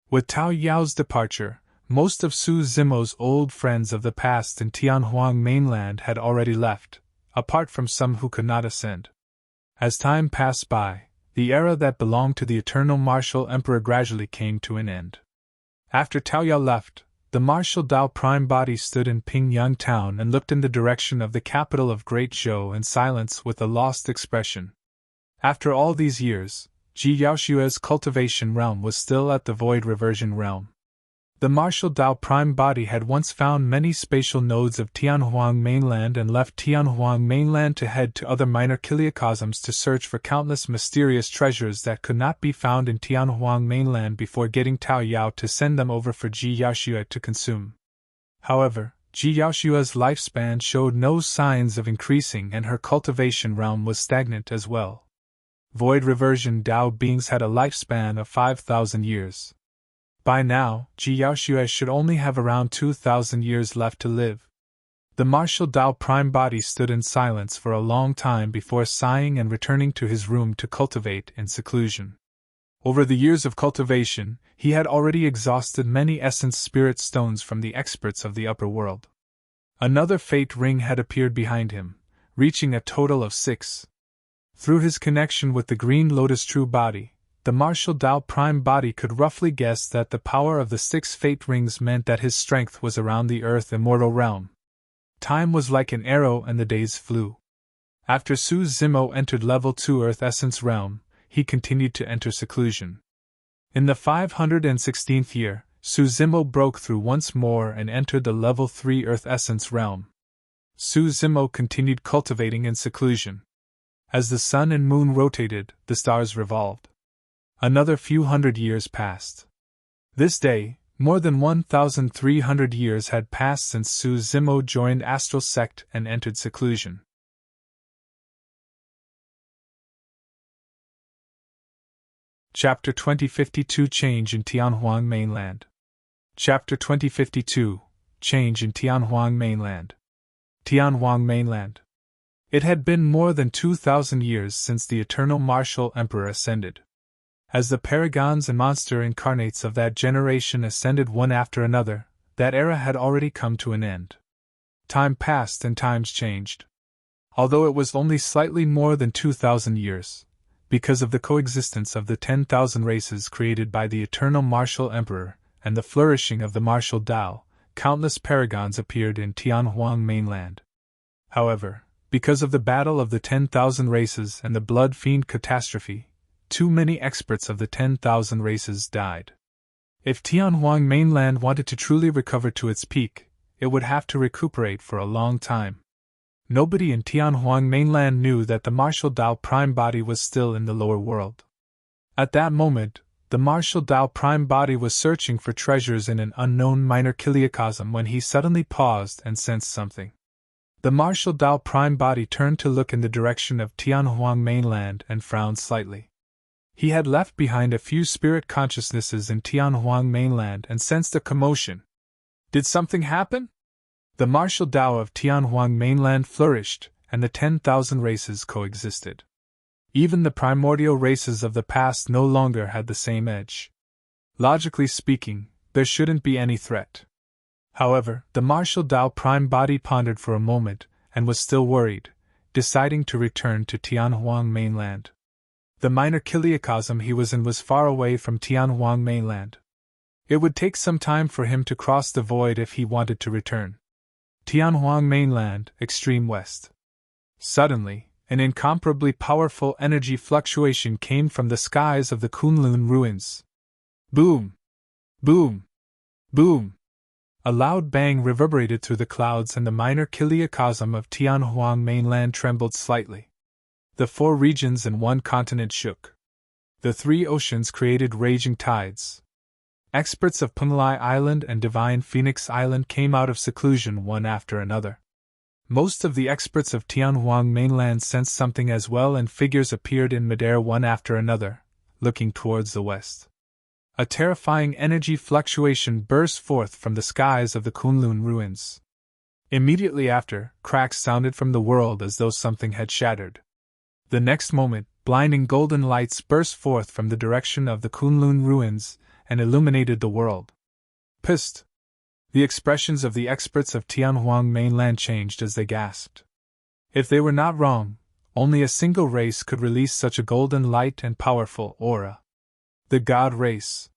With Tao Yao's departure, most of Su Zimo's old friends of the past in Tianhuang mainland had already left, apart from some who could not ascend. As time passed by, the era that belonged to the eternal martial emperor gradually came to an end. After Tao Yao left, the martial Tao prime body stood in Pingyang town and looked in the direction of the capital of Great Zhou in silence with a lost expression. After all these years, Ji Yaoshua's cultivation realm was still at the void reversion realm. The martial Dao prime body had once found many spatial nodes of Tianhuang Mainland and left Tianhuang Mainland to head to other minor kiliocosms to search for countless mysterious treasures that could not be found in Tianhuang Mainland before getting Tao Yao to send them over for Ji Yaoshua to consume. However, Ji Yaoshua's lifespan showed no signs of increasing and her cultivation realm was stagnant as well. Void reversion Dao beings had a lifespan of 5,000 years. By now, Ji Yaoshua should only have around 2,000 years left to live. The martial Dao prime body stood in silence for a long time before sighing and returning to his room to cultivate in seclusion. Over the years of cultivation, he had already exhausted many essence spirit stones from the experts of the upper world. Another fate ring had appeared behind him, reaching a total of 6. Through his connection with the green Lotus true body, the martial Dao prime body could roughly guess that the power of the 6 fate rings meant that his strength was around the earth immortal realm. Time was like an arrow and the days flew. After Su Zimo entered level 2 earth essence realm, he continued to enter seclusion. In the 516th year, Su Zimo broke through once more and entered the level 3 earth essence realm. Su Zimo continued cultivating in seclusion. As the sun and moon rotated, the stars revolved. Another few hundred years passed. This day, more than 1,300 years had passed since Su Zimo joined Astral Sect and entered seclusion. Chapter 2052 Change in Tianhuang Mainland. Chapter 2052 Change in Tianhuang Mainland. Tianhuang Mainland. It had been more than 2,000 years since the eternal martial emperor ascended. As the paragons and monster incarnates of that generation ascended one after another, that era had already come to an end. Time passed and times changed. Although it was only slightly more than 2,000 years, because of the coexistence of the 10,000 races created by the eternal martial emperor and the flourishing of the martial Dao, countless paragons appeared in Tianhuang Mainland. However, because of the battle of the 10,000 races and the blood fiend catastrophe, too many experts of the 10,000 races died. If Tianhuang Mainland wanted to truly recover to its peak, it would have to recuperate for a long time. Nobody in Tianhuang Mainland knew that the martial Dao prime body was still in the lower world. At that moment, the martial Dao prime body was searching for treasures in an unknown minor kiliocosm when he suddenly paused and sensed something. The martial Dao prime body turned to look in the direction of Tianhuang Mainland and frowned slightly. He had left behind a few spirit consciousnesses in Tianhuang Mainland and sensed a commotion. Did something happen? The martial Dao of Tianhuang Mainland flourished, and the 10,000 races coexisted. Even the primordial races of the past no longer had the same edge. Logically speaking, there shouldn't be any threat. However, the martial Dao prime body pondered for a moment, and was still worried, deciding to return to Tianhuang Mainland. The minor kiliocosm he was in was far away from Tianhuang Mainland. It would take some time for him to cross the void if he wanted to return. Tianhuang Mainland, extreme west. Suddenly, an incomparably powerful energy fluctuation came from the skies of the Kunlun ruins. Boom! Boom! Boom! A loud bang reverberated through the clouds and the minor kiliocosm of Tianhuang Mainland trembled slightly. The 4 regions and 1 continent shook. The 3 oceans created raging tides. Experts of Punalai Island and Divine Phoenix Island came out of seclusion one after another. Most of the experts of Tianhuang Mainland sensed something as well, and figures appeared in midair one after another, looking towards the west. A terrifying energy fluctuation burst forth from the skies of the Kunlun ruins. Immediately after, cracks sounded from the world as though something had shattered. The next moment, blinding golden lights burst forth from the direction of the Kunlun ruins and illuminated the world. Psst! The expressions of the experts of Tianhuang Mainland changed as they gasped. If they were not wrong, only a single race could release such a golden light and powerful aura. The God race.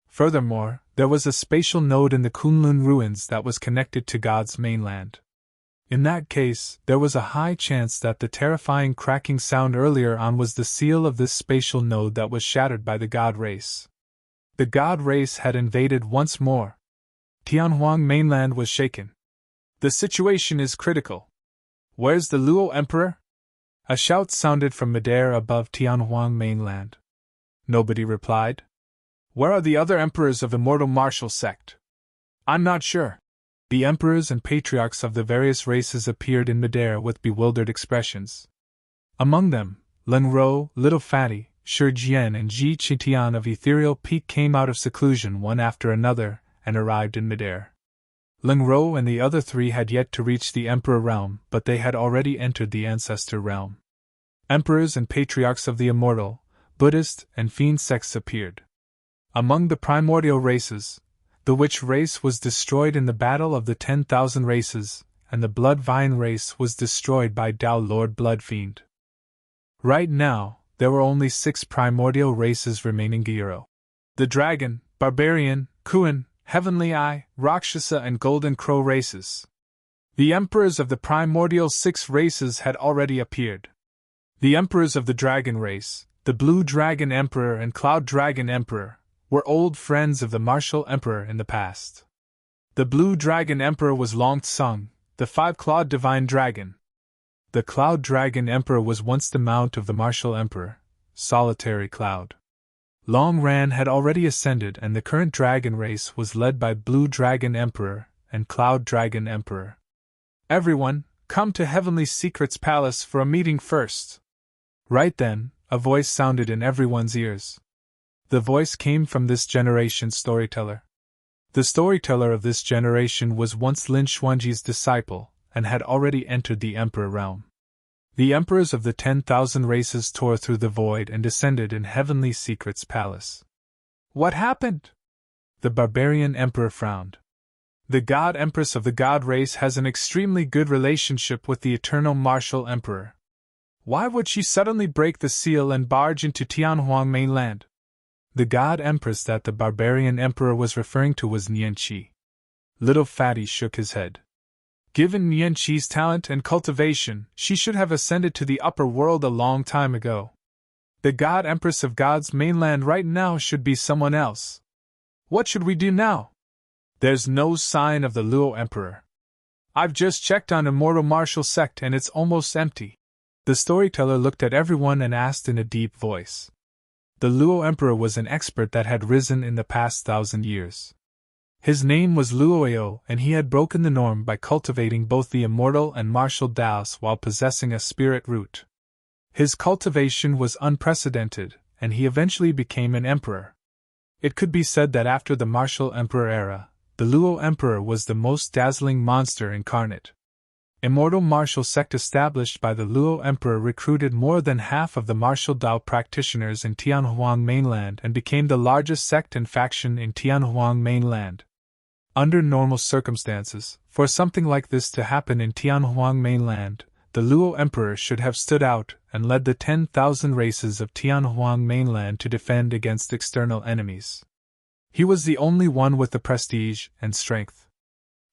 Furthermore, there was a spatial node in the Kunlun ruins that was connected to God's mainland. In that case, there was a high chance that the terrifying cracking sound earlier on was the seal of this spatial node that was shattered by the god race. The god race had invaded once more. Tianhuang mainland was shaken. The situation is critical. Where's the Luo Emperor? A shout sounded from midair above Tianhuang mainland. Nobody replied. Where are the other emperors of the mortal martial sect? I'm not sure. The emperors and patriarchs of the various races appeared in midair with bewildered expressions. Among them, Ling Ro, Little Fatty, Shi Jian and Ji Qitian of Ethereal Peak came out of seclusion one after another and arrived in midair. Ling Ro and the other three had yet to reach the Emperor realm, but they had already entered the Ancestor realm. Emperors and patriarchs of the immortal, Buddhist, and Fiend sects appeared. Among the primordial races, the Witch race was destroyed in the Battle of the 10,000 Races, and the Blood Vine race was destroyed by Dao Lord Blood Fiend. Right now, there were only 6 primordial races remaining: Gyro, the Dragon, Barbarian, Qian, Heavenly Eye, Rakshasa and Golden Crow races. The emperors of the primordial 6 races had already appeared. The emperors of the Dragon race, the Blue Dragon Emperor and Cloud Dragon Emperor, were old friends of the Martial Emperor in the past. The Blue Dragon Emperor was Long Tsung, the 5-clawed Divine Dragon. The Cloud Dragon Emperor was once the mount of the Martial Emperor, Solitary Cloud. Long Ran had already ascended, and the current dragon race was led by Blue Dragon Emperor and Cloud Dragon Emperor. Everyone, come to Heavenly Secret's Palace for a meeting first. Right then, a voice sounded in everyone's ears. The voice came from this generation's storyteller. The storyteller of this generation was once Lin Xuanji's disciple, and had already entered the Emperor realm. The emperors of the 10,000 races tore through the void and descended in Heavenly Secret's palace. What happened? The barbarian emperor frowned. The god empress of the god race has an extremely good relationship with the eternal martial emperor. Why would she suddenly break the seal and barge into Tianhuang mainland? The god empress that the barbarian emperor was referring to was Nianqi. Little Fatty shook his head. Given Nianqi's talent and cultivation, she should have ascended to the upper world a long time ago. The god empress of God's mainland right now should be someone else. What should we do now? There's no sign of the Luo Emperor. I've just checked on Immortal Martial Sect and it's almost empty. The storyteller looked at everyone and asked in a deep voice. The Luo Emperor was an expert that had risen in the past 1,000 years. His name was Luoeo, and he had broken the norm by cultivating both the immortal and martial Daos while possessing a spirit root. His cultivation was unprecedented, and he eventually became an emperor. It could be said that after the martial emperor era, the Luo Emperor was the most dazzling monster incarnate. Immortal Martial Sect established by the Luo Emperor recruited more than half of the martial Dao practitioners in Tianhuang mainland and became the largest sect and faction in Tianhuang mainland. Under normal circumstances, for something like this to happen in Tianhuang mainland, the Luo Emperor should have stood out and led the 10,000 races of Tianhuang mainland to defend against external enemies. He was the only one with the prestige and strength.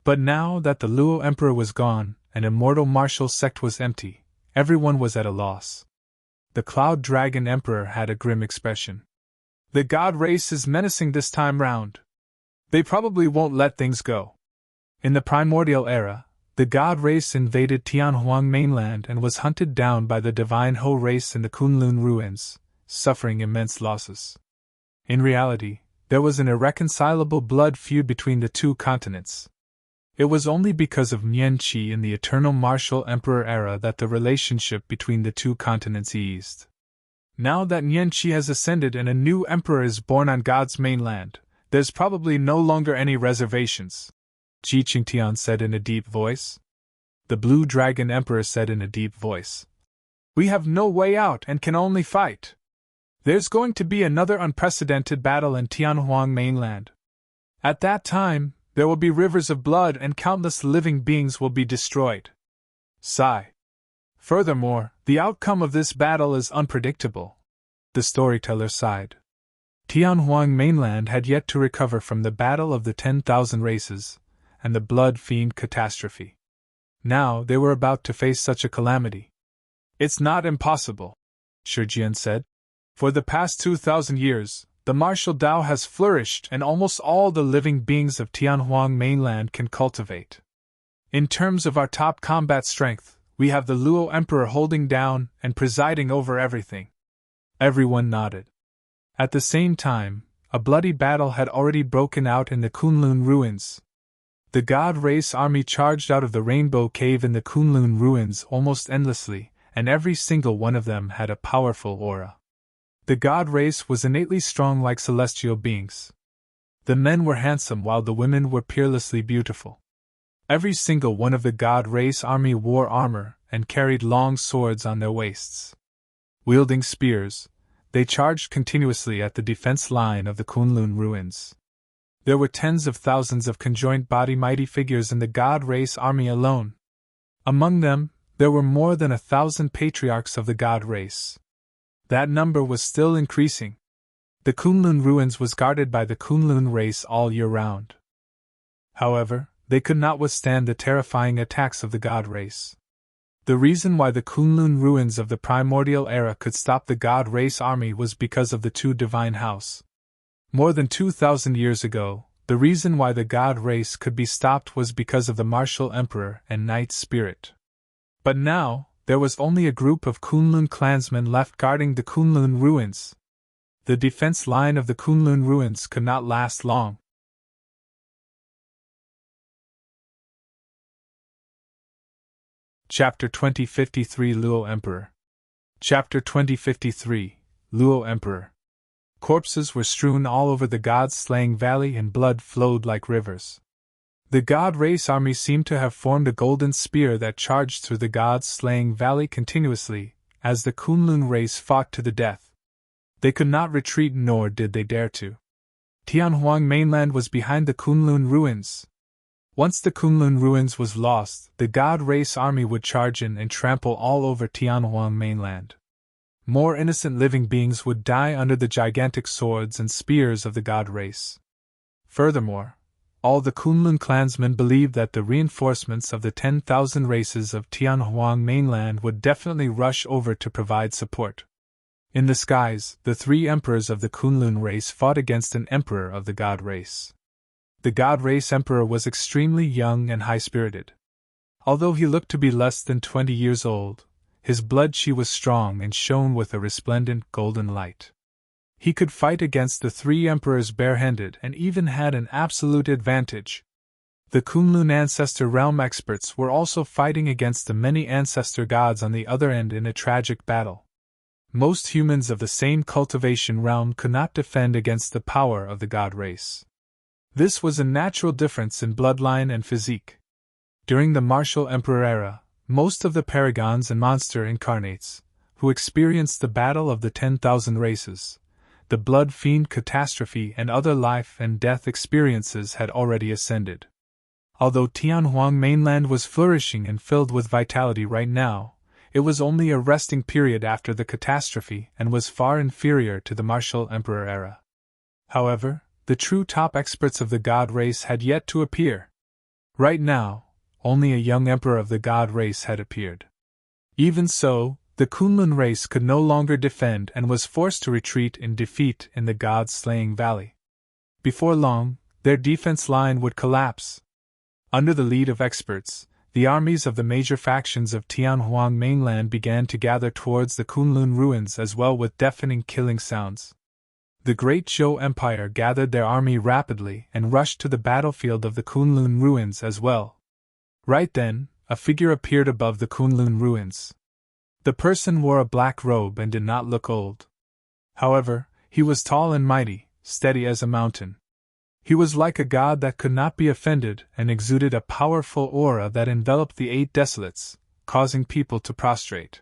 But now that the Luo Emperor was gone, and Immortal Martial Sect was empty, everyone was at a loss. The Cloud Dragon Emperor had a grim expression. The god race is menacing this time round. They probably won't let things go. In the primordial era, the god race invaded Tianhuang mainland and was hunted down by the Divine Ho race in the Kunlun ruins, suffering immense losses. In reality, there was an irreconcilable blood feud between the two continents. It was only because of Nianqi in the Eternal Martial Emperor era that the relationship between the two continents eased. Now that Nianqi has ascended and a new emperor is born on God's mainland, there's probably no longer any reservations, Ji Qingtian said in a deep voice. The Blue Dragon Emperor said in a deep voice. We have no way out and can only fight. There's going to be another unprecedented battle in Tianhuang mainland. At that time, there will be rivers of blood and countless living beings will be destroyed. Sigh. Furthermore, the outcome of this battle is unpredictable. The storyteller sighed. Tianhuang mainland had yet to recover from the battle of the 10,000 races, and the blood fiend catastrophe. Now they were about to face such a calamity. "It's not impossible," Shangguan said. "For the past 2,000 years, the martial Tao has flourished and almost all the living beings of Tianhuang mainland can cultivate. In terms of our top combat strength, we have the Luo Emperor holding down and presiding over everything." Everyone nodded. At the same time, a bloody battle had already broken out in the Kunlun ruins. The God Race army charged out of the Rainbow Cave in the Kunlun ruins almost endlessly, and every single one of them had a powerful aura. The God Race was innately strong like celestial beings. The men were handsome while the women were peerlessly beautiful. Every single one of the God Race army wore armor and carried long swords on their waists. Wielding spears, they charged continuously at the defense line of the Kunlun ruins. There were tens of thousands of conjoined body mighty figures in the God Race army alone. Among them, there were more than 1,000 patriarchs of the God Race. That number was still increasing. The Kunlun ruins was guarded by the Kunlun race all year round. However, they could not withstand the terrifying attacks of the God Race. The reason why the Kunlun ruins of the primordial era could stop the God Race army was because of the two divine house. More than 2,000 years ago, the reason why the God Race could be stopped was because of the martial emperor and knight spirit. But now, there was only a group of Kunlun clansmen left guarding the Kunlun ruins. The defense line of the Kunlun ruins could not last long. Chapter 2053 Luo Emperor. Chapter 2053 Luo Emperor. Corpses were strewn all over the God-slaying valley and blood flowed like rivers. The God Race army seemed to have formed a golden spear that charged through the God-slaying valley continuously, as the Kunlun race fought to the death. They could not retreat nor did they dare to. Tianhuang mainland was behind the Kunlun ruins. Once the Kunlun ruins was lost, the God Race army would charge in and trample all over Tianhuang mainland. More innocent living beings would die under the gigantic swords and spears of the God Race. Furthermore, all the Kunlun clansmen believed that the reinforcements of the 10,000 races of Tianhuang mainland would definitely rush over to provide support. In the skies, the three emperors of the Kunlun race fought against an emperor of the God Race. The God Race emperor was extremely young and high-spirited. Although he looked to be less than 20 years old, his blood qi was strong and shone with a resplendent golden light. He could fight against the three emperors barehanded and even had an absolute advantage. The Kunlun ancestor realm experts were also fighting against the many ancestor gods on the other end in a tragic battle. Most humans of the same cultivation realm could not defend against the power of the God Race. This was a natural difference in bloodline and physique. During the martial emperor era, most of the paragons and monster incarnates, who experienced the battle of the 10,000 races, the blood fiend catastrophe and other life and death experiences had already ascended. Although Tianhuang mainland was flourishing and filled with vitality right now, it was only a resting period after the catastrophe and was far inferior to the martial emperor era. However, the true top experts of the God Race had yet to appear. Right now, only a young emperor of the God Race had appeared. Even so, the Kunlun race could no longer defend and was forced to retreat in defeat in the God-slaying valley. Before long, their defense line would collapse. Under the lead of experts, the armies of the major factions of Tianhuang mainland began to gather towards the Kunlun ruins as well with deafening killing sounds. The great Zhou Empire gathered their army rapidly and rushed to the battlefield of the Kunlun ruins as well. Right then, a figure appeared above the Kunlun ruins. The person wore a black robe and did not look old. However, he was tall and mighty, steady as a mountain. He was like a god that could not be offended and exuded a powerful aura that enveloped the 8 desolates, causing people to prostrate.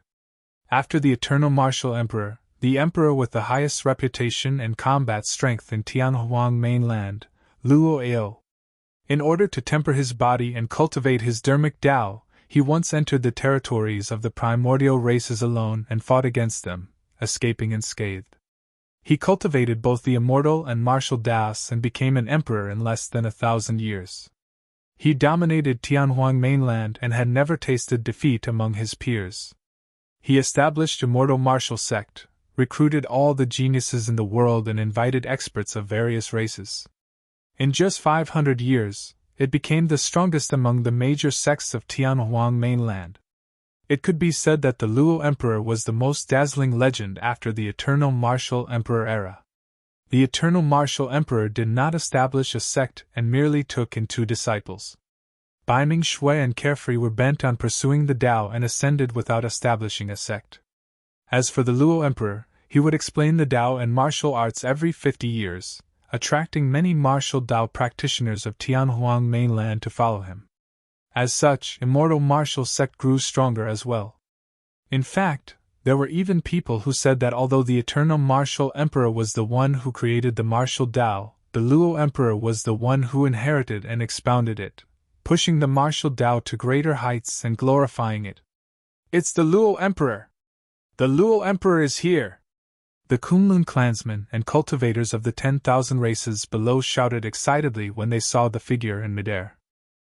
After the eternal martial emperor, the emperor with the highest reputation and combat strength in Tianhuang mainland, Luo Emperor. In order to temper his body and cultivate his dermic Tao, he once entered the territories of the primordial races alone and fought against them, escaping unscathed. He cultivated both the immortal and martial Taos and became an emperor in less than 1,000 years. He dominated Tianhuang mainland and had never tasted defeat among his peers. He established immortal martial sect, recruited all the geniuses in the world and invited experts of various races. In just 500 years, it became the strongest among the major sects of Tianhuang mainland. It could be said that the Luo Emperor was the most dazzling legend after the Eternal Martial Emperor era. The Eternal Martial Emperor did not establish a sect and merely took in 2 disciples. Baiming Shui and Carefree were bent on pursuing the Tao and ascended without establishing a sect. As for the Luo Emperor, he would explain the Tao and martial arts every 50 years, attracting many martial Tao practitioners of Tianhuang mainland to follow him. As such, immortal martial sect grew stronger as well. In fact, there were even people who said that although the Eternal Martial Emperor was the one who created the martial Tao, the Luo Emperor was the one who inherited and expounded it, pushing the martial Tao to greater heights and glorifying it. It's the Luo Emperor! The Luo Emperor is here! The Kunlun clansmen and cultivators of the 10,000 races below shouted excitedly when they saw the figure in midair.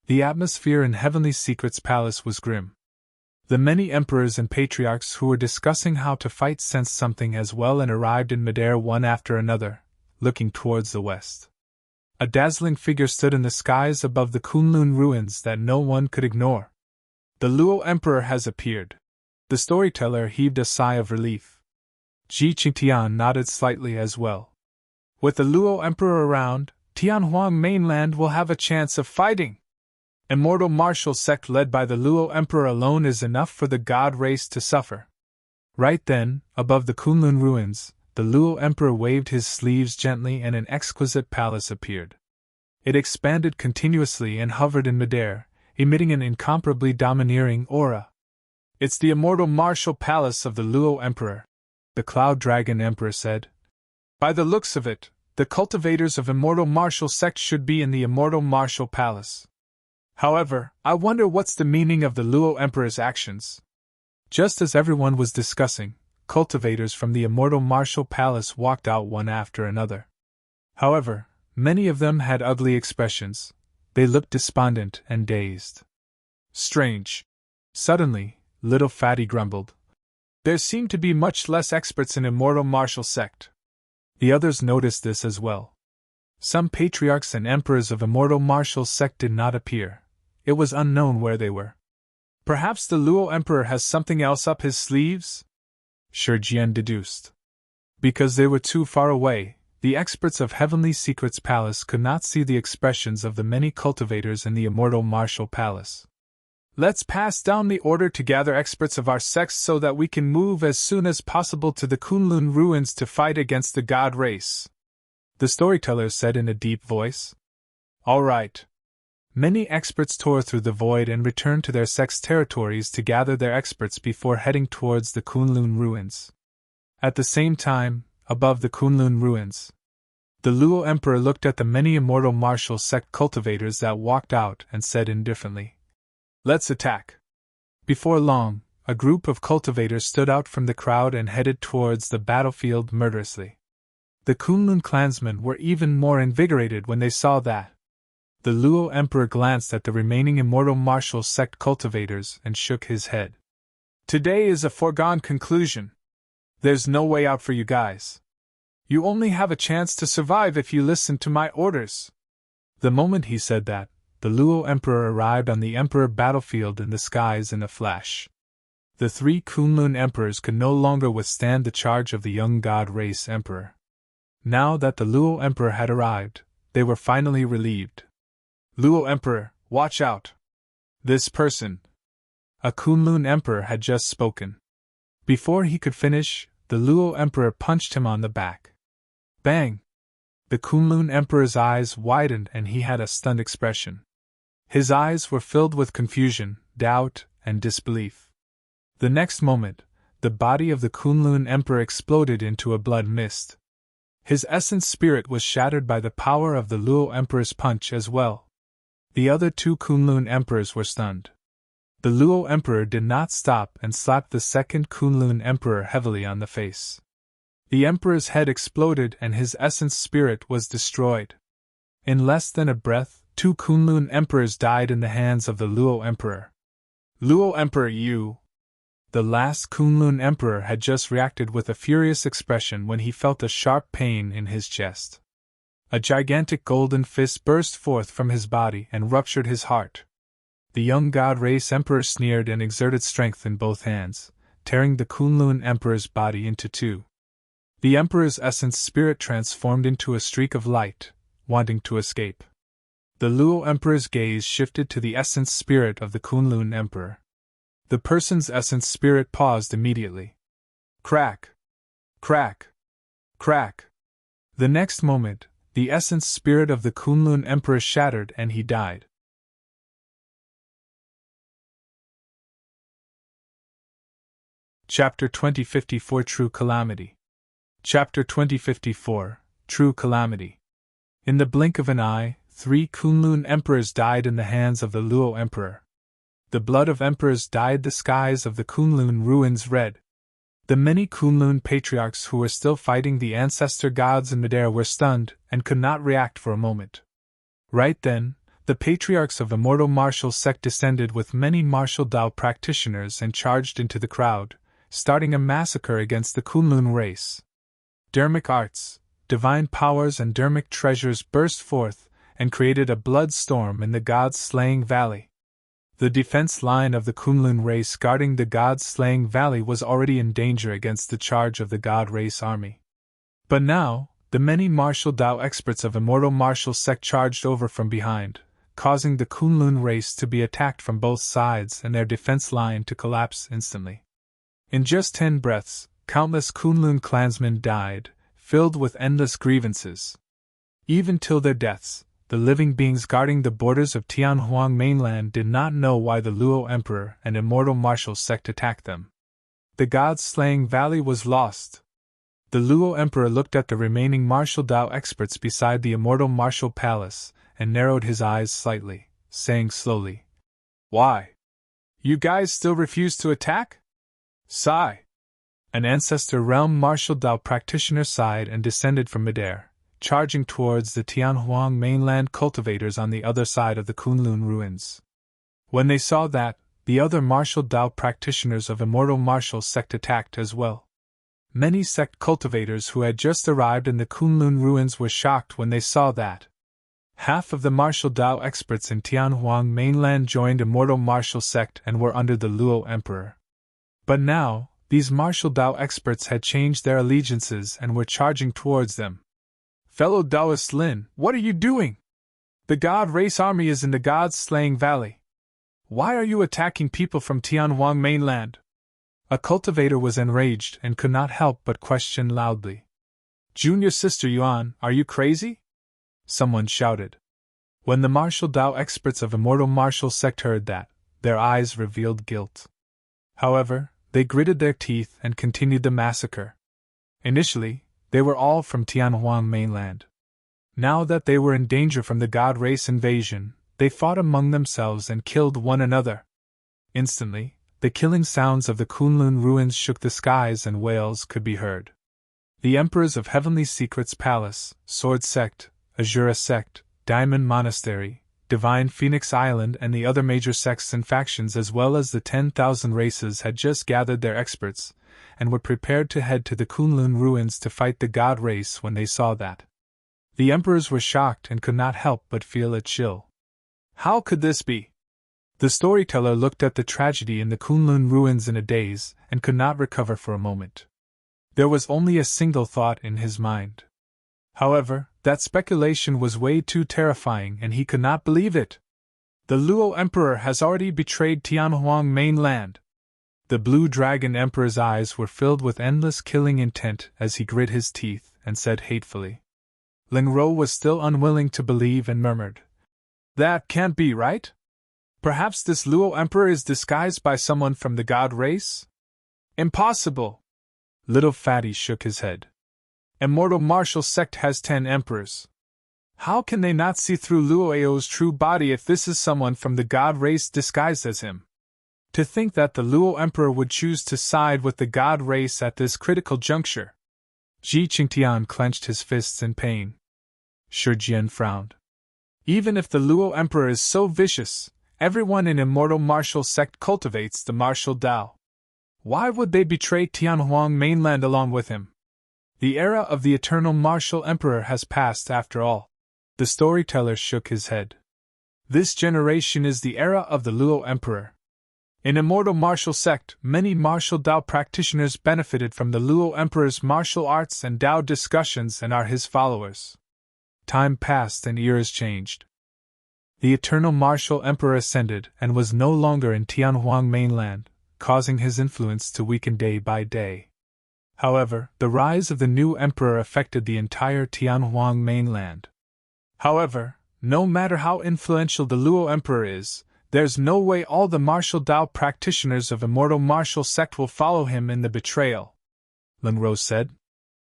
The atmosphere in Heavenly Secret's palace was grim. The many emperors and patriarchs who were discussing how to fight sensed something as well and arrived in midair one after another, looking towards the west. A dazzling figure stood in the skies above the Kunlun ruins that no one could ignore. The Luo Emperor has appeared. The storyteller heaved a sigh of relief. Ji Qingtian nodded slightly as well. With the Luo Emperor around, Tianhuang mainland will have a chance of fighting. Immortal martial sect led by the Luo Emperor alone is enough for the god race to suffer. Right then, above the Kunlun ruins, the Luo Emperor waved his sleeves gently and an exquisite palace appeared. It expanded continuously and hovered in midair, emitting an incomparably domineering aura. It's the immortal martial palace of the Luo Emperor, the Cloud Dragon Emperor said. By the looks of it, the cultivators of immortal martial sect should be in the immortal martial palace. However, I wonder what's the meaning of the Luo Emperor's actions. Just as everyone was discussing, cultivators from the immortal martial palace walked out one after another. However, many of them had ugly expressions. They looked despondent and dazed. Strange. Suddenly, Little Fatty grumbled. There seem to be much less experts in immortal martial sect. The others noticed this as well. Some patriarchs and emperors of immortal martial sect did not appear. It was unknown where they were. Perhaps the Luo Emperor has something else up his sleeves? Shangguan deduced. Because they were too far away, the experts of Heavenly Secret's palace could not see the expressions of the many cultivators in the immortal martial palace. Let's pass down the order to gather experts of our sects so that we can move as soon as possible to the Kunlun ruins to fight against the god race, the storyteller said in a deep voice. All right. Many experts tore through the void and returned to their sect's territories to gather their experts before heading towards the Kunlun ruins. At the same time, above the Kunlun ruins, the Luo Emperor looked at the many immortal martial sect cultivators that walked out and said indifferently, "Let's attack." Before long, a group of cultivators stood out from the crowd and headed towards the battlefield murderously. The Kunlun clansmen were even more invigorated when they saw that. The Luo Emperor glanced at the remaining immortal martial sect cultivators and shook his head. Today is a foregone conclusion. There's no way out for you guys. You only have a chance to survive if you listen to my orders. The moment he said that, the Luo Emperor arrived on the Emperor battlefield in the skies in a flash. The 3 Kunlun emperors could no longer withstand the charge of the young god race emperor. Now that the Luo Emperor had arrived, they were finally relieved. Luo Emperor, watch out! This person! A Kunlun Emperor had just spoken. Before he could finish, the Luo Emperor punched him on the back. Bang! The Kunlun Emperor's eyes widened and he had a stunned expression. His eyes were filled with confusion, doubt, and disbelief. The next moment, the body of the Kunlun Emperor exploded into a blood mist. His essence spirit was shattered by the power of the Luo Emperor's punch as well. The other 2 Kunlun emperors were stunned. The Luo Emperor did not stop and slapped the second Kunlun Emperor heavily on the face. The Emperor's head exploded and his essence spirit was destroyed. In less than a breath, 2 Kunlun emperors died in the hands of the Luo Emperor. Luo Emperor, you! The last Kunlun emperor had just reacted with a furious expression when he felt a sharp pain in his chest. A gigantic golden fist burst forth from his body and ruptured his heart. The young god race emperor sneered and exerted strength in both hands, tearing the Kunlun emperor's body into two. The emperor's essence spirit transformed into a streak of light, wanting to escape. The Luo emperor's gaze shifted to the essence spirit of the Kunlun emperor. The person's essence spirit paused immediately. Crack! Crack! Crack! The next moment, the essence spirit of the Kunlun emperor shattered and he died. Chapter 2054 True Calamity. Chapter 2054 True Calamity. In the blink of an eye, 3 Kunlun emperors died in the hands of the Luo emperor. The blood of emperors dyed the skies of the Kunlun ruins red. The many Kunlun patriarchs who were still fighting the ancestor gods in midair were stunned and could not react for a moment. Right then, the patriarchs of Immortal Martial Sect descended with many martial Dao practitioners and charged into the crowd, starting a massacre against the Kunlun race. Dermic arts, divine powers and dermic treasures burst forth and created a blood storm in the gods-slaying valley. The defense line of the Kunlun race guarding the gods-slaying valley was already in danger against the charge of the god race army. But now, the many martial Dao experts of Immortal Martial Sect charged over from behind, causing the Kunlun race to be attacked from both sides and their defense line to collapse instantly. In just 10 breaths, countless Kunlun clansmen died, filled with endless grievances. Even till their deaths, the living beings guarding the borders of Tianhuang Mainland did not know why the Luo Emperor and Immortal Martial Sect attacked them. The gods-slaying valley was lost. The Luo Emperor looked at the remaining martial Dao experts beside the Immortal Martial Palace and narrowed his eyes slightly, saying slowly, "Why? You guys still refuse to attack?" Sigh. An ancestor realm martial Dao practitioner sighed and descended from midair, charging towards the Tianhuang mainland cultivators on the other side of the Kunlun ruins. When they saw that, the other martial Dao practitioners of Immortal Martial Sect attacked as well. Many sect cultivators who had just arrived in the Kunlun ruins were shocked when they saw that. Half of the martial Dao experts in Tianhuang mainland joined Immortal Martial Sect and were under the Luo Emperor. But now, these martial Dao experts had changed their allegiances and were charging towards them. "Fellow Daoist Lin, what are you doing? The God Race Army is in the God-slaying valley. Why are you attacking people from Tianhuang mainland?" A cultivator was enraged and could not help but question loudly. "Junior Sister Yuan, are you crazy?" someone shouted. When the martial Dao experts of Immortal Martial Sect heard that, their eyes revealed guilt. However, they gritted their teeth and continued the massacre. Initially, they were all from Tianhuang mainland. Now that they were in danger from the God Race invasion, they fought among themselves and killed one another. Instantly, the killing sounds of the Kunlun ruins shook the skies and wails could be heard. The emperors of Heavenly Secrets Palace, Sword Sect, Azura Sect, Diamond Monastery, Divine Phoenix Island and the other major sects and factions as well as the 10,000 races had just gathered their experts, and were prepared to head to the Kunlun ruins to fight the God Race when they saw that. The emperors were shocked and could not help but feel a chill. How could this be? The storyteller looked at the tragedy in the Kunlun ruins in a daze and could not recover for a moment. There was only a single thought in his mind. However, that speculation was way too terrifying and he could not believe it. The Luo Emperor has already betrayed Tianhuang mainland. The Blue Dragon Emperor's eyes were filled with endless killing intent as he grit his teeth and said hatefully. Ling Ro was still unwilling to believe and murmured, "That can't be right? Perhaps this Luo Emperor is disguised by someone from the God Race?" "Impossible!" Little Fatty shook his head. "Immortal Martial Sect has 10 emperors. How can they not see through Luo Ao's true body if this is someone from the God Race disguised as him? To think that the Luo Emperor would choose to side with the God Race at this critical juncture." Ji Qingtian clenched his fists in pain. Shi Jian frowned. Even if the Luo Emperor is so vicious, everyone in immortal martial sect cultivates the martial Tao. Why would they betray Tianhuang mainland along with him? The era of the eternal martial emperor has passed after all. The storyteller shook his head. This generation is the era of the Luo Emperor. In immortal martial sect, many martial Tao practitioners benefited from the Luo Emperor's martial arts and Tao discussions and are his followers. Time passed and eras changed. The eternal martial emperor ascended and was no longer in Tianhuang mainland, causing his influence to weaken day by day. However, the rise of the new emperor affected the entire Tianhuang mainland. However, no matter how influential the Luo Emperor is, there's no way all the martial Tao practitioners of immortal martial sect will follow him in the betrayal, Ling said.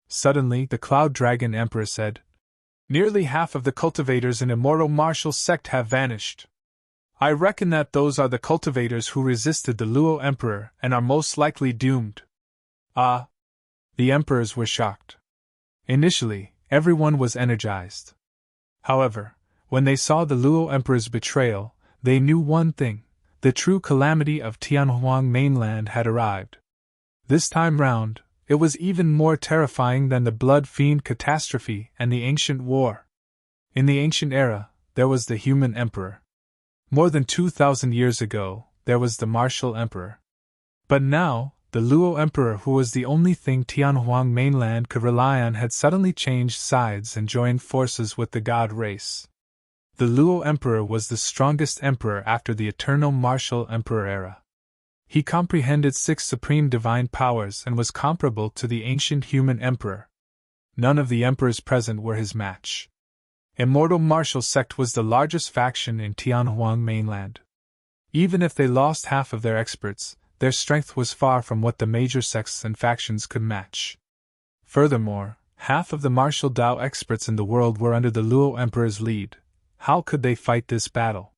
Suddenly, the Cloud Dragon Emperor said, "Nearly half of the cultivators in immortal martial sect have vanished. I reckon that those are the cultivators who resisted the Luo Emperor and are most likely doomed." Ah! The emperors were shocked. Initially, everyone was energized. However, when they saw the Luo Emperor's betrayal, they knew one thing: the true calamity of Tianhuang mainland had arrived. This time round, it was even more terrifying than the Blood Fiend catastrophe and the Ancient War. In the ancient era, there was the human emperor. More than 2,000 years ago, there was the martial emperor. But now, the Luo Emperor, who was the only thing Tianhuang mainland could rely on, had suddenly changed sides and joined forces with the god race. The Luo Emperor was the strongest emperor after the eternal martial emperor era. He comprehended 6 supreme divine powers and was comparable to the ancient human emperor. None of the emperors present were his match. Immortal martial sect was the largest faction in Tianhuang mainland. Even if they lost half of their experts, their strength was far from what the major sects and factions could match. Furthermore, half of the martial Tao experts in the world were under the Luo Emperor's lead. How could they fight this battle?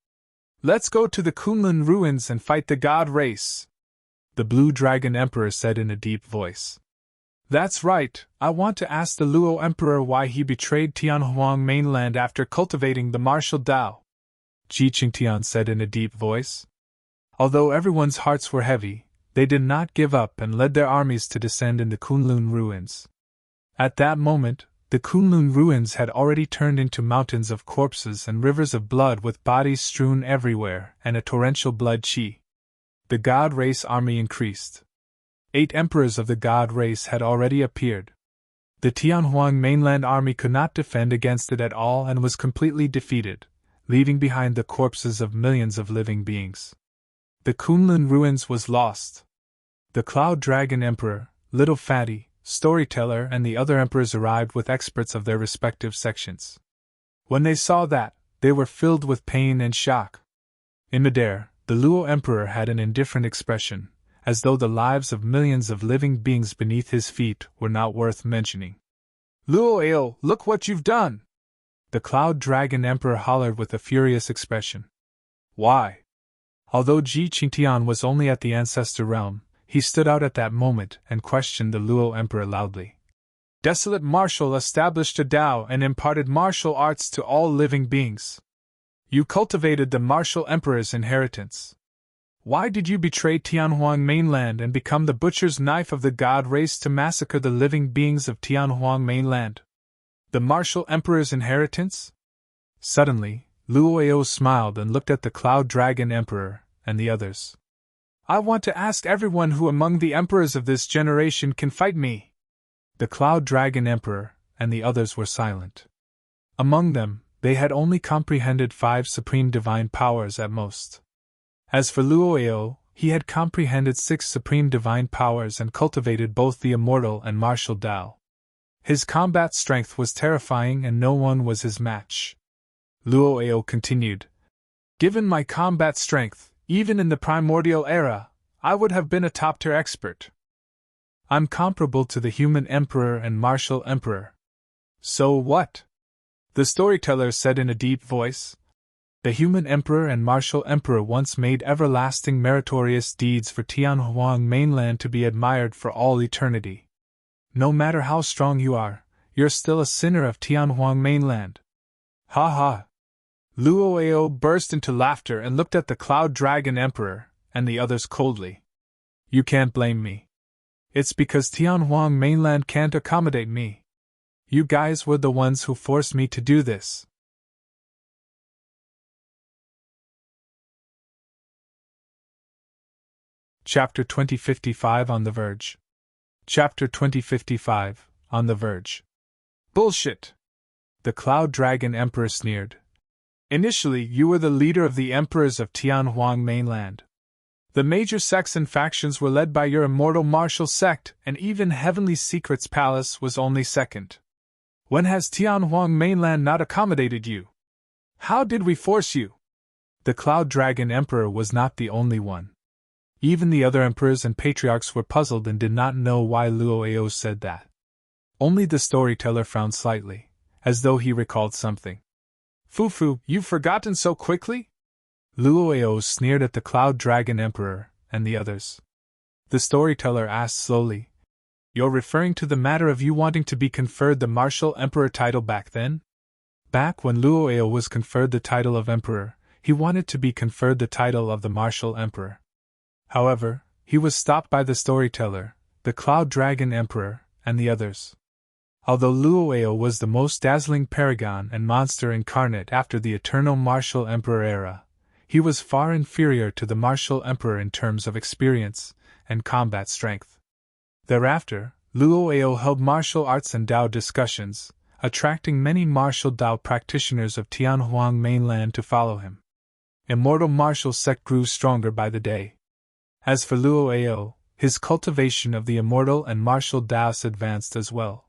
"Let's go to the Kunlun ruins and fight the god race," the Blue Dragon Emperor said in a deep voice. "That's right, I want to ask the Luo Emperor why he betrayed Tianhuang mainland after cultivating the martial Tao," Ji Qingtian said in a deep voice. Although everyone's hearts were heavy, they did not give up and led their armies to descend in the Kunlun ruins. At that moment, the Kunlun ruins had already turned into mountains of corpses and rivers of blood with bodies strewn everywhere and a torrential blood qi. The god race army increased. 8 emperors of the god race had already appeared. The Tianhuang mainland army could not defend against it at all and was completely defeated, leaving behind the corpses of millions of living beings. The Kunlun ruins was lost. The Cloud Dragon Emperor, Little Fatty, Storyteller, and the other emperors arrived with experts of their respective sections. When they saw that, they were filled with pain and shock. In midair, the Luo Emperor had an indifferent expression, as though the lives of millions of living beings beneath his feet were not worth mentioning. "Luo Eo, look what you've done!" The Cloud Dragon Emperor hollered with a furious expression. Why? Although Ji Qingtian was only at the Ancestor realm, he stood out at that moment and questioned the Luo Emperor loudly. "Desolate Martial established a Tao and imparted martial arts to all living beings. You cultivated the Martial Emperor's inheritance. Why did you betray Tianhuang mainland and become the butcher's knife of the god race to massacre the living beings of Tianhuang mainland? The Martial Emperor's inheritance?" Suddenly, Luo Eo smiled and looked at the Cloud Dragon Emperor and the others. "I want to ask everyone who among the emperors of this generation can fight me." The Cloud Dragon Emperor and the others were silent. Among them, they had only comprehended 5 supreme divine powers at most. As for Luo Eo, he had comprehended 6 supreme divine powers and cultivated both the immortal and martial Tao. His combat strength was terrifying and no one was his match. Luo Eo continued, "Given my combat strength, even in the primordial era, I would have been a top-tier expert. I'm comparable to the human emperor and martial emperor." "So what?" the storyteller said in a deep voice. "The human emperor and martial emperor once made everlasting meritorious deeds for Tianhuang mainland to be admired for all eternity. No matter how strong you are, you're still a sinner of Tianhuang mainland." "Ha ha!" Luo burst into laughter and looked at the Cloud Dragon Emperor and the others coldly. You can't blame me. It's because Tianhuang Mainland can't accommodate me. You guys were the ones who forced me to do this. Chapter 2055 on the Verge. Chapter 2055 on the Verge. Bullshit! The Cloud Dragon Emperor sneered. Initially, you were the leader of the emperors of Tianhuang Mainland. The major sects and factions were led by your immortal martial sect, and even Heavenly Secret's palace was only second. When has Tianhuang Mainland not accommodated you? How did we force you? The Cloud Dragon Emperor was not the only one. Even the other emperors and patriarchs were puzzled and did not know why Luo said that. Only the storyteller frowned slightly, as though he recalled something. Fufu, you've forgotten so quickly? Luo sneered at the Cloud Dragon Emperor and the others. The storyteller asked slowly, You're referring to the matter of you wanting to be conferred the Martial Emperor title back then? Back when Luo was conferred the title of Emperor, he wanted to be conferred the title of the Martial Emperor. However, he was stopped by the storyteller, the Cloud Dragon Emperor, and the others. Although Luo was the most dazzling paragon and monster incarnate after the eternal Martial Emperor era, he was far inferior to the Martial Emperor in terms of experience and combat strength. Thereafter, Luo held martial arts and Dao discussions, attracting many martial Dao practitioners of Tianhuang Mainland to follow him. Immortal martial sect grew stronger by the day. As for Luo, his cultivation of the immortal and martial Daos advanced as well.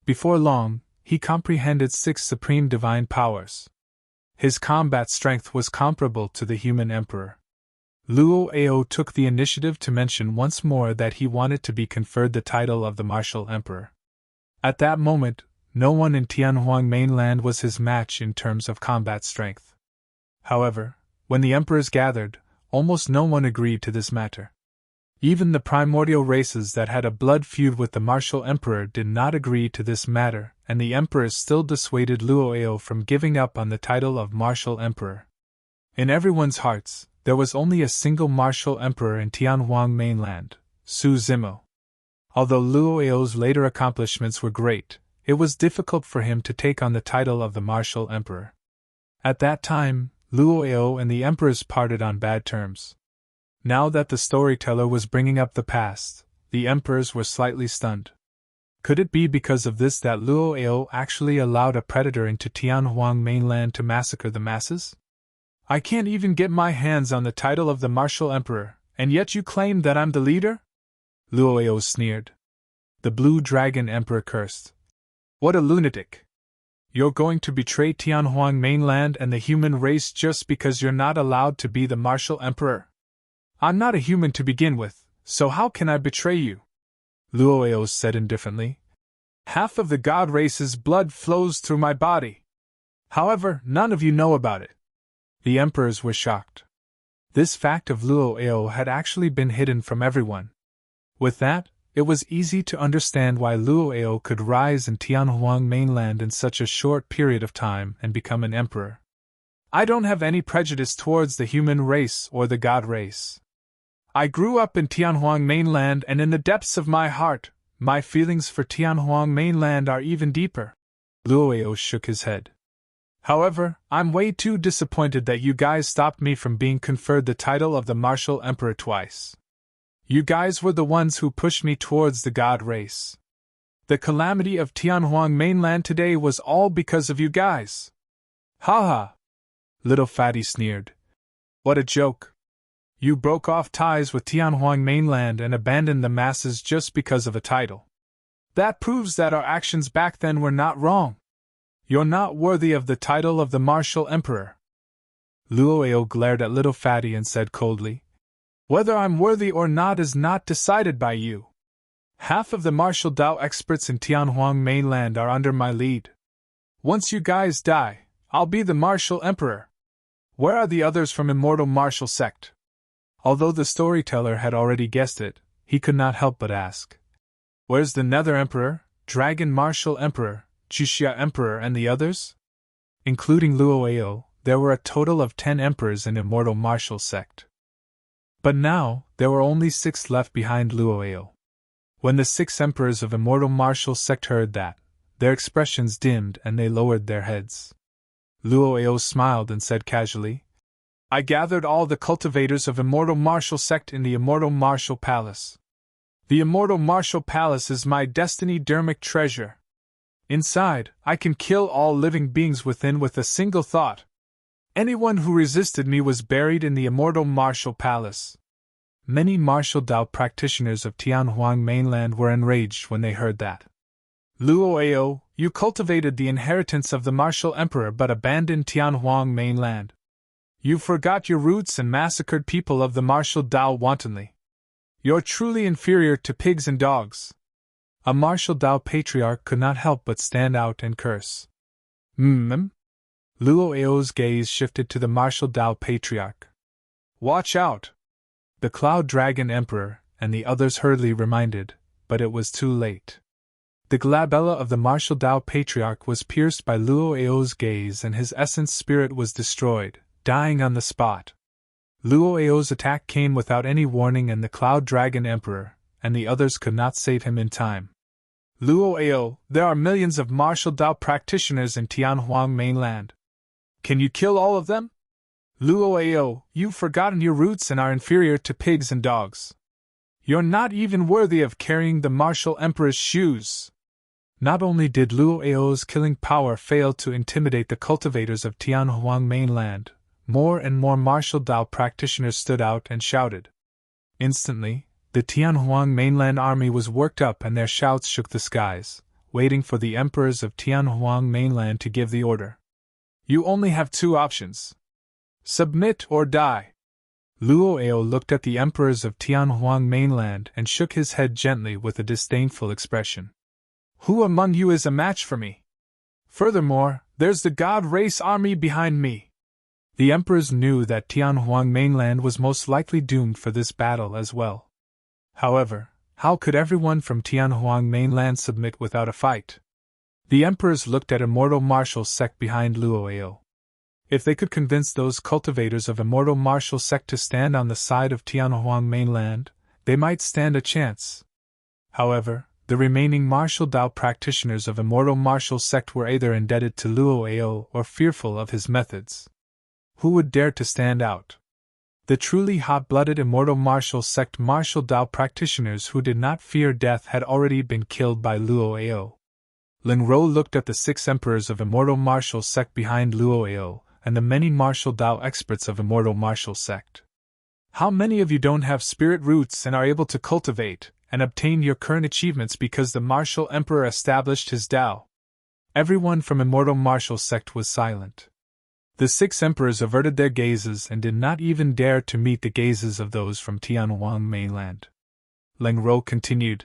Before long, he comprehended 6 supreme divine powers. His combat strength was comparable to the human emperor. Luo took the initiative to mention once more that he wanted to be conferred the title of the Martial Emperor. At that moment, no one in Tianhuang Mainland was his match in terms of combat strength. However, when the emperors gathered, almost no one agreed to this matter. Even the primordial races that had a blood feud with the Martial Emperor did not agree to this matter, and the emperors still dissuaded Luo from giving up on the title of Martial Emperor. In everyone's hearts, there was only a single Martial Emperor in Tianhuang Mainland, Su Zimo. Although Luo's later accomplishments were great, it was difficult for him to take on the title of the Martial Emperor. At that time, Luo and the emperors parted on bad terms. Now that the storyteller was bringing up the past, the emperors were slightly stunned. Could it be because of this that Luo actually allowed a predator into Tianhuang Mainland to massacre the masses? I can't even get my hands on the title of the Martial Emperor, and yet you claim that I'm the leader? Luo sneered. The Blue Dragon Emperor cursed. What a lunatic! You're going to betray Tianhuang Mainland and the human race just because you're not allowed to be the Martial Emperor? I'm not a human to begin with, so how can I betray you? Luo said indifferently. Half of the god race's blood flows through my body. However, none of you know about it. The emperors were shocked. This fact of Luo had actually been hidden from everyone. With that, it was easy to understand why Luo could rise in Tianhuang Mainland in such a short period of time and become an emperor. I don't have any prejudice towards the human race or the god race. I grew up in Tianhuang Mainland, and in the depths of my heart, my feelings for Tianhuang Mainland are even deeper. Luo shook his head. However, I'm way too disappointed that you guys stopped me from being conferred the title of the Martial Emperor twice. You guys were the ones who pushed me towards the god race. The calamity of Tianhuang Mainland today was all because of you guys. Ha ha! Little Fatty sneered. What a joke! You broke off ties with Tianhuang Mainland and abandoned the masses just because of a title. That proves that our actions back then were not wrong. You're not worthy of the title of the Martial Emperor. Luo glared at Little Fatty and said coldly, Whether I'm worthy or not is not decided by you. Half of the martial Dao experts in Tianhuang Mainland are under my lead. Once you guys die, I'll be the Martial Emperor. Where are the others from Immortal Martial Sect? Although the storyteller had already guessed it, he could not help but ask. Where's the Nether Emperor, Dragon Martial Emperor, Juxia Emperor and the others? Including Luo, there were a total of 10 emperors in Immortal Martial Sect. But now, there were only 6 left behind Luo. When the 6 emperors of Immortal Martial Sect heard that, their expressions dimmed and they lowered their heads. Luo smiled and said casually, I gathered all the cultivators of Immortal Martial Sect in the Immortal Martial Palace. The Immortal Martial Palace is my destiny-dermic treasure. Inside, I can kill all living beings within with a single thought. Anyone who resisted me was buried in the Immortal Martial Palace. Many martial Dao practitioners of Tianhuang Mainland were enraged when they heard that. Luo, you cultivated the inheritance of the Martial Emperor but abandoned Tianhuang Mainland. You forgot your roots and massacred people of the martial Dao wantonly. You're truly inferior to pigs and dogs. A martial Dao patriarch could not help but stand out and curse. Luo's gaze shifted to the martial Dao patriarch. Watch out! The Cloud Dragon Emperor and the others hurriedly reminded, but it was too late. The glabella of the martial Dao patriarch was pierced by Luo's gaze and his essence spirit was destroyed, dying on the spot. Luo's attack came without any warning and the Cloud Dragon Emperor and the others could not save him in time. Luo, there are millions of martial Dao practitioners in Tianhuang Mainland. Can you kill all of them? Luo, you've forgotten your roots and are inferior to pigs and dogs. You're not even worthy of carrying the martial emperor's shoes. Not only did Luo's killing power fail to intimidate the cultivators of Tianhuang Mainland, more and more martial Dao practitioners stood out and shouted. Instantly, the Tianhuang Mainland army was worked up and their shouts shook the skies, waiting for the emperors of Tianhuang Mainland to give the order. You only have 2 options. Submit or die. Luo looked at the emperors of Tianhuang Mainland and shook his head gently with a disdainful expression. Who among you is a match for me? Furthermore, there's the God Race army behind me. The emperors knew that Tianhuang Mainland was most likely doomed for this battle as well. However, how could everyone from Tianhuang Mainland submit without a fight? The emperors looked at Immortal Martial Sect behind Luo. If they could convince those cultivators of Immortal Martial Sect to stand on the side of Tianhuang Mainland, they might stand a chance. However, the remaining martial Dao practitioners of Immortal Martial Sect were either indebted to Luo or fearful of his methods. Who would dare to stand out? The truly hot-blooded Immortal Martial Sect martial Dao practitioners who did not fear death had already been killed by Luo. Ling looked at the 6 emperors of Immortal Martial Sect behind Luo and the many martial Dao experts of Immortal Martial Sect. How many of you don't have spirit roots and are able to cultivate and obtain your current achievements because the martial emperor established his Dao? Everyone from Immortal Martial Sect was silent. The 6 emperors averted their gazes and did not even dare to meet the gazes of those from Tianhuang Mainland. Ling continued,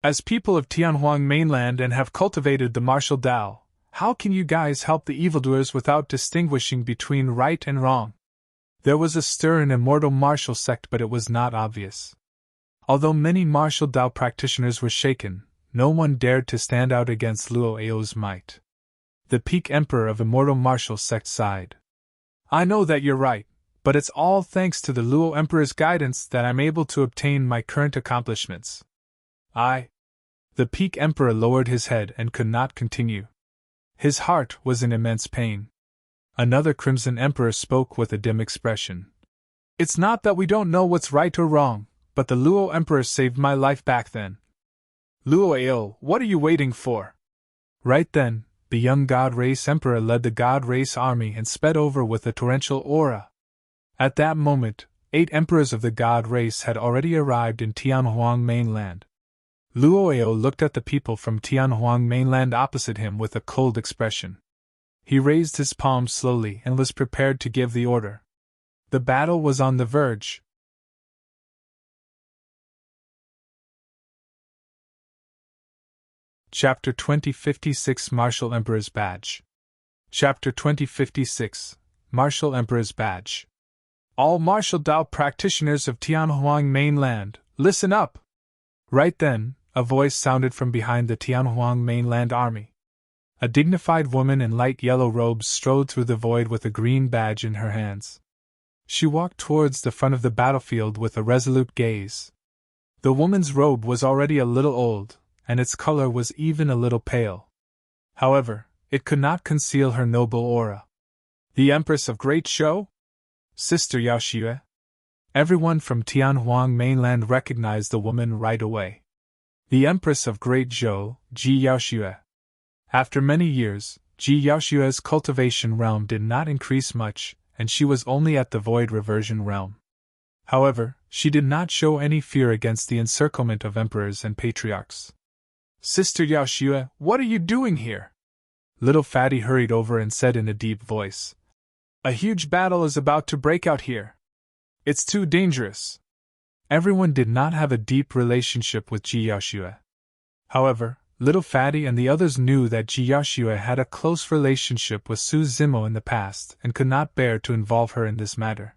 As people of Tianhuang Mainland and have cultivated the martial Dao, how can you guys help the evildoers without distinguishing between right and wrong? There was a stir in Immortal Martial Sect, but it was not obvious. Although many martial Dao practitioners were shaken, no one dared to stand out against Luo's might. The Peak Emperor of Immortal Martial Sect sighed. I know that you're right, but it's all thanks to the Luo Emperor's guidance that I'm able to obtain my current accomplishments. The Peak Emperor lowered his head and could not continue. His heart was in immense pain. Another Crimson Emperor spoke with a dim expression. It's not that we don't know what's right or wrong, but the Luo Emperor saved my life back then. Luo, what are you waiting for? Right then, the young God Race Emperor led the God Race army and sped over with a torrential aura. At that moment, 8 emperors of the God Race had already arrived in Tianhuang Mainland. Luo looked at the people from Tianhuang Mainland opposite him with a cold expression. He raised his palms slowly and was prepared to give the order. The battle was on the verge. Chapter 2056 Martial Emperor's Badge. Chapter 2056 Martial Emperor's Badge. All martial Dao practitioners of Tianhuang Mainland, listen up! Right then, a voice sounded from behind the Tianhuang Mainland army. A dignified woman in light yellow robes strode through the void with a green badge in her hands. She walked towards the front of the battlefield with a resolute gaze. The woman's robe was already a little old, and its color was even a little pale. However, it could not conceal her noble aura. The Empress of Great Zhou? Sister Yaoxue? Everyone from Tianhuang Mainland recognized the woman right away. The Empress of Great Zhou, Ji Yaoxue. After many years, Ji Yaoxue's cultivation realm did not increase much, and she was only at the void reversion realm. However, she did not show any fear against the encirclement of emperors and patriarchs. Sister Yaoxue, what are you doing here? Little Fatty hurried over and said in a deep voice. A huge battle is about to break out here. It's too dangerous. Everyone did not have a deep relationship with Ji Yaoxue. However, Little Fatty and the others knew that Ji Yaoxue had a close relationship with Su Zimo in the past and could not bear to involve her in this matter.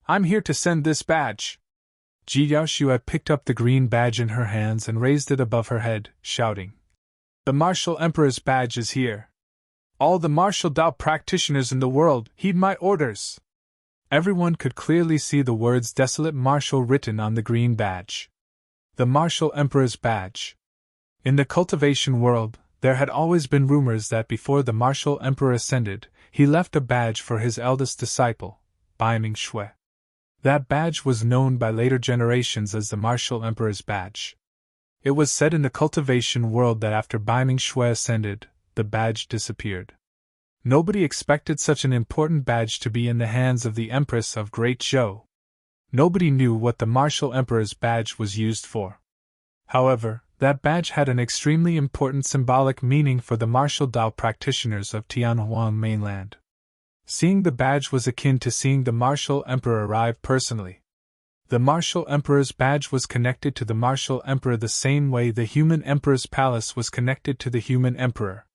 I'm here to send this badge. Ji Yaoxue picked up the green badge in her hands and raised it above her head, shouting. The Martial Emperor's badge is here. All the martial Dao practitioners in the world heed my orders. Everyone could clearly see the words Desolate Martial written on the green badge. The Martial Emperor's badge. In the cultivation world, there had always been rumors that before the Martial Emperor ascended, he left a badge for his eldest disciple, Baiming Shui. That badge was known by later generations as the Martial Emperor's badge. It was said in the cultivation world that after Baiming Shui ascended, the badge disappeared. Nobody expected such an important badge to be in the hands of the Empress of Great Zhou. Nobody knew what the Martial Emperor's badge was used for. However, that badge had an extremely important symbolic meaning for the martial Dao practitioners of Tianhuang Mainland. Seeing the badge was akin to seeing the Martial Emperor arrive personally. The Martial Emperor's badge was connected to the Martial Emperor the same way the Human Emperor's palace was connected to the Human Emperor.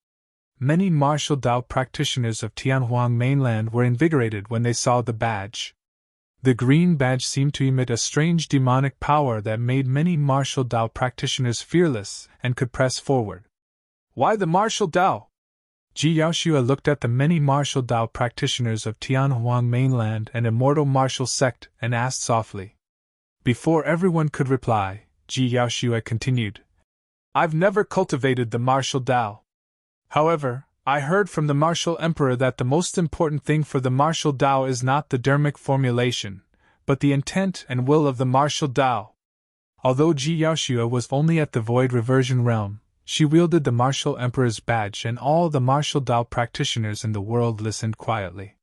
Many martial Dao practitioners of Tianhuang Mainland were invigorated when they saw the badge. The green badge seemed to emit a strange demonic power that made many martial Dao practitioners fearless and could press forward. Why the martial Dao? Ji Yaoxue looked at the many martial Dao practitioners of Tianhuang Mainland and Immortal Martial Sect and asked softly. Before everyone could reply, Ji Yaoxue continued. I've never cultivated the martial Dao. However, I heard from the Martial Emperor that the most important thing for the martial Dao is not the dharmic formulation, but the intent and will of the martial Dao. Although Ji Yaoxue was only at the void reversion realm, she wielded the Martial Emperor's badge and all the martial Dao practitioners in the world listened quietly.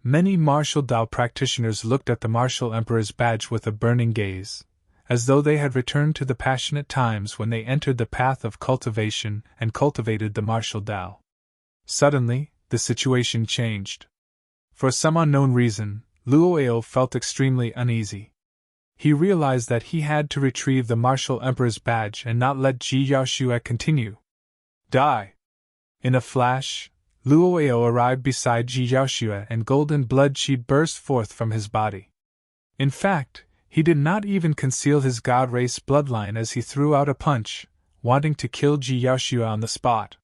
Many martial Dao practitioners looked at the Martial Emperor's badge with a burning gaze, as though they had returned to the passionate times when they entered the path of cultivation and cultivated the martial Dao. Suddenly, the situation changed. For some unknown reason, Luo felt extremely uneasy. He realized that he had to retrieve the Martial Emperor's badge and not let Ji Yaoxue continue. Die! In a flash, Luo arrived beside Ji Yaoxue and golden blood chi burst forth from his body. In fact, he did not even conceal his god race bloodline as he threw out a punch, wanting to kill Ji Yaoxue on the spot.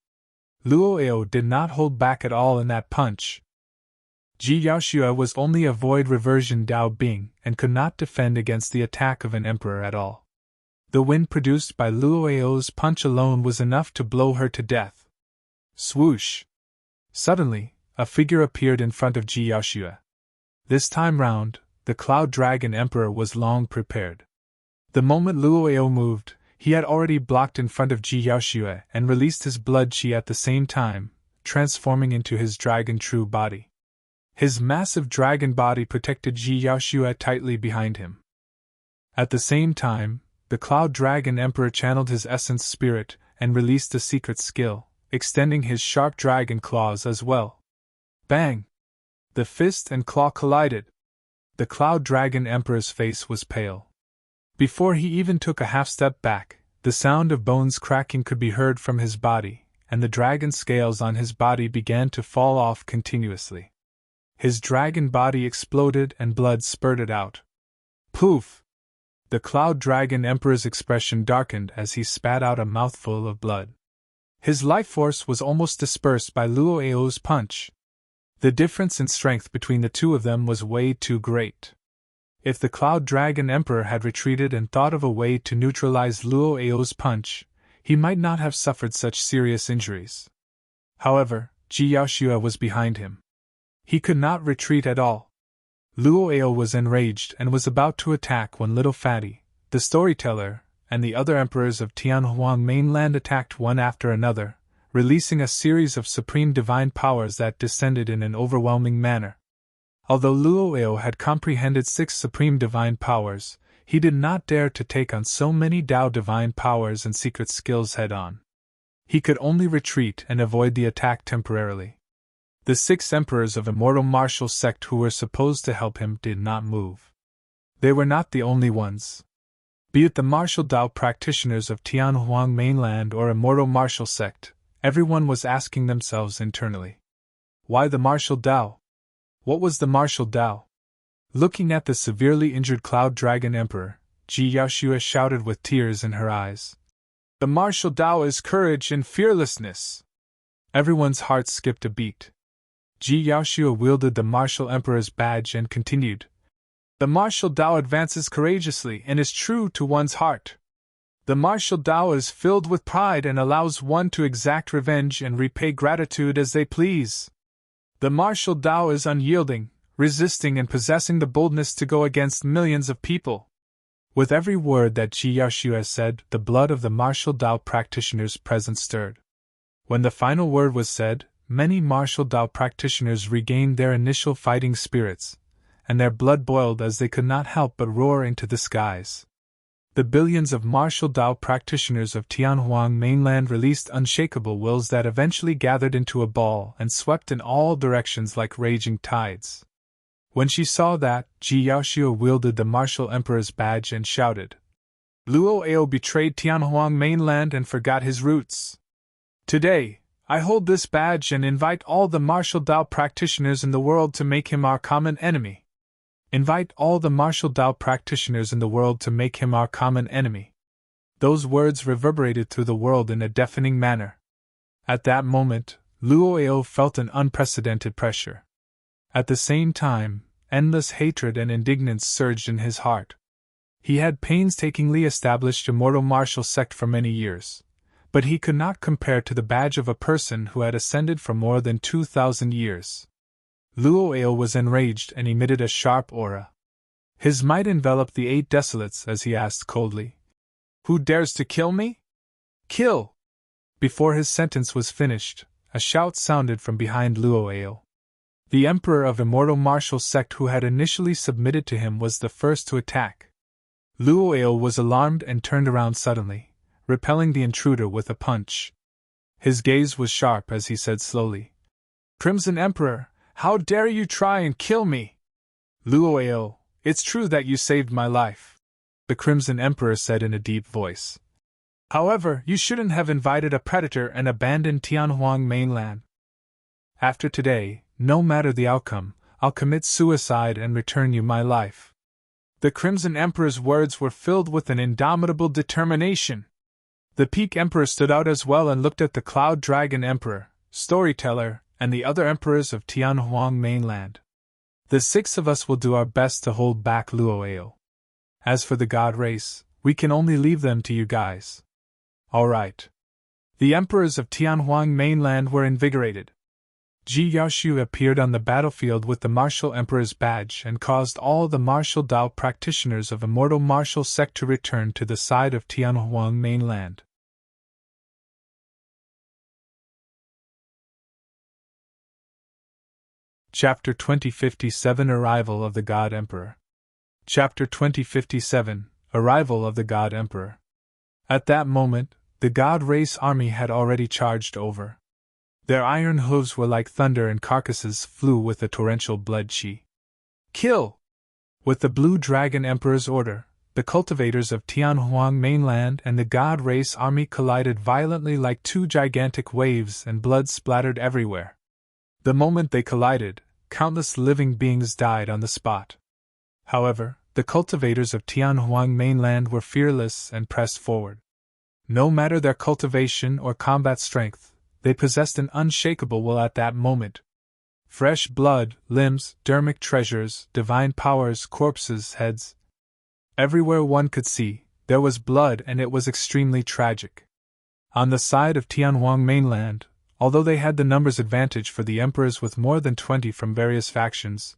Luo did not hold back at all in that punch. Ji Yaoxue was only a void reversion Dao being and could not defend against the attack of an emperor at all. The wind produced by Luo's punch alone was enough to blow her to death. Swoosh! Suddenly, a figure appeared in front of Ji Yaoxue. This time round, the Cloud Dragon Emperor was long prepared. The moment Luo moved, he had already blocked in front of Ji Yaoxue and released his blood chi at the same time, transforming into his dragon true body. His massive dragon body protected Ji Yaoxue tightly behind him. At the same time, the Cloud Dragon Emperor channeled his essence spirit and released a secret skill, extending his sharp dragon claws as well. Bang! The fist and claw collided. The Cloud Dragon Emperor's face was pale. Before he even took a half-step back, the sound of bones cracking could be heard from his body, and the dragon scales on his body began to fall off continuously. His dragon body exploded and blood spurted out. Poof! The Cloud Dragon Emperor's expression darkened as he spat out a mouthful of blood. His life force was almost dispersed by Luo Ao's punch. The difference in strength between the two of them was way too great. If the Cloud Dragon Emperor had retreated and thought of a way to neutralize Luo Ao's punch, he might not have suffered such serious injuries. However, Ji Yaoxue was behind him. He could not retreat at all. Luo Ao was enraged and was about to attack when Little Fatty, the storyteller, and the other emperors of Tianhuang mainland attacked one after another, releasing a series of supreme divine powers that descended in an overwhelming manner. Although Luo Ao had comprehended 6 supreme divine powers, he did not dare to take on so many Dao divine powers and secret skills head-on. He could only retreat and avoid the attack temporarily. The 6 emperors of immortal martial sect who were supposed to help him did not move. They were not the only ones. Be it the martial Dao practitioners of Tianhuang mainland or immortal martial sect, everyone was asking themselves internally. Why the martial Dao? What was the martial Dao? Looking at the severely injured Cloud Dragon Emperor, Ji Yaoxue shouted with tears in her eyes. The martial Dao is courage and fearlessness. Everyone's heart skipped a beat. Ji Yaoxue wielded the martial emperor's badge and continued. The martial Dao advances courageously and is true to one's heart. The martial Dao is filled with pride and allows one to exact revenge and repay gratitude as they please. The martial Dao is unyielding, resisting and possessing the boldness to go against millions of people. With every word that Ji Yaoxue said, the blood of the martial Dao practitioners present stirred. When the final word was said, many martial Dao practitioners regained their initial fighting spirits, and their blood boiled as they could not help but roar into the skies. The billions of martial Dao practitioners of Tianhuang mainland released unshakable wills that eventually gathered into a ball and swept in all directions like raging tides. When she saw that, Ji Yaoxue wielded the martial emperor's badge and shouted. Luo Ao betrayed Tianhuang mainland and forgot his roots. Today, I hold this badge and invite all the martial Dao practitioners in the world to make him our common enemy. Invite all the martial Dao practitioners in the world to make him our common enemy. Those words reverberated through the world in a deafening manner. At that moment, Luo Ao felt an unprecedented pressure. At the same time, endless hatred and indignance surged in his heart. He had painstakingly established immortal martial sect for many years, but he could not compare to the badge of a person who had ascended for more than 2,000 years. Luo Ao was enraged and emitted a sharp aura. His might enveloped the 8 desolates as he asked coldly, Who dares to kill me? Kill! Before his sentence was finished, a shout sounded from behind Luo Ao. The emperor of immortal martial sect who had initially submitted to him was the first to attack. Luo Ao was alarmed and turned around suddenly, repelling the intruder with a punch. His gaze was sharp as he said slowly, Crimson Emperor, how dare you try and kill me? Luo Ao, it's true that you saved my life, the Crimson Emperor said in a deep voice. However, you shouldn't have invited a predator and abandoned Tianhuang mainland. After today, no matter the outcome, I'll commit suicide and return you my life. The Crimson Emperor's words were filled with an indomitable determination. The Peak Emperor stood out as well and looked at the Cloud Dragon Emperor, Storyteller, and the other emperors of Tianhuang mainland. The 6 of us will do our best to hold back Luo Ao. As for the god race, we can only leave them to you guys. All right. The emperors of Tianhuang mainland were invigorated. Ji Yaoxue appeared on the battlefield with the martial emperor's badge and caused all the martial Dao practitioners of immortal martial sect to return to the side of Tianhuang mainland. Chapter 2057 Arrival of the God Emperor. Chapter 2057 Arrival of the God Emperor. At that moment, the God Race army had already charged over. Their iron hooves were like thunder and carcasses flew with a torrential blood chi. Kill! With the Blue Dragon Emperor's order, the cultivators of Tianhuang mainland and the God Race army collided violently like 2 gigantic waves and blood splattered everywhere. The moment they collided, countless living beings died on the spot. However, the cultivators of Tianhuang mainland were fearless and pressed forward. No matter their cultivation or combat strength, they possessed an unshakable will at that moment. Fresh blood, limbs, dermic treasures, divine powers, corpses, heads. Everywhere one could see, there was blood, and it was extremely tragic. On the side of Tianhuang mainland, although they had the numbers advantage for the emperors with more than 20 from various factions,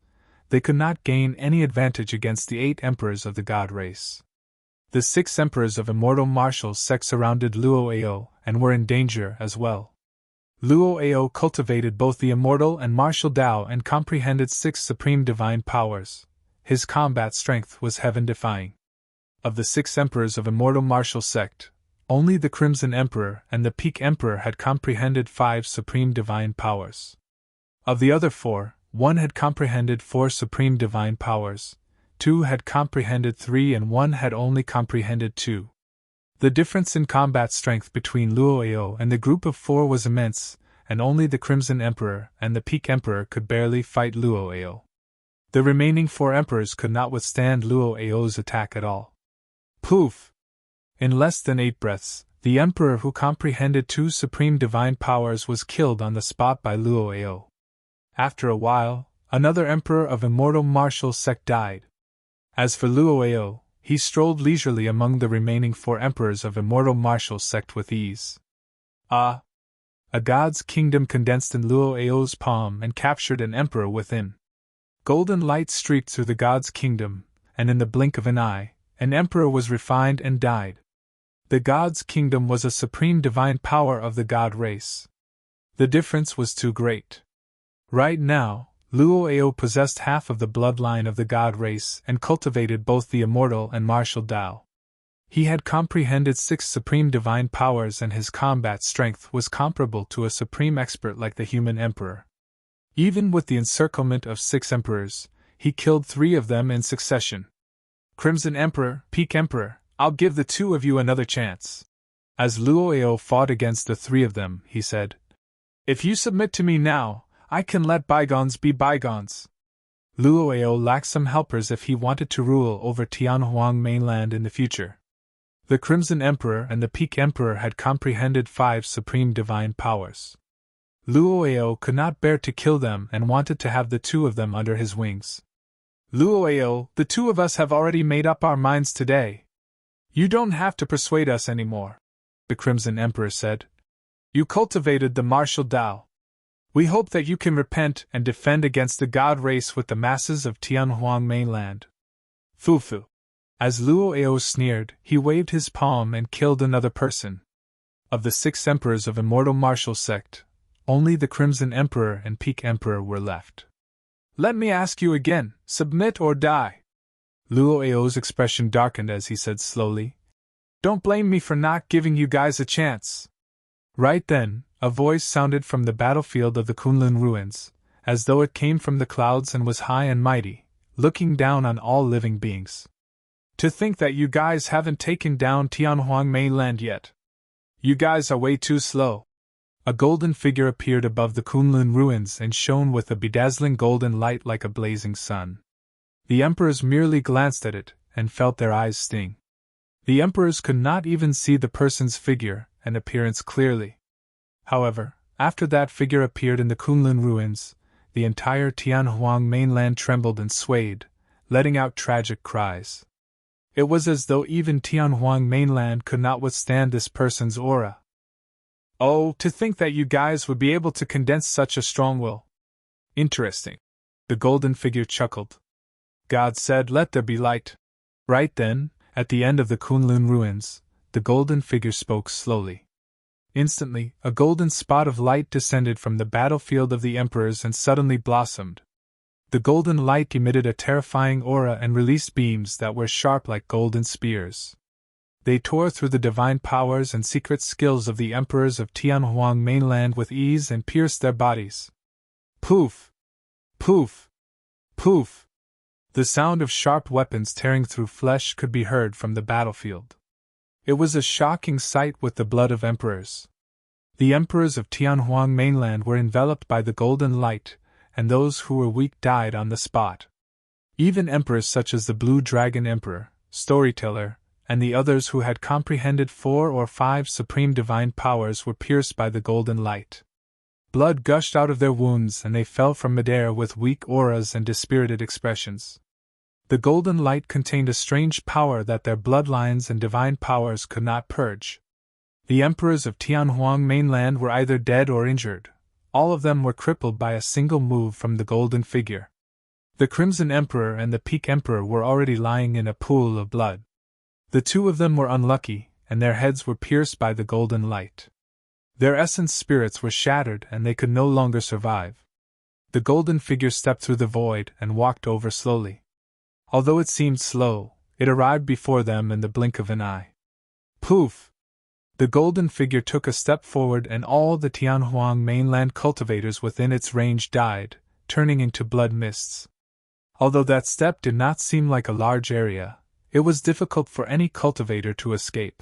they could not gain any advantage against the 8 emperors of the god race. The 6 emperors of immortal martial sect surrounded Luo Ao and were in danger as well. Luo Ao cultivated both the immortal and martial Tao and comprehended 6 supreme divine powers. His combat strength was heaven-defying. Of the 6 emperors of immortal martial sect, only the Crimson Emperor and the Peak Emperor had comprehended 5 supreme divine powers. Of the other 4, 1 had comprehended 4 supreme divine powers, 2 had comprehended 3, and 1 had only comprehended 2. The difference in combat strength between Luo Ao and the group of 4 was immense, and only the Crimson Emperor and the Peak Emperor could barely fight Luo Ao. The remaining 4 emperors could not withstand Luo Ao's attack at all. Poof! In less than 8 breaths, the emperor who comprehended 2 supreme divine powers was killed on the spot by Luo Ao. After a while, another emperor of immortal martial sect died. As for Luo Ao, he strolled leisurely among the remaining 4 emperors of immortal martial sect with ease. A god's kingdom condensed in Luo Ao's palm and captured an emperor within. Golden light streaked through the god's kingdom, and in the blink of an eye, an emperor was refined and died. The god's kingdom was a supreme divine power of the god race. The difference was too great. Right now, Luo Ao possessed half of the bloodline of the god race and cultivated both the immortal and martial Tao. He had comprehended 6 supreme divine powers, and his combat strength was comparable to a supreme expert like the human emperor. Even with the encirclement of 6 emperors, he killed 3 of them in succession. Crimson Emperor, Peak Emperor, I'll give the 2 of you another chance. As Luo Ao fought against the 3 of them, he said, "If you submit to me now, I can let bygones be bygones." Luo Ao lacked some helpers if he wanted to rule over Tianhuang mainland in the future. The Crimson Emperor and the Peak Emperor had comprehended 5 supreme divine powers. Luo Ao could not bear to kill them and wanted to have the 2 of them under his wings. "Luo Ao, the 2 of us have already made up our minds today. You don't have to persuade us anymore," the Crimson Emperor said. "You cultivated the martial Tao. We hope that you can repent and defend against the god race with the masses of Tianhuang mainland." Fufu. As Luo Ao sneered, he waved his palm and killed another person. Of the 6 emperors of immortal martial sect, only the Crimson Emperor and Peak Emperor were left. "Let me ask you again, submit or die?" Luo Ao's expression darkened as he said slowly, "Don't blame me for not giving you guys a chance." Right then, a voice sounded from the battlefield of the Kunlun ruins, as though it came from the clouds and was high and mighty, looking down on all living beings. "To think that you guys haven't taken down Tianhuang mainland yet. You guys are way too slow." A golden figure appeared above the Kunlun ruins and shone with a bedazzling golden light like a blazing sun. The emperors merely glanced at it and felt their eyes sting. The emperors could not even see the person's figure and appearance clearly. However, after that figure appeared in the Kunlun ruins, the entire Tianhuang mainland trembled and swayed, letting out tragic cries. It was as though even Tianhuang mainland could not withstand this person's aura. "Oh, to think that you guys would be able to condense such a strong will. Interesting." The golden figure chuckled. "God said, 'Let there be light.'" Right then, at the end of the Kunlun ruins, the golden figure spoke slowly. Instantly, a golden spot of light descended from the battlefield of the emperors and suddenly blossomed. The golden light emitted a terrifying aura and released beams that were sharp like golden spears. They tore through the divine powers and secret skills of the emperors of Tianhuang mainland with ease and pierced their bodies. Poof! Poof! Poof! The sound of sharp weapons tearing through flesh could be heard from the battlefield. It was a shocking sight with the blood of emperors. The emperors of Tianhuang mainland were enveloped by the golden light, and those who were weak died on the spot. Even emperors such as the Blue Dragon Emperor, Storyteller, and the others who had comprehended 4 or 5 supreme divine powers were pierced by the golden light. Blood gushed out of their wounds and they fell from midair with weak auras and dispirited expressions. The golden light contained a strange power that their bloodlines and divine powers could not purge. The emperors of Tianhuang Mainland were either dead or injured. All of them were crippled by a single move from the golden figure. The Crimson Emperor and the Peak Emperor were already lying in a pool of blood. The 2 of them were unlucky, and their heads were pierced by the golden light. Their essence spirits were shattered and they could no longer survive. The golden figure stepped through the void and walked over slowly. Although it seemed slow, it arrived before them in the blink of an eye. Poof! The golden figure took a step forward and all the Tianhuang Mainland cultivators within its range died, turning into blood mists. Although that step did not seem like a large area, it was difficult for any cultivator to escape.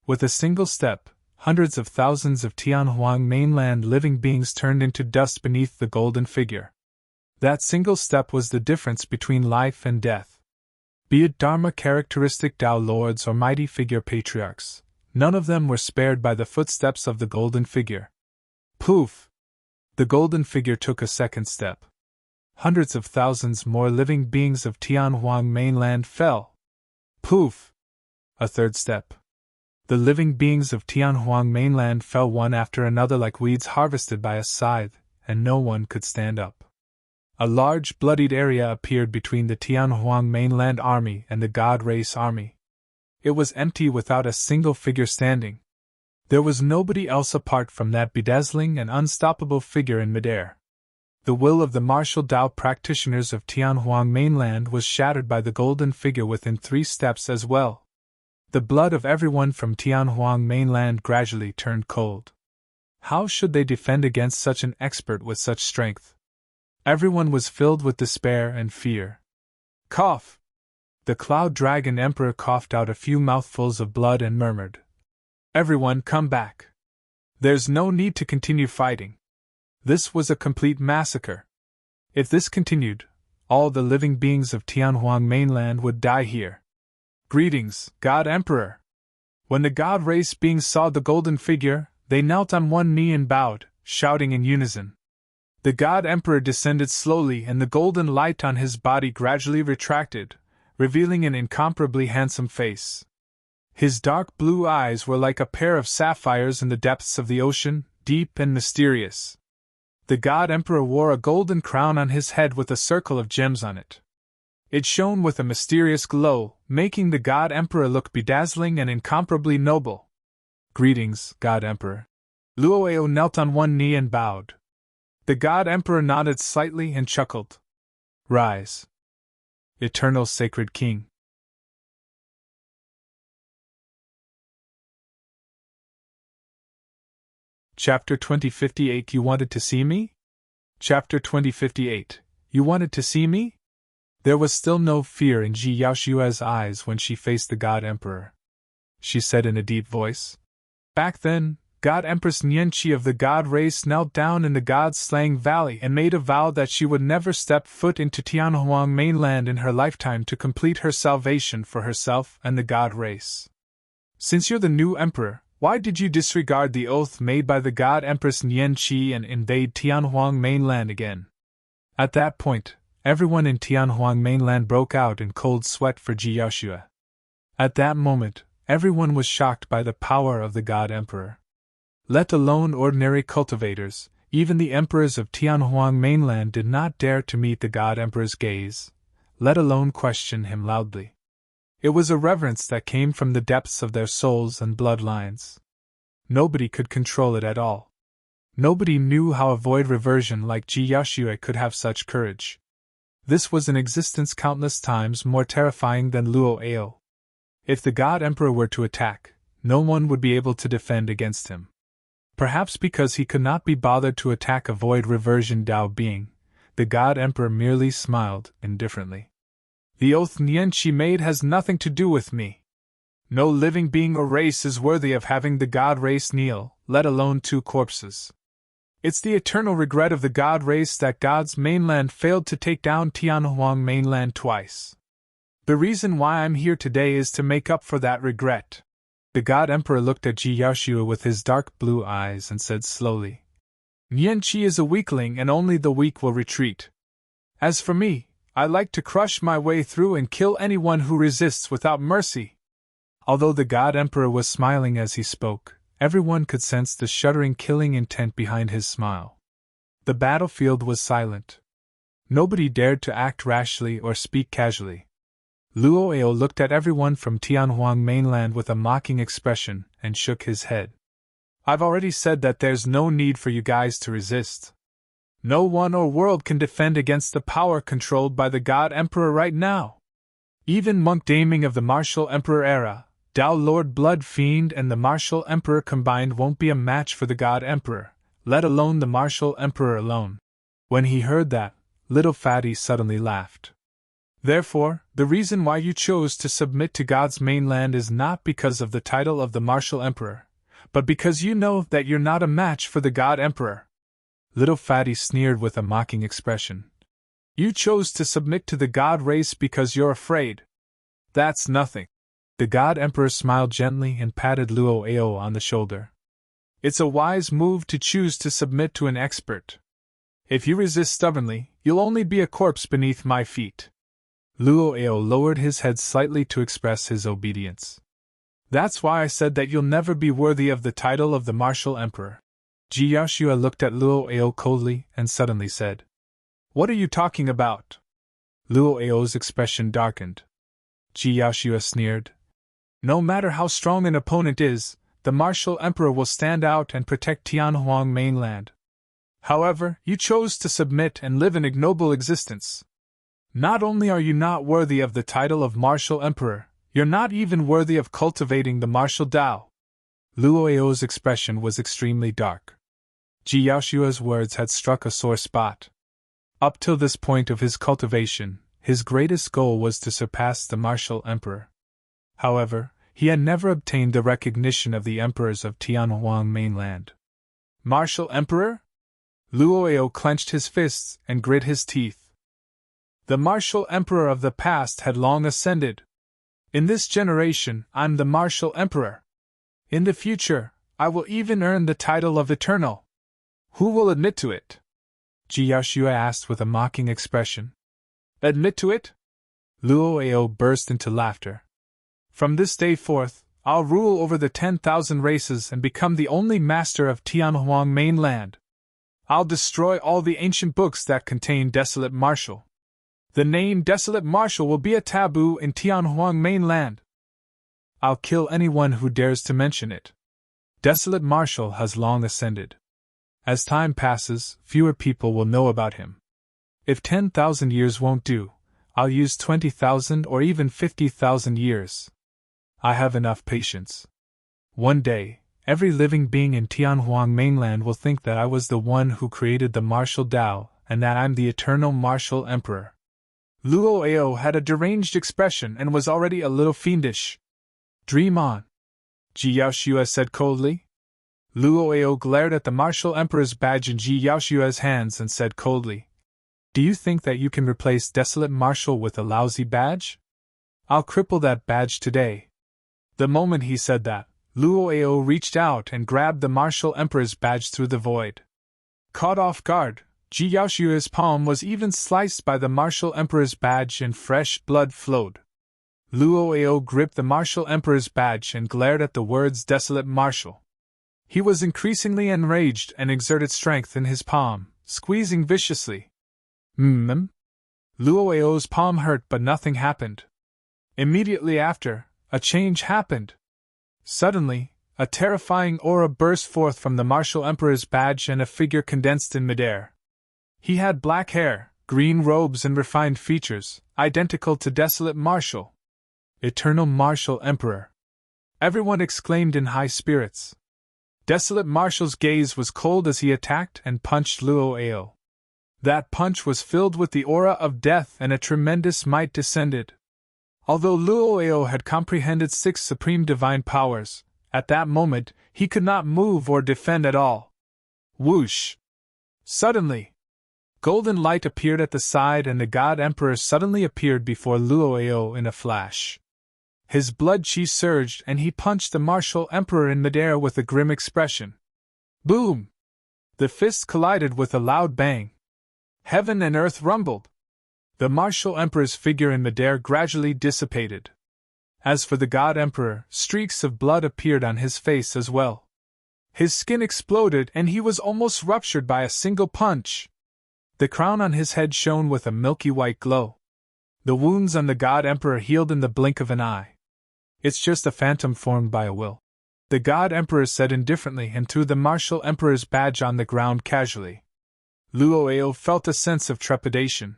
With a single step, hundreds of thousands of Tianhuang Mainland living beings turned into dust beneath the golden figure. That single step was the difference between life and death. Be it Dharma characteristic Tao lords or mighty figure patriarchs, none of them were spared by the footsteps of the golden figure. Poof! The golden figure took a second step. Hundreds of thousands more living beings of Tianhuang Mainland fell. Poof! A third step. The living beings of Tianhuang Mainland fell one after another like weeds harvested by a scythe, and no one could stand up. A large bloodied area appeared between the Tianhuang Mainland army and the God Race army. It was empty without a single figure standing. There was nobody else apart from that bedazzling and unstoppable figure in midair. The will of the martial Tao practitioners of Tianhuang Mainland was shattered by the golden figure within 3 steps as well. The blood of everyone from Tianhuang Mainland gradually turned cold. How should they defend against such an expert with such strength? Everyone was filled with despair and fear. Cough! The Cloud Dragon Emperor coughed out a few mouthfuls of blood and murmured, "Everyone come back. There's no need to continue fighting. This was a complete massacre. If this continued, all the living beings of Tianhuang Mainland would die here." Greetings, God Emperor! When the God Race beings saw the golden figure, they knelt on one knee and bowed, shouting in unison. The God Emperor descended slowly and the golden light on his body gradually retracted, revealing an incomparably handsome face. His dark blue eyes were like a pair of sapphires in the depths of the ocean, deep and mysterious. The God Emperor wore a golden crown on his head with a circle of gems on it. It shone with a mysterious glow, making the God Emperor look bedazzling and incomparably noble. Greetings, God Emperor. Luo knelt on one knee and bowed. The God Emperor nodded slightly and chuckled. Rise, Eternal Sacred King. Chapter 2058 You wanted to see me? Chapter 2058 You wanted to see me? There was still no fear in Ji Yaoshua's eyes when she faced the God Emperor. She said in a deep voice. Back then, God Empress Nianqi of the God Race knelt down in the God's Slang Valley and made a vow that she would never step foot into Tianhuang Mainland in her lifetime to complete her salvation for herself and the God Race. Since you're the new emperor, why did you disregard the oath made by the God Empress Nianqi and invade Tianhuang Mainland again? At that point, everyone in Tianhuang Mainland broke out in cold sweat for Ji Yaoshua. At that moment, everyone was shocked by the power of the God Emperor. Let alone ordinary cultivators, even the emperors of Tianhuang Mainland did not dare to meet the God Emperor's gaze, let alone question him loudly. It was a reverence that came from the depths of their souls and bloodlines. Nobody could control it at all. Nobody knew how a void reversion like Ji Yaoshua could have such courage. This was an existence countless times more terrifying than Luo. If the God Emperor were to attack, no one would be able to defend against him. Perhaps because he could not be bothered to attack a void reversion Tao being, the God Emperor merely smiled indifferently. The oath Nianqi made has nothing to do with me. No living being or race is worthy of having the God Race kneel, let alone 2 corpses. It's the eternal regret of the God Race that God's Mainland failed to take down Tianhuang Mainland twice. The reason why I'm here today is to make up for that regret. The God Emperor looked at Ji Yaoshua with his dark blue eyes and said slowly, Nian Qi is a weakling and only the weak will retreat. As for me, I like to crush my way through and kill anyone who resists without mercy. Although the God Emperor was smiling as he spoke, everyone could sense the shuddering killing intent behind his smile. The battlefield was silent. Nobody dared to act rashly or speak casually. Luo Eo looked at everyone from Tianhuang Mainland with a mocking expression and shook his head. I've already said that there's no need for you guys to resist. No one or world can defend against the power controlled by the God Emperor right now. Even Monk Daming of the Martial Emperor era, Tao Lord Blood Fiend and the Martial Emperor combined won't be a match for the God Emperor, let alone the Martial Emperor alone. When he heard that, Little Fatty suddenly laughed. Therefore, the reason why you chose to submit to God's mainland is not because of the title of the Martial Emperor, but because you know that you're not a match for the God Emperor. Little Fatty sneered with a mocking expression. You chose to submit to the God race because you're afraid. That's nothing. The God Emperor smiled gently and patted Luo Eo on the shoulder. It's a wise move to choose to submit to an expert. If you resist stubbornly, you'll only be a corpse beneath my feet. Luo Eo lowered his head slightly to express his obedience. That's why I said that you'll never be worthy of the title of the Martial Emperor. Ji Yaoshua looked at Luo Eo coldly and suddenly said, What are you talking about? Luo Eo's expression darkened. Ji Yaoshua sneered. No matter how strong an opponent is, the Martial Emperor will stand out and protect Tianhuang Mainland. However, you chose to submit and live an ignoble existence. Not only are you not worthy of the title of Martial Emperor, you're not even worthy of cultivating the martial Tao. Luo Eo's expression was extremely dark. Ji Yaoshua's words had struck a sore spot. Up till this point of his cultivation, his greatest goal was to surpass the Martial Emperor. However, he had never obtained the recognition of the emperors of Tianhuang Mainland. Martial Emperor? Luo Eo clenched his fists and grit his teeth. The Martial Emperor of the past had long ascended. In this generation, I'm the Martial Emperor. In the future, I will even earn the title of Eternal. Who will admit to it? Ji Yaoshua asked with a mocking expression. Admit to it? Luo Eo burst into laughter. From this day forth, I'll rule over the 10,000 races and become the only master of Tianhuang Mainland. I'll destroy all the ancient books that contain Desolate Martial. The name Desolate Martial will be a taboo in Tianhuang Mainland. I'll kill anyone who dares to mention it. Desolate Martial has long ascended. As time passes, fewer people will know about him. If 10,000 years won't do, I'll use 20,000 or even 50,000 years. I have enough patience. One day, every living being in Tianhuang Mainland will think that I was the one who created the martial Tao and that I'm the eternal Martial Emperor. Luo Eo had a deranged expression and was already a little fiendish. Dream on, Ji Yaoshua said coldly. Luo Eo glared at the Martial Emperor's badge in Ji Yaoshua's hands and said coldly, Do you think that you can replace Desolate Martial with a lousy badge? I'll cripple that badge today. The moment he said that, Luo Eo reached out and grabbed the Martial Emperor's badge through the void. Caught off guard, Ji Yaoshua's palm was even sliced by the Martial Emperor's badge and fresh blood flowed. Luo Eo gripped the Martial Emperor's badge and glared at the words Desolate Martial. He was increasingly enraged and exerted strength in his palm, squeezing viciously. Luo Eo's palm hurt but nothing happened. Immediately after, a change happened. Suddenly, a terrifying aura burst forth from the Martial Emperor's badge and a figure condensed in midair. He had black hair, green robes and refined features, identical to Desolate Martial. Eternal Martial Emperor. Everyone exclaimed in high spirits. Desolate Martial's gaze was cold as he attacked and punched Luo Eo. That punch was filled with the aura of death and a tremendous might descended. Although Luo Eo had comprehended 6 supreme divine powers, at that moment he could not move or defend at all. Whoosh! Suddenly, Golden light appeared at the side and the God Emperor suddenly appeared before Luo in a flash. His blood chi surged and he punched the martial emperor in midair with a grim expression. Boom! The fists collided with a loud bang. Heaven and earth rumbled. The martial emperor's figure in midair gradually dissipated. As for the God Emperor, streaks of blood appeared on his face as well. His skin exploded and he was almost ruptured by a single punch. The crown on his head shone with a milky white glow. The wounds on the God Emperor healed in the blink of an eye. It's just a phantom formed by a will, the God Emperor said indifferently and threw the martial emperor's badge on the ground casually. Luo felt a sense of trepidation.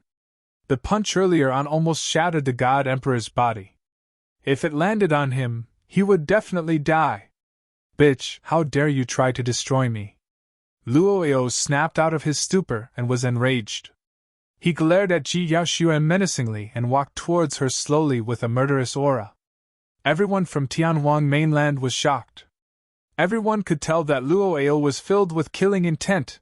The punch earlier on almost shattered the God Emperor's body. If it landed on him, he would definitely die. Bitch, how dare you try to destroy me? Luo snapped out of his stupor and was enraged. He glared at Ji Yaoxue menacingly and walked towards her slowly with a murderous aura. Everyone from Tianhuang Mainland was shocked. Everyone could tell that Luo was filled with killing intent.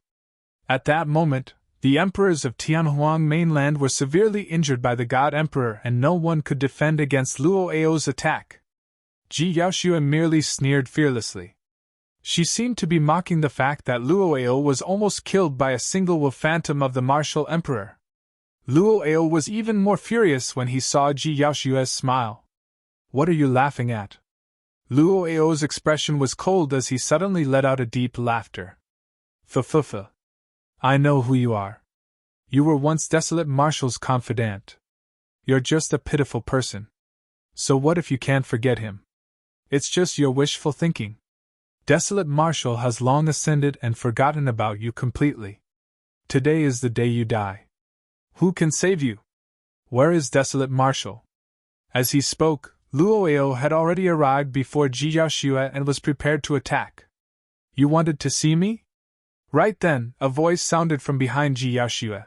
At that moment, the emperors of Tianhuang Mainland were severely injured by the God Emperor and no one could defend against Luo's attack. Ji Yaoxue merely sneered fearlessly. She seemed to be mocking the fact that Luo was almost killed by a single will phantom of the martial emperor. Luo was even more furious when he saw Ji Yaoxue's smile. What are you laughing at? Luo's expression was cold as he suddenly let out a deep laughter. F. I know who you are. You were once Desolate Marshal's confidant. You're just a pitiful person. So what if you can't forget him? It's just your wishful thinking. Desolate Marshal has long ascended and forgotten about you completely. Today is the day you die. Who can save you? Where is Desolate Marshal? As he spoke, Luo had already arrived before Ji Yaoxue and was prepared to attack. You wanted to see me? Right then, a voice sounded from behind Ji Yaoxue.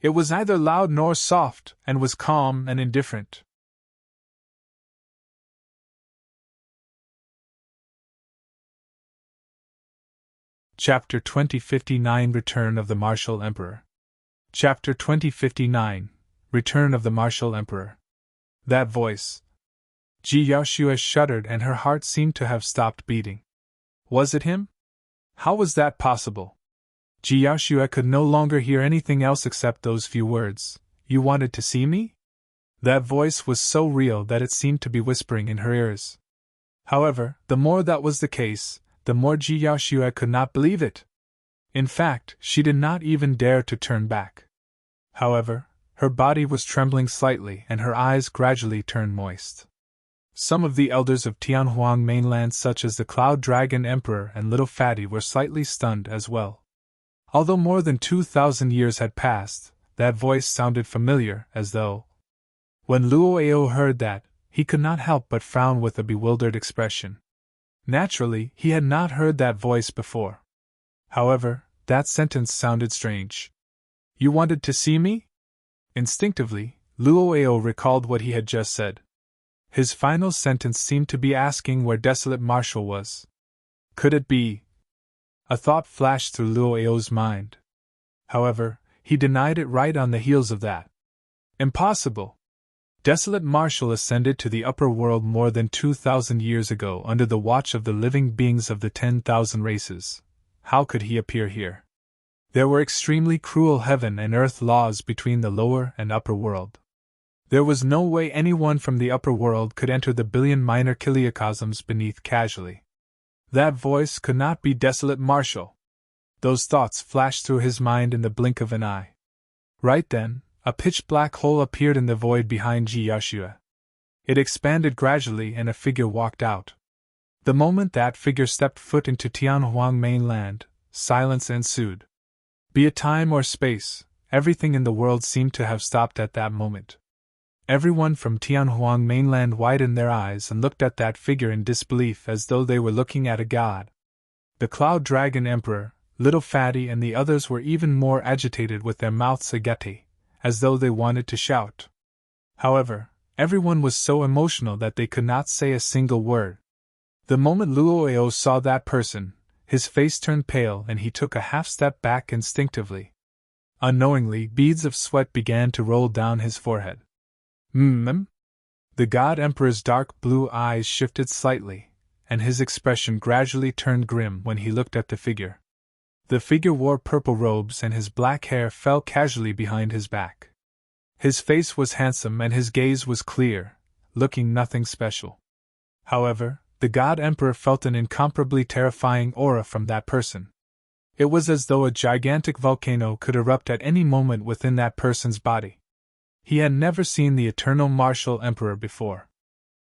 It was neither loud nor soft, and was calm and indifferent. Chapter 2059 Return of the Martial Emperor. Chapter 2059 Return of the Martial Emperor. That voice. Ji Yaoxue shuddered and her heart seemed to have stopped beating. Was it him? How was that possible? Ji Yaoxue could no longer hear anything else except those few words. You wanted to see me? That voice was so real that it seemed to be whispering in her ears. However, the more that was the case, the more Ji Yaoxue could not believe it. In fact, she did not even dare to turn back. However, her body was trembling slightly and her eyes gradually turned moist. Some of the elders of Tianhuang Mainland, such as the Cloud Dragon Emperor and Little Fatty, were slightly stunned as well. Although more than 2,000 years had passed, that voice sounded familiar, as though. When Luo heard that, he could not help but frown with a bewildered expression. Naturally, he had not heard that voice before. However, that sentence sounded strange. You wanted to see me? Instinctively, Luo recalled what he had just said. His final sentence seemed to be asking where Desolate Marshal was. Could it be? A thought flashed through Luo's mind. However, he denied it right on the heels of that. Impossible! Desolate Marshal ascended to the upper world more than 2,000 years ago under the watch of the living beings of the 10,000 races. How could he appear here? There were extremely cruel heaven and earth laws between the lower and upper world. There was no way anyone from the upper world could enter the billion minor kiliocosms beneath casually. That voice could not be Desolate Marshal. Those thoughts flashed through his mind in the blink of an eye. Right then, a pitch-black hole appeared in the void behind Ji Yaoxue. It expanded gradually and a figure walked out. The moment that figure stepped foot into Tianhuang Mainland, silence ensued. Be it time or space, everything in the world seemed to have stopped at that moment. Everyone from Tianhuang Mainland widened their eyes and looked at that figure in disbelief as though they were looking at a god. The Cloud Dragon Emperor, Little Fatty and the others were even more agitated with their mouths agape, as though they wanted to shout. However, everyone was so emotional that they could not say a single word. The moment Luo saw that person, his face turned pale and he took a half step back instinctively. Unknowingly, beads of sweat began to roll down his forehead. The God Emperor's dark blue eyes shifted slightly, and his expression gradually turned grim when he looked at the figure. The figure wore purple robes and his black hair fell casually behind his back. His face was handsome and his gaze was clear, looking nothing special. However, the God Emperor felt an incomparably terrifying aura from that person. It was as though a gigantic volcano could erupt at any moment within that person's body. He had never seen the eternal martial emperor before.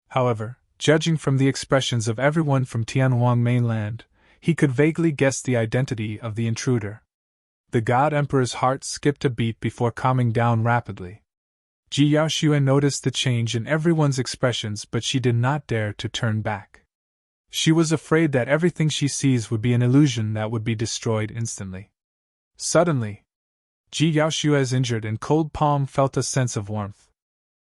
However, judging from the expressions of everyone from Tianhuang Mainland, he could vaguely guess the identity of the intruder. The God Emperor's heart skipped a beat before calming down rapidly. Ji Yaoxue noticed the change in everyone's expressions, but she did not dare to turn back. She was afraid that everything she sees would be an illusion that would be destroyed instantly. Suddenly, Ji Yaoxue's injured and cold palm felt a sense of warmth.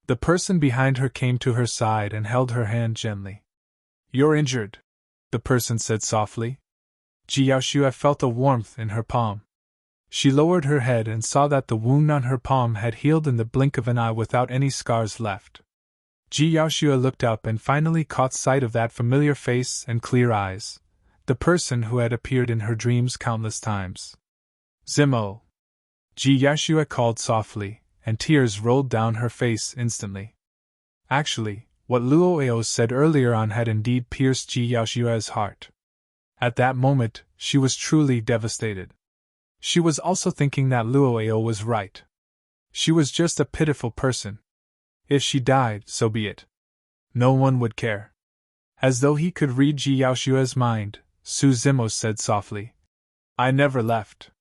The person behind her came to her side and held her hand gently. "You're injured," the person said softly. Ji Yaoxue felt a warmth in her palm. She lowered her head and saw that the wound on her palm had healed in the blink of an eye without any scars left. Ji Yaoxue looked up and finally caught sight of that familiar face and clear eyes, the person who had appeared in her dreams countless times. "Zimo!" Ji Yaoxue called softly, and tears rolled down her face instantly. Actually, what Luo Emperor said earlier on had indeed pierced Ji Yaoxue's heart. At that moment, she was truly devastated. She was also thinking that Luo Emperor was right. She was just a pitiful person. If she died, so be it. No one would care. As though he could read Ji Yaoxue's mind, Su Zimo said softly, "I never left."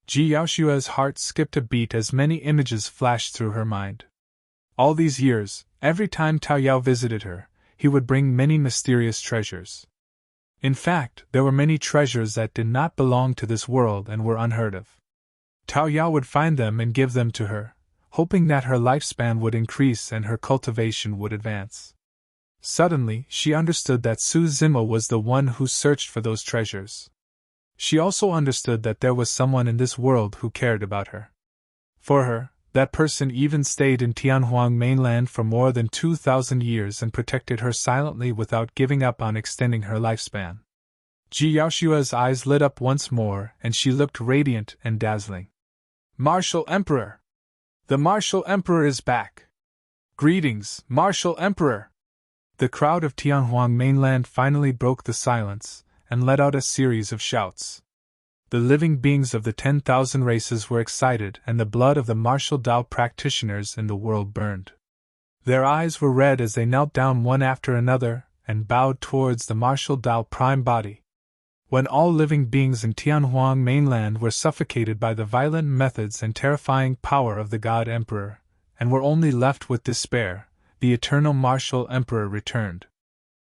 Ji Yaoxue's heart skipped a beat as many images flashed through her mind. All these years, every time Tao Yao visited her, he would bring many mysterious treasures. In fact, there were many treasures that did not belong to this world and were unheard of. Tao Yao would find them and give them to her, hoping that her lifespan would increase and her cultivation would advance. Suddenly, she understood that Su Zimo was the one who searched for those treasures. She also understood that there was someone in this world who cared about her. For her, that person even stayed in Tianhuang Mainland for more than 2,000 years and protected her silently without giving up on extending her lifespan. Ji Yaoxue's eyes lit up once more and she looked radiant and dazzling. "Martial Emperor! The Martial Emperor is back! Greetings, Martial Emperor!" The crowd of Tianhuang Mainland finally broke the silence and let out a series of shouts. The living beings of the 10,000 races were excited and the blood of the martial Dao practitioners in the world burned. Their eyes were red as they knelt down one after another and bowed towards the martial Dao prime body. When all living beings in Tianhuang Mainland were suffocated by the violent methods and terrifying power of the God Emperor, and were only left with despair, the eternal martial Emperor returned.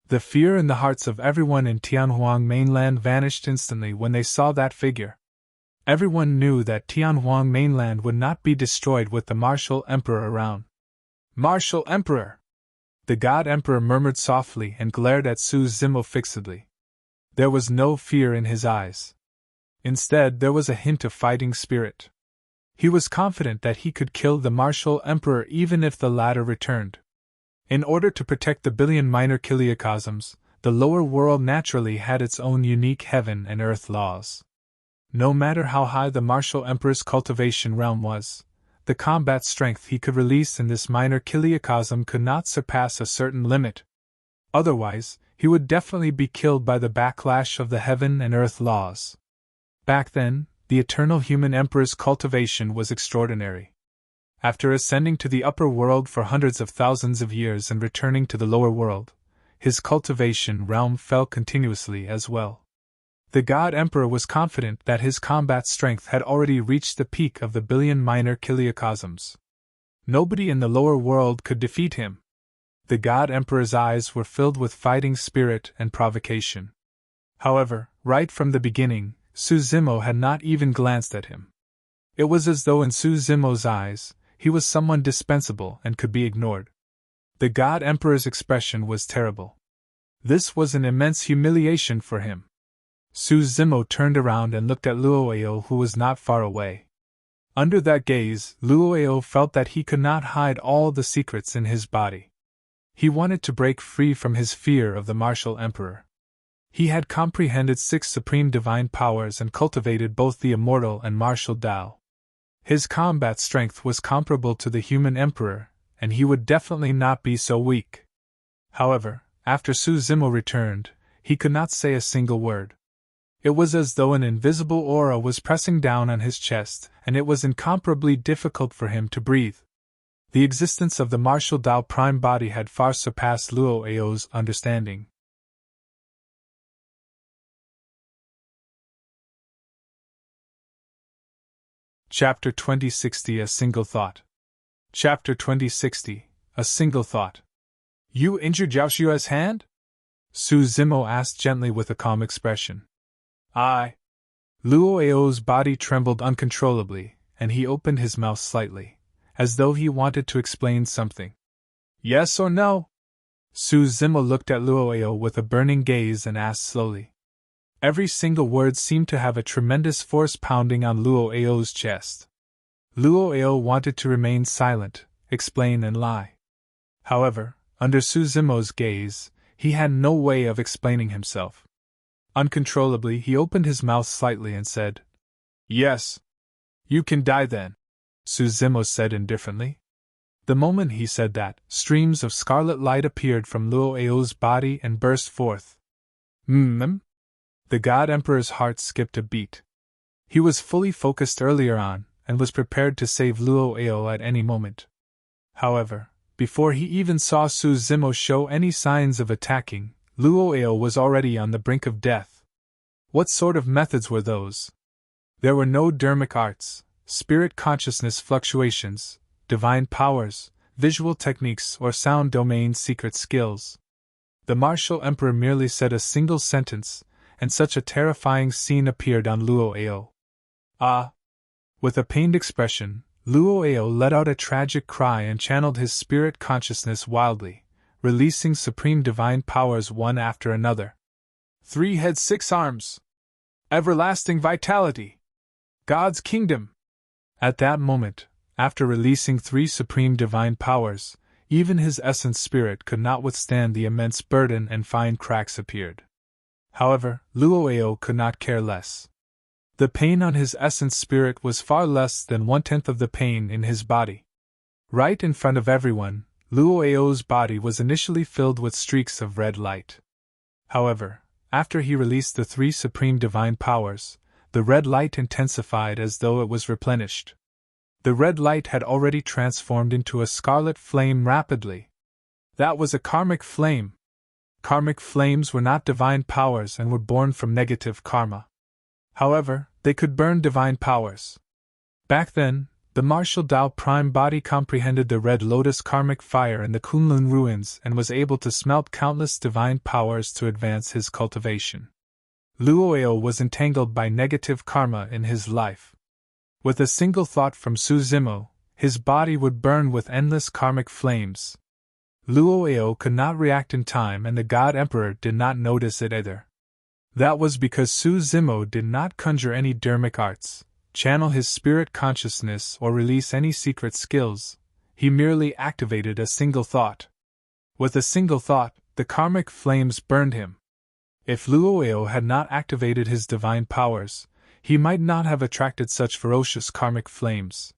The fear in the hearts of everyone in Tianhuang Mainland vanished instantly when they saw that figure. Everyone knew that Tianhuang Mainland would not be destroyed with the martial Emperor around. "Martial Emperor!" The God Emperor murmured softly and glared at Su Zimo fixedly. There was no fear in his eyes. Instead, there was a hint of fighting spirit. He was confident that he could kill the martial Emperor even if the latter returned. In order to protect the billion minor kiliocosms, the lower world naturally had its own unique heaven and earth laws. No matter how high the martial Emperor's cultivation realm was, the combat strength he could release in this minor kiliocosm could not surpass a certain limit. Otherwise, he would definitely be killed by the backlash of the heaven and earth laws. Back then, the eternal human emperor's cultivation was extraordinary. After ascending to the upper world for hundreds of thousands of years and returning to the lower world, his cultivation realm fell continuously as well. The God Emperor was confident that his combat strength had already reached the peak of the billion minor kiliocosms. Nobody in the lower world could defeat him. The God Emperor's eyes were filled with fighting spirit and provocation. However, right from the beginning, Su Zimo had not even glanced at him. It was as though in Su Zimo's eyes, he was someone dispensable and could be ignored. The God Emperor's expression was terrible. This was an immense humiliation for him. Su Zimo turned around and looked at Luo Emperor, who was not far away. Under that gaze, Luo felt that he could not hide all the secrets in his body. He wanted to break free from his fear of the martial emperor. He had comprehended 6 supreme divine powers and cultivated both the immortal and martial Tao. His combat strength was comparable to the human emperor, and he would definitely not be so weak. However, after Su Zimo returned, he could not say a single word. It was as though an invisible aura was pressing down on his chest, and it was incomparably difficult for him to breathe. The existence of the martial Tao prime body had far surpassed Luo's understanding. Chapter 2060 A Single Thought. Chapter 2060 A Single Thought. You injured Zhao Xue's hand? Su Zimo asked gently with a calm expression. I. Luo's body trembled uncontrollably, and he opened his mouth slightly, as though he wanted to explain something. Yes or no? Su Zimo looked at Luo with a burning gaze and asked slowly. Every single word seemed to have a tremendous force pounding on Luo's chest. Luo wanted to remain silent, explain and lie. However, under Su Zimo's gaze, he had no way of explaining himself. Uncontrollably, he opened his mouth slightly and said, Yes. You can die then, Su Zimo said indifferently. The moment he said that, streams of scarlet light appeared from Luo's body and burst forth. The God Emperor's heart skipped a beat. He was fully focused earlier on, and was prepared to save Luo at any moment. However, before he even saw Su Zimo show any signs of attacking, Luo was already on the brink of death. What sort of methods were those? There were no dermic arts, spirit consciousness fluctuations, divine powers, visual techniques or sound domain secret skills. The martial emperor merely said a single sentence, and such a terrifying scene appeared on Luo. Ah! With a pained expression, Luo let out a tragic cry and channeled his spirit consciousness wildly, releasing supreme divine powers one after another. 3 heads 6 arms! Everlasting vitality! God's kingdom! At that moment, after releasing 3 supreme divine powers, even his essence spirit could not withstand the immense burden and fine cracks appeared. However, Luo could not care less. The pain on his essence spirit was far less than 1/10 of the pain in his body. Right in front of everyone, Luo's body was initially filled with streaks of red light. However, after he released the 3 supreme divine powers, the red light intensified as though it was replenished. The red light had already transformed into a scarlet flame rapidly. That was a karmic flame. Karmic flames were not divine powers and were born from negative karma. However, they could burn divine powers. Back then, the martial Tao prime body comprehended the red lotus karmic fire in the Kunlun ruins and was able to smelt countless divine powers to advance his cultivation. Luo was entangled by negative karma in his life. With a single thought from Su Zimo, his body would burn with endless karmic flames. Luo could not react in time and the God Emperor did not notice it either. That was because Su Zimo did not conjure any dermic arts, channel his spirit consciousness or release any secret skills, he merely activated a single thought. With a single thought, the karmic flames burned him. If Luo had not activated his divine powers, he might not have attracted such ferocious karmic flames.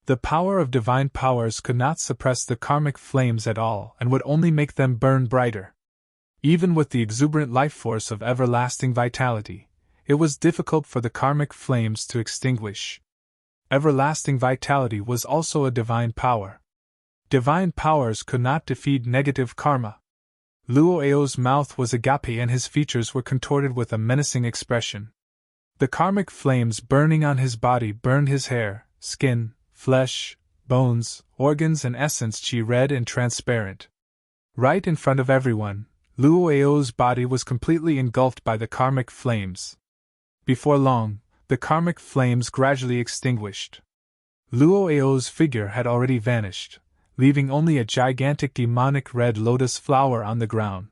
The power of divine powers could not suppress the karmic flames at all and would only make them burn brighter. Even with the exuberant life force of everlasting vitality, it was difficult for the karmic flames to extinguish. Everlasting vitality was also a divine power. Divine powers could not defeat negative karma. Luo's mouth was agape and his features were contorted with a menacing expression. The karmic flames burning on his body burned his hair, skin, flesh, bones, organs and essence chi red and transparent. Right in front of everyone, Luo's body was completely engulfed by the karmic flames. Before long, the karmic flames gradually extinguished. Luo's figure had already vanished, leaving only a gigantic demonic red lotus flower on the ground.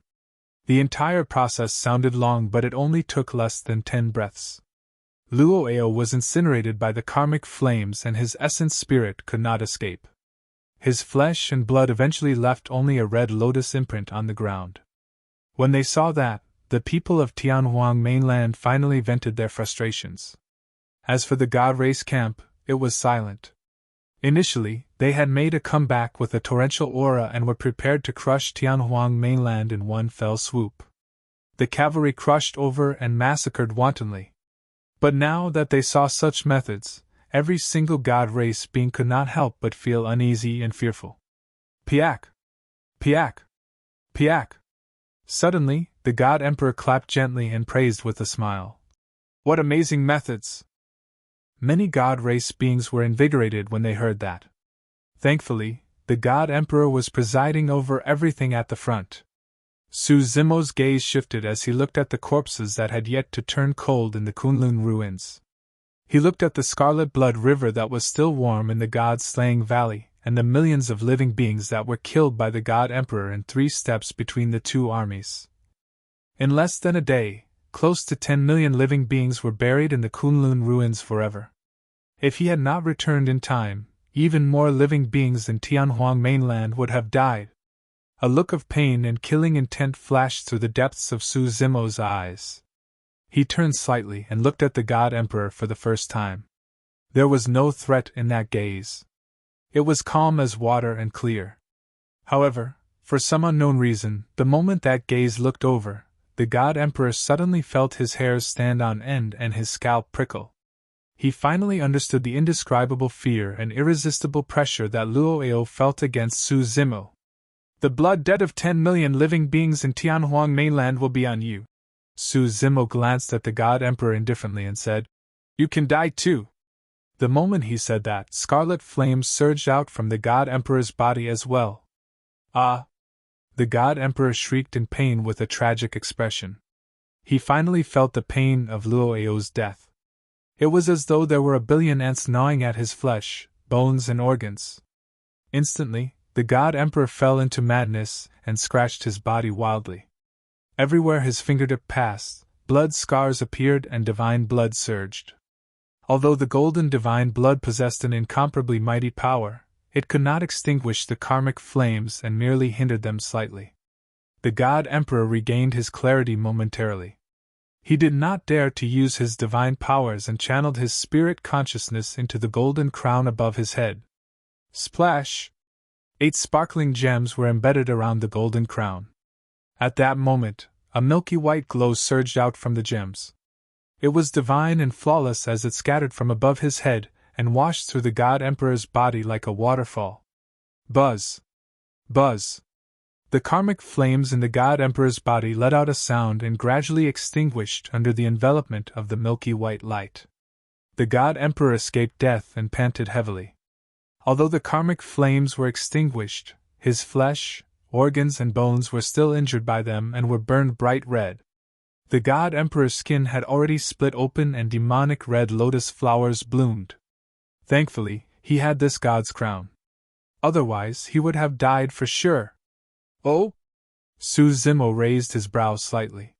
The entire process sounded long but it only took less than 10 breaths. Luo was incinerated by the karmic flames and his essence spirit could not escape. His flesh and blood eventually left only a red lotus imprint on the ground. When they saw that, the people of Tianhuang Mainland finally vented their frustrations. As for the God Race camp, it was silent. Initially, they had made a comeback with a torrential aura and were prepared to crush Tianhuang Mainland in one fell swoop. The cavalry crushed over and massacred wantonly. But now that they saw such methods, every single God Race being could not help but feel uneasy and fearful. Piak! Piak! Piak! Suddenly, the God Emperor clapped gently and praised with a smile. What amazing methods! Many God Race beings were invigorated when they heard that. Thankfully, the God Emperor was presiding over everything at the front. Su Zimo's gaze shifted as he looked at the corpses that had yet to turn cold in the Kunlun ruins. He looked at the scarlet blood river that was still warm in the God-slaying valley, and the millions of living beings that were killed by the God Emperor in 3 steps between the 2 armies. In less than a day, close to 10 million living beings were buried in the Kunlun ruins forever. If he had not returned in time, even more living beings in Tianhuang Mainland would have died. A look of pain and killing intent flashed through the depths of Su Zimo's eyes. He turned slightly and looked at the God Emperor for the first time. There was no threat in that gaze. It was calm as water and clear. However, for some unknown reason, the moment that gaze looked over, the God Emperor suddenly felt his hairs stand on end and his scalp prickle. He finally understood the indescribable fear and irresistible pressure that Luo felt against Su Zimo. The blood debt of 10 million living beings in Tianhuang Mainland will be on you. Su Zimo glanced at the God Emperor indifferently and said, You can die too. The moment he said that, scarlet flames surged out from the God Emperor's body as well. Ah! The God Emperor shrieked in pain with a tragic expression. He finally felt the pain of Luo's death. It was as though there were a billion ants gnawing at his flesh, bones and organs. Instantly, the God Emperor fell into madness and scratched his body wildly. Everywhere his fingertip passed, blood scars appeared and divine blood surged. Although the golden divine blood possessed an incomparably mighty power, it could not extinguish the karmic flames and merely hindered them slightly. The God Emperor regained his clarity momentarily. He did not dare to use his divine powers and channeled his spirit consciousness into the golden crown above his head. Splash! 8 sparkling gems were embedded around the golden crown. At that moment, a milky white glow surged out from the gems. It was divine and flawless as it scattered from above his head and washed through the God Emperor's body like a waterfall. Buzz! Buzz! The karmic flames in the God Emperor's body let out a sound and gradually extinguished under the envelopment of the milky white light. The God Emperor escaped death and panted heavily. Although the karmic flames were extinguished, his flesh, organs and bones were still injured by them and were burned bright red. The God Emperor's skin had already split open and demonic red lotus flowers bloomed. Thankfully, he had this god's crown. Otherwise, he would have died for sure. Oh? Su Zimo raised his brows slightly.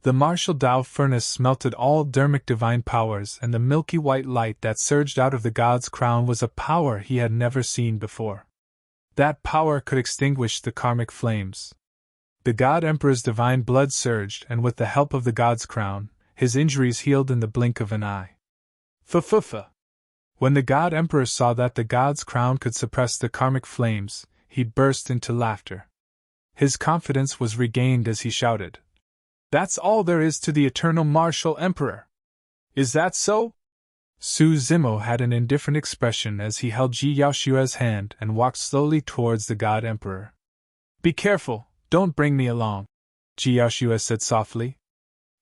The martial Tao furnace melted all dermic divine powers, and the milky white light that surged out of the god's crown was a power he had never seen before. That power could extinguish the karmic flames. The God Emperor's divine blood surged, and with the help of the god's crown, his injuries healed in the blink of an eye. F-f-f. When the God Emperor saw that the god's crown could suppress the karmic flames, he burst into laughter. His confidence was regained as he shouted, "That's all there is to the eternal martial emperor! Is that so?" Su Zimo had an indifferent expression as he held Ji Yaoshua's hand and walked slowly towards the God Emperor. "Be careful, don't bring me along," Ji Yaoshua said softly.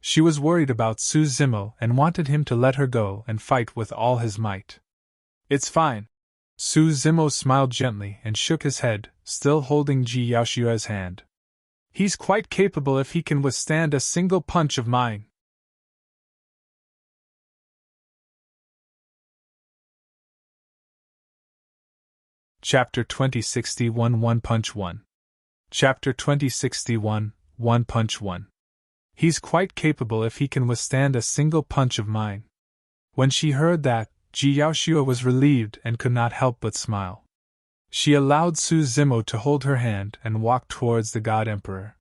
She was worried about Su Zimo and wanted him to let her go and fight with all his might. "It's fine." Su Zimo smiled gently and shook his head, still holding Ji Yaoshua's hand. "He's quite capable if he can withstand a single punch of mine." Chapter 2061 One Punch 1. Chapter 2061 One Punch 1. He's quite capable if he can withstand a single punch of mine. When she heard that, Ji Yaoshua was relieved and could not help but smile. She allowed Su Zimo to hold her hand and walked towards the God Emperor.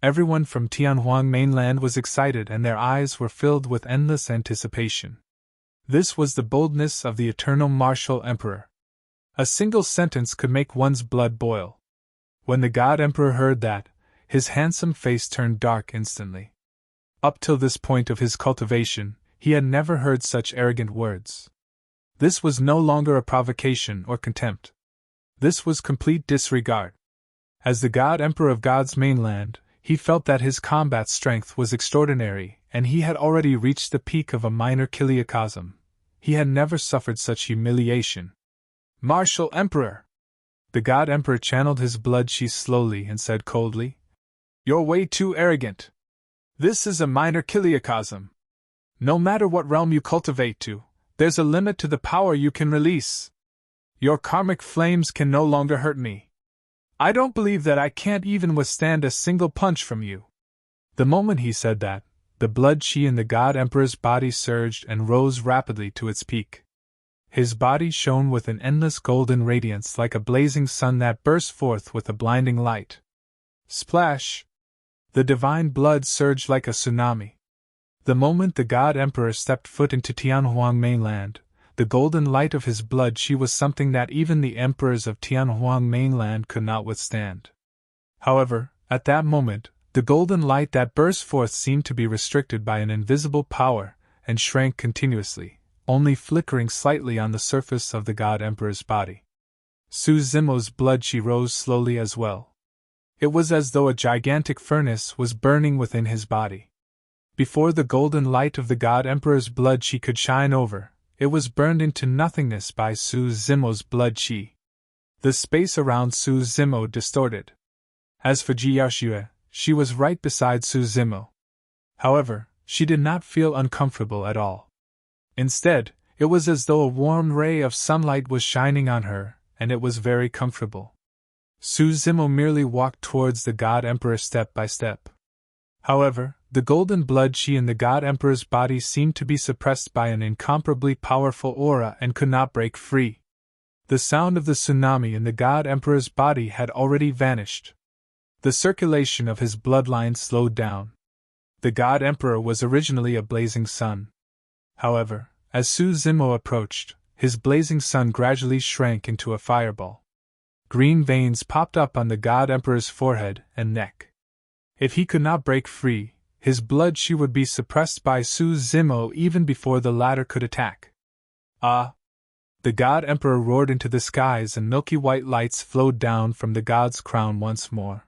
Everyone from Tianhuang Mainland was excited and their eyes were filled with endless anticipation. This was the boldness of the eternal martial emperor. A single sentence could make one's blood boil. When the God Emperor heard that, his handsome face turned dark instantly. Up till this point of his cultivation, he had never heard such arrogant words. This was no longer a provocation or contempt. This was complete disregard. As the God Emperor of God's mainland, he felt that his combat strength was extraordinary, and he had already reached the peak of a minor chiliocosm. He had never suffered such humiliation. Martial Emperor! The God Emperor channeled his blood chi slowly and said coldly, "You're way too arrogant. This is a minor chiliocosm. No matter what realm you cultivate to, there's a limit to the power you can release. Your karmic flames can no longer hurt me. I don't believe that I can't even withstand a single punch from you." The moment he said that, the blood chi in the God Emperor's body surged and rose rapidly to its peak. His body shone with an endless golden radiance like a blazing sun that burst forth with a blinding light. Splash! The divine blood surged like a tsunami. The moment the God Emperor stepped foot into Tianhuang Mainland, the golden light of his blood chi was something that even the emperors of Tianhuang Mainland could not withstand. However, at that moment, the golden light that burst forth seemed to be restricted by an invisible power, and shrank continuously, only flickering slightly on the surface of the God Emperor's body. Su Zimo's blood chi rose slowly as well. It was as though a gigantic furnace was burning within his body. Before the golden light of the God Emperor's blood chi could shine over, it was burned into nothingness by Su Zimo's blood chi. The space around Su Zimo distorted. As for Ji Yaoshua, she was right beside Su Zimo. However, she did not feel uncomfortable at all. Instead, it was as though a warm ray of sunlight was shining on her, and it was very comfortable. Su Zimo merely walked towards the God Emperor step by step. However, the golden blood chi in the God Emperor's body seemed to be suppressed by an incomparably powerful aura and could not break free. The sound of the tsunami in the God Emperor's body had already vanished. The circulation of his bloodline slowed down. The God Emperor was originally a blazing sun. However, as Su Zimo approached, his blazing sun gradually shrank into a fireball. Green veins popped up on the God Emperor's forehead and neck. If he could not break free, his blood chi would be suppressed by Su Zimo even before the latter could attack. Ah! The God Emperor roared into the skies and milky white lights flowed down from the god's crown once more.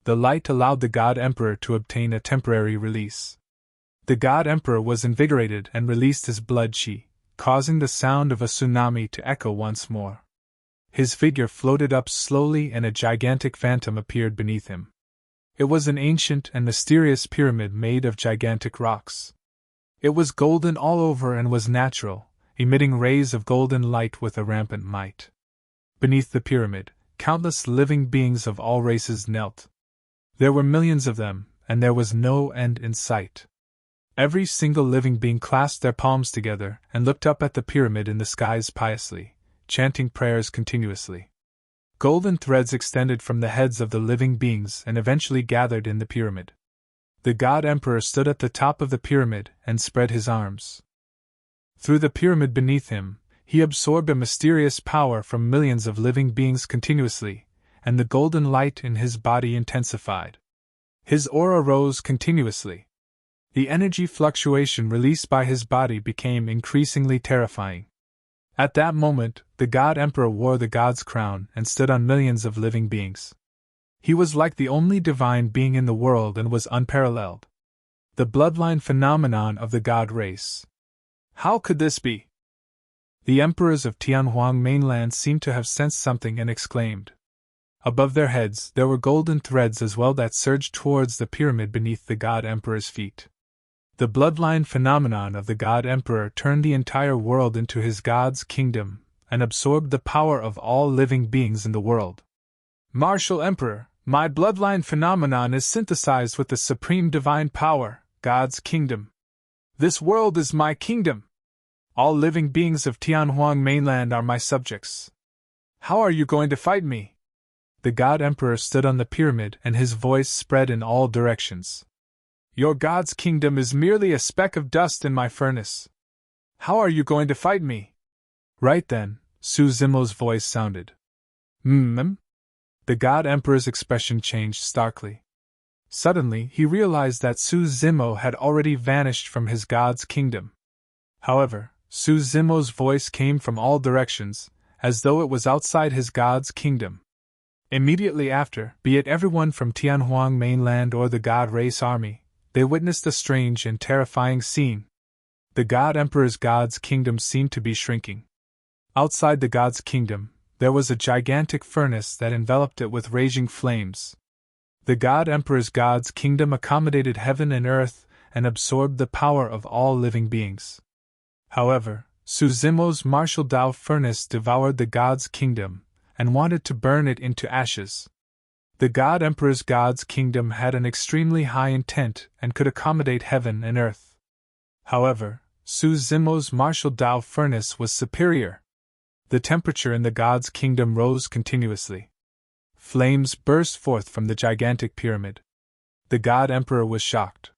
The light allowed the God Emperor to obtain a temporary release. The God Emperor was invigorated and released his blood chi, causing the sound of a tsunami to echo once more. His figure floated up slowly and a gigantic phantom appeared beneath him. It was an ancient and mysterious pyramid made of gigantic rocks. It was golden all over and was natural, emitting rays of golden light with a rampant might. Beneath the pyramid, countless living beings of all races knelt. There were millions of them, and there was no end in sight. Every single living being clasped their palms together and looked up at the pyramid in the skies piously, chanting prayers continuously. Golden threads extended from the heads of the living beings and eventually gathered in the pyramid. The God Emperor stood at the top of the pyramid and spread his arms. Through the pyramid beneath him, he absorbed a mysterious power from millions of living beings continuously, and the golden light in his body intensified. His aura rose continuously. The energy fluctuation released by his body became increasingly terrifying. At that moment, the God Emperor wore the god's crown and stood on millions of living beings. He was like the only divine being in the world and was unparalleled. The bloodline phenomenon of the god race. How could this be? The emperors of Tianhuang Mainland seemed to have sensed something and exclaimed. Above their heads there were golden threads as well that surged towards the pyramid beneath the God Emperor's feet. The bloodline phenomenon of the God Emperor turned the entire world into his god's kingdom, and absorbed the power of all living beings in the world. Martial Emperor, my bloodline phenomenon is synthesized with the supreme divine power, God's kingdom. This world is my kingdom. All living beings of Tianhuang Mainland are my subjects. How are you going to fight me? The God Emperor stood on the pyramid and his voice spread in all directions. Your God's kingdom is merely a speck of dust in my furnace. How are you going to fight me? Right then, Su Zimo's voice sounded. The God Emperor's expression changed starkly. Suddenly, he realized that Su Zimo had already vanished from his God's kingdom. However, Su Zimo's voice came from all directions, as though it was outside his God's kingdom. Immediately after, be it everyone from Tianhuang Mainland or the God Race Army, they witnessed a strange and terrifying scene. The God Emperor's God's kingdom seemed to be shrinking. Outside the God's kingdom, there was a gigantic furnace that enveloped it with raging flames. The God Emperor's God's kingdom accommodated heaven and earth and absorbed the power of all living beings. However, Su Zimo's martial Dao furnace devoured the God's kingdom and wanted to burn it into ashes. The God Emperor's God's kingdom had an extremely high intent and could accommodate heaven and earth. However, Su Zimo's martial Dao furnace was superior. The temperature in the God's kingdom rose continuously. Flames burst forth from the gigantic pyramid. The God Emperor was shocked.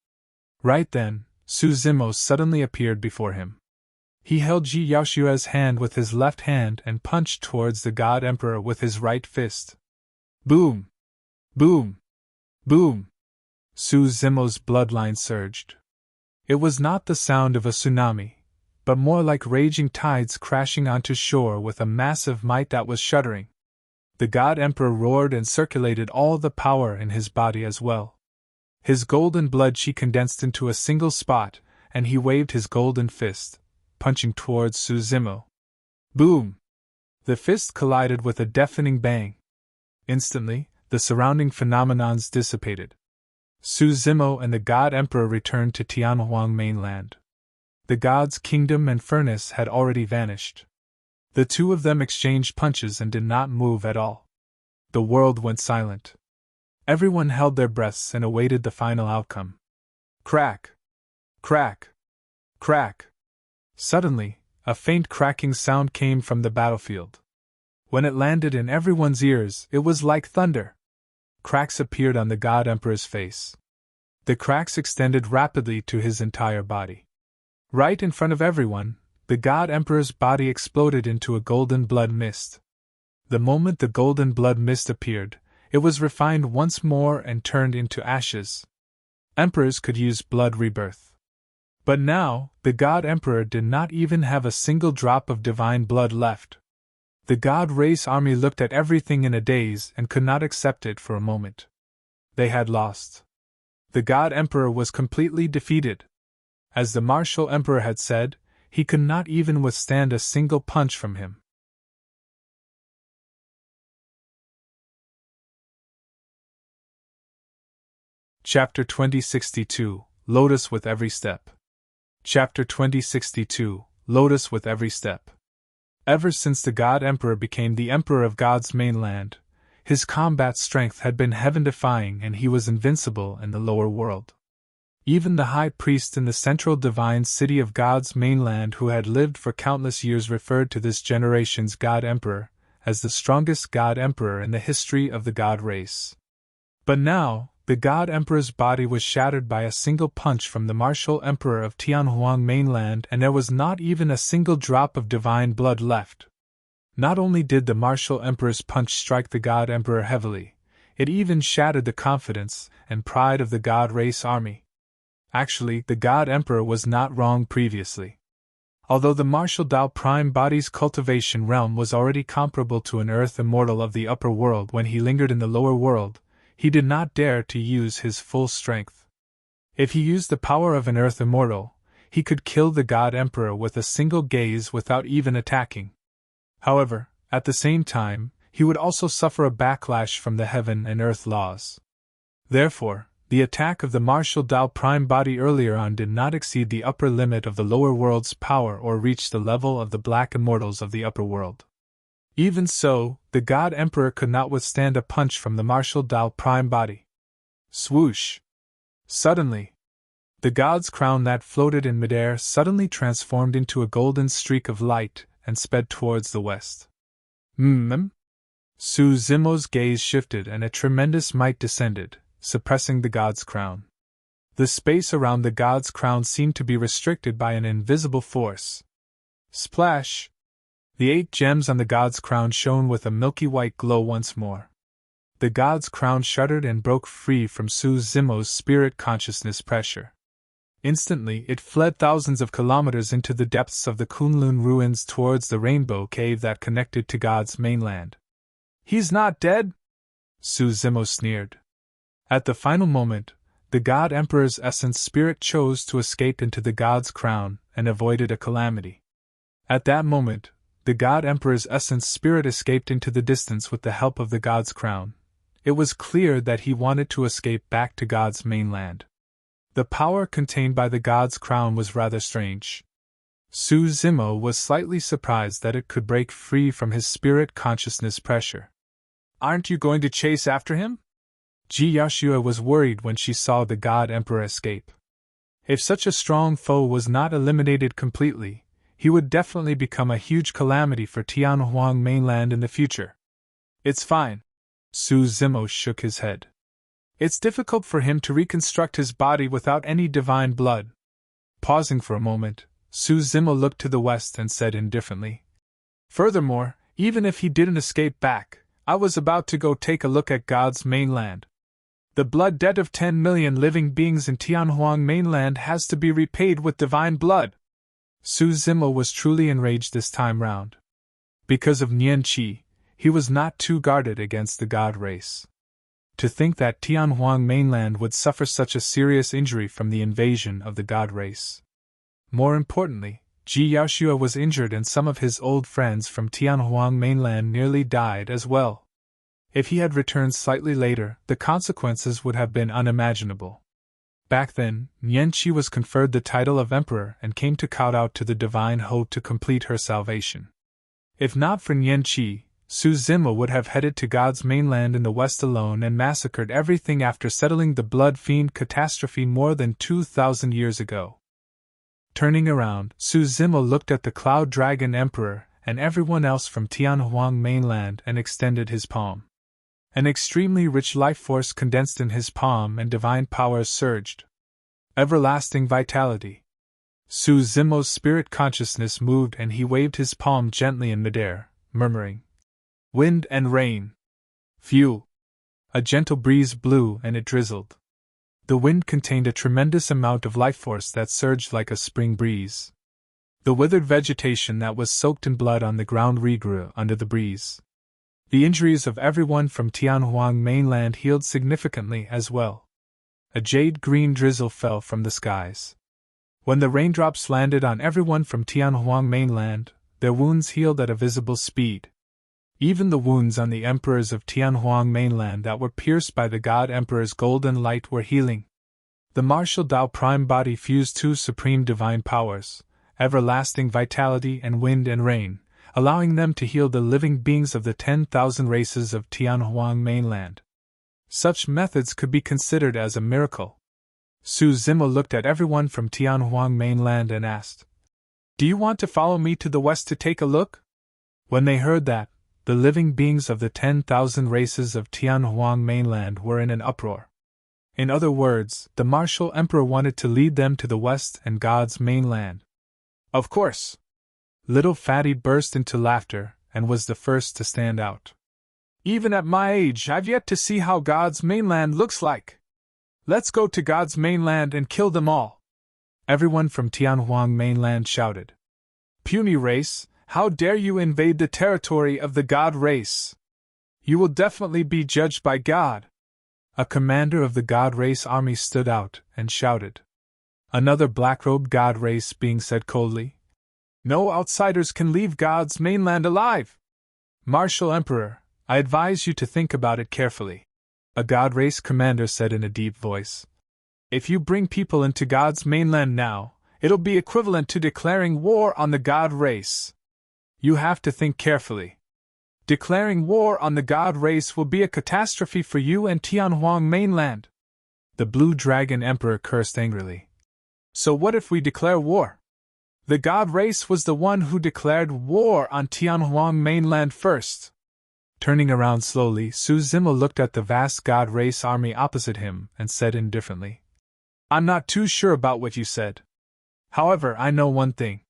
Right then, Su Zimo suddenly appeared before him. He held Ji Yaoshua's hand with his left hand and punched towards the God Emperor with his right fist. Boom! Boom! Boom! Su Zimo's bloodline surged. It was not the sound of a tsunami, but more like raging tides crashing onto shore with a massive might that was shuddering. The God Emperor roared and circulated all the power in his body as well. His golden blood chi condensed into a single spot, and he waved his golden fist, punching towards Su Zimo. Boom! The fist collided with a deafening bang. Instantly, the surrounding phenomenons dissipated. Su Zimo and the God Emperor returned to Tianhuang Mainland. The God's kingdom and furnace had already vanished. The two of them exchanged punches and did not move at all. The world went silent. Everyone held their breaths and awaited the final outcome. Crack! Crack! Crack! Suddenly, a faint cracking sound came from the battlefield. When it landed in everyone's ears, it was like thunder. Cracks appeared on the God Emperor's face. The cracks extended rapidly to his entire body. Right in front of everyone, the God Emperor's body exploded into a golden blood mist. The moment the golden blood mist appeared, it was refined once more and turned into ashes. Emperors could use blood rebirth. But now, the God Emperor did not even have a single drop of divine blood left. The God Race Army looked at everything in a daze and could not accept it for a moment. They had lost. The God Emperor was completely defeated. As the martial Emperor had said, he could not even withstand a single punch from him. Chapter 2062, Lotus with Every Step. Chapter 2062, Lotus with Every Step. Ever since the God Emperor became the Emperor of God's mainland, his combat strength had been heaven-defying and he was invincible in the lower world. Even the high priest in the central divine city of God's mainland who had lived for countless years referred to this generation's God Emperor as the strongest God Emperor in the history of the God race. But now, the God Emperor's body was shattered by a single punch from the martial Emperor of Tianhuang Mainland and there was not even a single drop of divine blood left. Not only did the martial Emperor's punch strike the God Emperor heavily, it even shattered the confidence and pride of the God Race Army. Actually, the God Emperor was not wrong previously. Although the martial Dao Prime Body's cultivation realm was already comparable to an Earth Immortal of the upper world when he lingered in the lower world, he did not dare to use his full strength. If he used the power of an Earth Immortal, he could kill the God Emperor with a single gaze without even attacking. However, at the same time, he would also suffer a backlash from the heaven and earth laws. Therefore, the attack of the martial Dao Prime Body earlier on did not exceed the upper limit of the lower world's power or reach the level of the Black Immortals of the upper world. Even so, the God Emperor could not withstand a punch from the martial Dao Prime Body. Swoosh! Suddenly, The god's crown that floated in midair suddenly transformed into a golden streak of light and sped towards the west. Su Zimo's gaze shifted and a tremendous might descended, suppressing the god's crown. The space around the god's crown seemed to be restricted by an invisible force. Splash! The 8 gems on the god's crown shone with a milky white glow once more. The god's crown shuddered and broke free from Su Zimo's spirit consciousness pressure. Instantly, it fled thousands of kilometers into the depths of the Kunlun ruins towards the rainbow cave that connected to God's mainland. "He's not dead?" Su Zimo sneered. At the final moment, the God Emperor's essence spirit chose to escape into the God's crown and avoided a calamity. At that moment, the God Emperor's essence spirit escaped into the distance with the help of the God's crown. It was clear that he wanted to escape back to God's mainland. The power contained by the God's crown was rather strange. Su Zimo was slightly surprised that it could break free from his spirit consciousness pressure. "Aren't you going to chase after him?" Ji Yashua was worried when she saw the God Emperor escape. If such a strong foe was not eliminated completely, he would definitely become a huge calamity for Tianhuang mainland in the future. "It's fine." Su Zimo shook his head. "It's difficult for him to reconstruct his body without any divine blood." Pausing for a moment, Su Zimo looked to the west and said indifferently, "Furthermore, even if he didn't escape back, I was about to go take a look at God's mainland. The blood debt of 10 million living beings in Tianhuang mainland has to be repaid with divine blood." Su Zimo was truly enraged this time round. Because of Nian Qi, he was not too guarded against the god race. To think that Tianhuang mainland would suffer such a serious injury from the invasion of the god race. More importantly, Ji Yaoshua was injured and some of his old friends from Tianhuang mainland nearly died as well. If he had returned slightly later, the consequences would have been unimaginable. Back then, Nian Qi was conferred the title of emperor and came to kowtow to the divine hope to complete her salvation. If not for Nian Qi, Su Zimo would have headed to God's mainland in the west alone and massacred everything after settling the blood fiend catastrophe more than 2,000 years ago. Turning around, Su Zimo looked at the Cloud Dragon Emperor and everyone else from Tianhuang mainland and extended his palm. An extremely rich life force condensed in his palm and divine powers surged. Everlasting vitality. Su Zimo's spirit consciousness moved and he waved his palm gently in midair, murmuring, "Wind and rain." Phew! A gentle breeze blew and it drizzled. The wind contained a tremendous amount of life force that surged like a spring breeze. The withered vegetation that was soaked in blood on the ground regrew under the breeze. The injuries of everyone from Tianhuang mainland healed significantly as well. A jade-green drizzle fell from the skies. When the raindrops landed on everyone from Tianhuang mainland, their wounds healed at a visible speed. Even the wounds on the emperors of Tianhuang mainland that were pierced by the God Emperor's golden light were healing. The martial Tao Prime body fused 2 supreme divine powers, everlasting vitality and wind and rain, allowing them to heal the living beings of the 10,000 races of Tianhuang mainland. Such methods could be considered as a miracle. Su Zimo looked at everyone from Tianhuang mainland and asked, "Do you want to follow me to the west to take a look?" When they heard that, the living beings of the 10,000 races of Tianhuang mainland were in an uproar. In other words, the martial emperor wanted to lead them to the west and God's mainland. "Of course!" Little Fatty burst into laughter and was the first to stand out. "Even at my age, I've yet to see how God's mainland looks like. Let's go to God's mainland and kill them all!" Everyone from Tianhuang mainland shouted. "Puny race, how dare you invade the territory of the God race? You will definitely be judged by God." A commander of the God race army stood out and shouted. Another black-robed God race being said coldly, "No outsiders can leave God's mainland alive. Martial Emperor, I advise you to think about it carefully." A God race commander said in a deep voice, "If you bring people into God's mainland now, it'll be equivalent to declaring war on the God race. You have to think carefully. Declaring war on the God race will be a catastrophe for you and Tianhuang mainland." The Blue Dragon Emperor cursed angrily. So what if we declare war? The god race was the one who declared war on Tianhuang mainland first. Turning around slowly, Su Zimo looked at the vast god race army opposite him and said indifferently, I'm not too sure about what you said. However, I know one thing.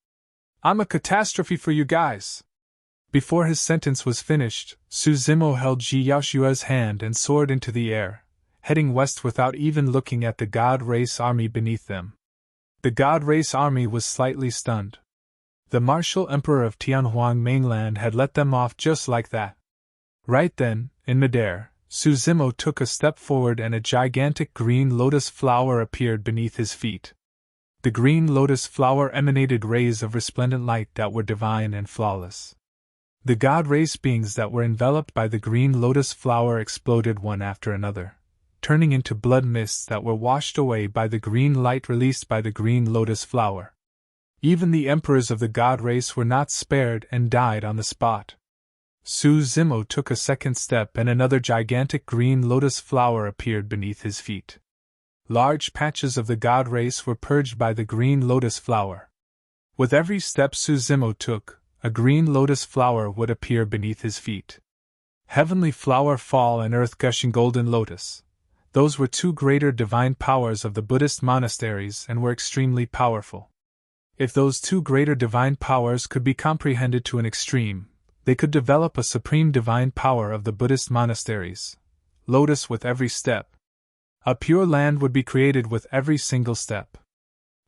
I'm a catastrophe for you guys. Before his sentence was finished, Su Zimo held Ji Yaoshua's hand and soared into the air, heading west without even looking at the god race army beneath them. The god race army was slightly stunned. The martial emperor of Tianhuang mainland had let them off just like that. Right then, in midair, Su Zimo took a step forward and a gigantic green lotus flower appeared beneath his feet. The green lotus flower emanated rays of resplendent light that were divine and flawless. The god race beings that were enveloped by the green lotus flower exploded one after another, turning into blood mists that were washed away by the green light released by the green lotus flower. Even the emperors of the god race were not spared and died on the spot. Su Zimo took a second step and another gigantic green lotus flower appeared beneath his feet. Large patches of the god race were purged by the green lotus flower. With every step Su Zimo took, a green lotus flower would appear beneath his feet. Heavenly flower fall and earth gushing golden lotus. Those were two greater divine powers of the Buddhist monasteries and were extremely powerful. If those two greater divine powers could be comprehended to an extreme, they could develop a supreme divine power of the Buddhist monasteries. Lotus with every step. A pure land would be created with every single step.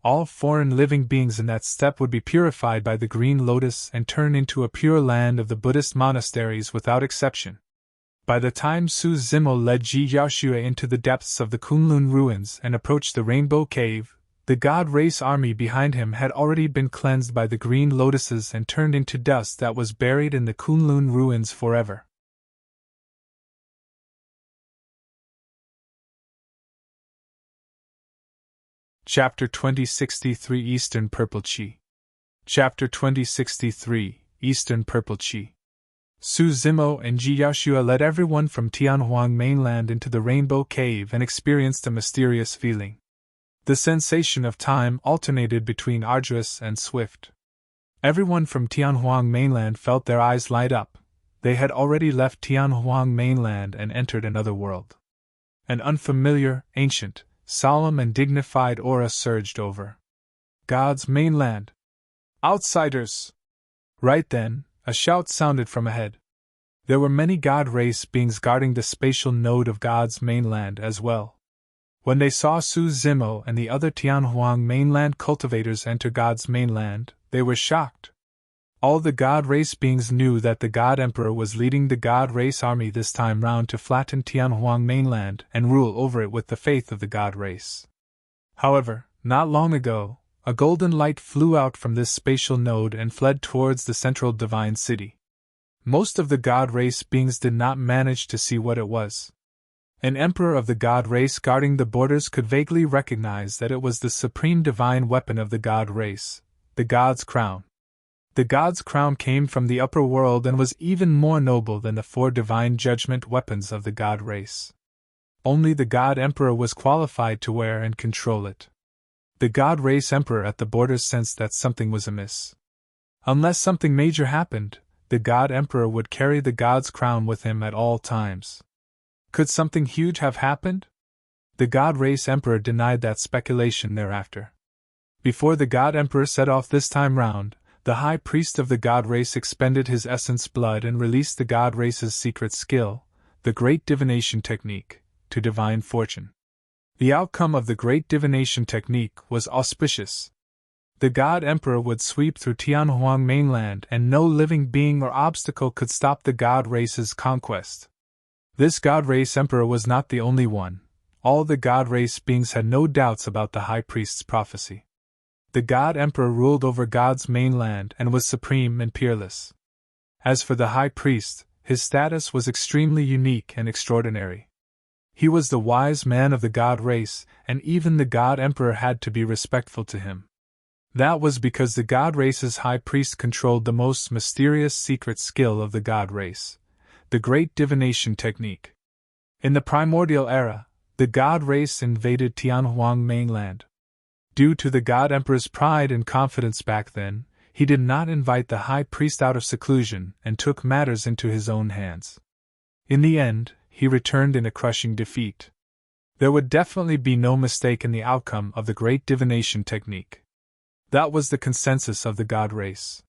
All foreign living beings in that step would be purified by the green lotus and turn into a pure land of the Buddhist monasteries without exception. By the time Su Zimo led Ji Yaoshue into the depths of the Kunlun ruins and approached the Rainbow Cave, the god race army behind him had already been cleansed by the green lotuses and turned into dust that was buried in the Kunlun ruins forever. Chapter 2063 Eastern Purple Qi. Chapter 2063 Eastern Purple Qi. Su Zimo and Ji Yaoshua led everyone from Tianhuang mainland into the Rainbow Cave and experienced a mysterious feeling. The sensation of time alternated between arduous and swift. Everyone from Tianhuang mainland felt their eyes light up. They had already left Tianhuang mainland and entered another world. An unfamiliar, ancient, solemn and dignified aura surged over God's mainland. Outsiders! Right then, a shout sounded from ahead. There were many god race beings guarding the spatial node of God's mainland as well. When they saw Su Zimo and the other Tianhuang mainland cultivators enter God's mainland, they were shocked. All the god race beings knew that the god emperor was leading the god race army this time round to flatten Tianhuang mainland and rule over it with the faith of the god race. However, not long ago, a golden light flew out from this spatial node and fled towards the central divine city. Most of the god race beings did not manage to see what it was. An emperor of the god race guarding the borders could vaguely recognize that it was the supreme divine weapon of the god race, the god's crown. The god's crown came from the upper world and was even more noble than the four divine judgment weapons of the god race. Only the god emperor was qualified to wear and control it. The god race emperor at the borders sensed that something was amiss. Unless something major happened, the god emperor would carry the god's crown with him at all times. Could something huge have happened? The god race emperor denied that speculation thereafter. Before the god emperor set off this time round, the high priest of the god race expended his essence blood and released the god race's secret skill, the great divination technique, to divine fortune. The outcome of the great divination technique was auspicious. The god emperor would sweep through Tianhuang mainland and no living being or obstacle could stop the god race's conquest. This god race emperor was not the only one. All the god race beings had no doubts about the high priest's prophecy. The god emperor ruled over God's mainland and was supreme and peerless. As for the high priest, his status was extremely unique and extraordinary. He was the wise man of the god race, and even the god emperor had to be respectful to him. That was because the god race's high priest controlled the most mysterious secret skill of the god race, the great divination technique. In the primordial era, the god race invaded Tianhuang mainland. Due to the God Emperor's pride and confidence back then, he did not invite the high priest out of seclusion and took matters into his own hands. In the end, he returned in a crushing defeat. There would definitely be no mistake in the outcome of the great divination technique. That was the consensus of the God race.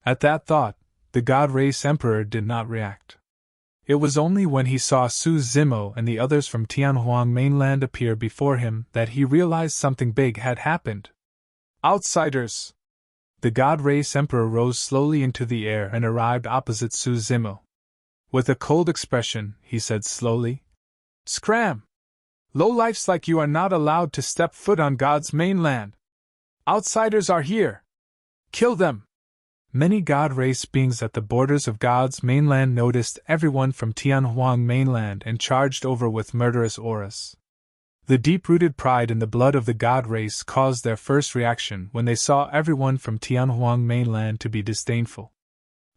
At that thought, the God race Emperor did not react. It was only when he saw Su Zimo and the others from Tianhuang Mainland appear before him that he realized something big had happened. Outsiders! The God race Emperor rose slowly into the air and arrived opposite Su Zimo. With a cold expression, he said slowly, "Scram! Lowlifes like you are not allowed to step foot on God's mainland. Outsiders are here! Kill them!" Many God race beings at the borders of God's mainland noticed everyone from Tianhuang Mainland and charged over with murderous auras. The deep-rooted pride in the blood of the God race caused their first reaction when they saw everyone from Tianhuang Mainland to be disdainful.